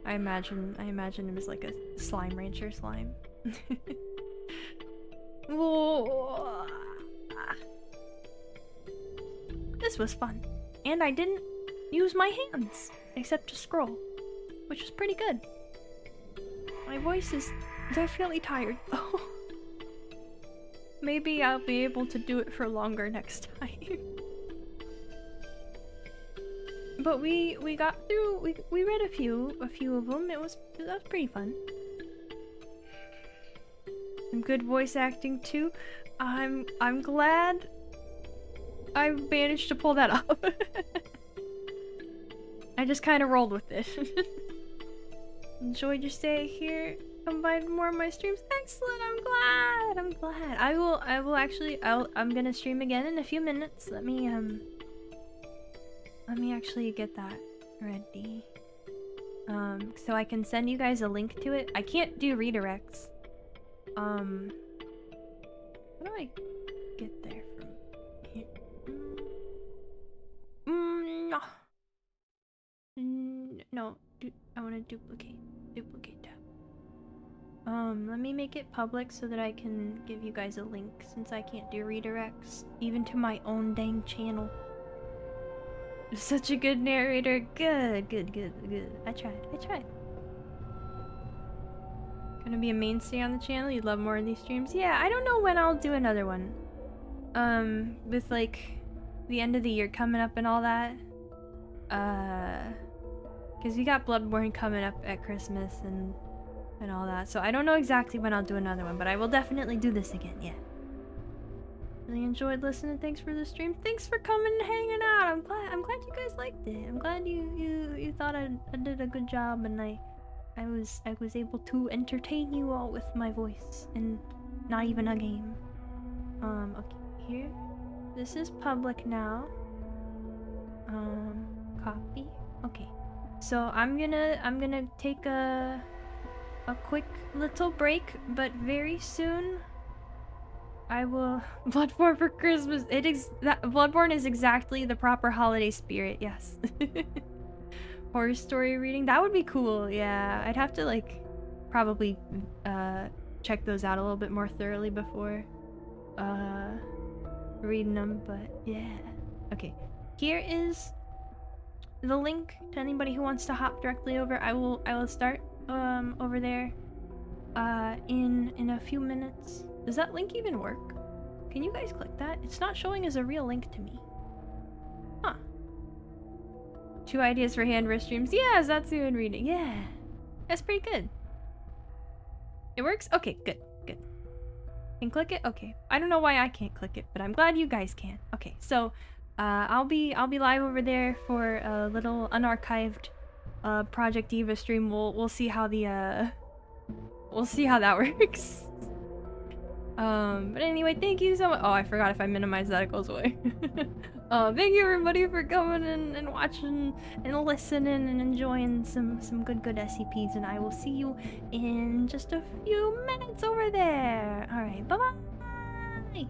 S1: I imagine him as like a Slime Rancher slime. Whoa. This was fun. And I didn't use my hands except to scroll, which was pretty good. My voice is definitely tired though. Maybe I'll be able to do it for longer next time. But we got through, we read a few of them. That was pretty fun. Some good voice acting too. I'm glad I managed to pull that off. I just kind of rolled with it. Enjoyed your stay here. Come by more of my streams. Excellent. I'm glad. I will actually. I'm gonna stream again in a few minutes. Let me actually get that ready. So I can send you guys a link to it. I can't do redirects. How do I get there from here? No. I want to duplicate tab. Let me make it public so that I can give you guys a link since I can't do redirects even to my own dang channel. Such a good narrator. Good. I tried. Gonna be a mainstay on the channel. You'd love more of these streams. Yeah, I don't know when I'll do another one. With like the end of the year coming up and all that. Because we got Bloodborne coming up at Christmas and all that. So I don't know exactly when I'll do another one, but I will definitely do this again, yeah. Really enjoyed listening. Thanks for the stream. Thanks for coming and hanging out. I'm glad you guys liked it. I'm glad you thought I did a good job and I was able to entertain you all with my voice and not even a game. Okay, here. This is public now. Copy. Okay. So I'm gonna take a quick little break, but very soon I will Bloodborne for Christmas. Bloodborne is exactly the proper holiday spirit, yes. Horror story reading, that would be cool. Yeah, I'd have to like probably check those out a little bit more thoroughly before reading them, but yeah. Okay, here is the link to anybody who wants to hop directly over. I will start over there in a few minutes. Does that link even work? Can you guys click that? It's not showing as a real link to me. Huh. 2 ideas for hand wrist streams. Yeah, Zatsu and reading. Yeah. That's pretty good. It works? Okay, good. Can click it? Okay. I don't know why I can't click it, but I'm glad you guys can. Okay, so I'll be live over there for a little unarchived Project Eva stream. We'll see how the we'll see how that works. But anyway, thank you so much. Oh, I forgot if I minimize that, it goes away. Thank you everybody for coming and watching and listening and enjoying some good SCPs, and I will see you in just a few minutes over there. Alright, bye-bye!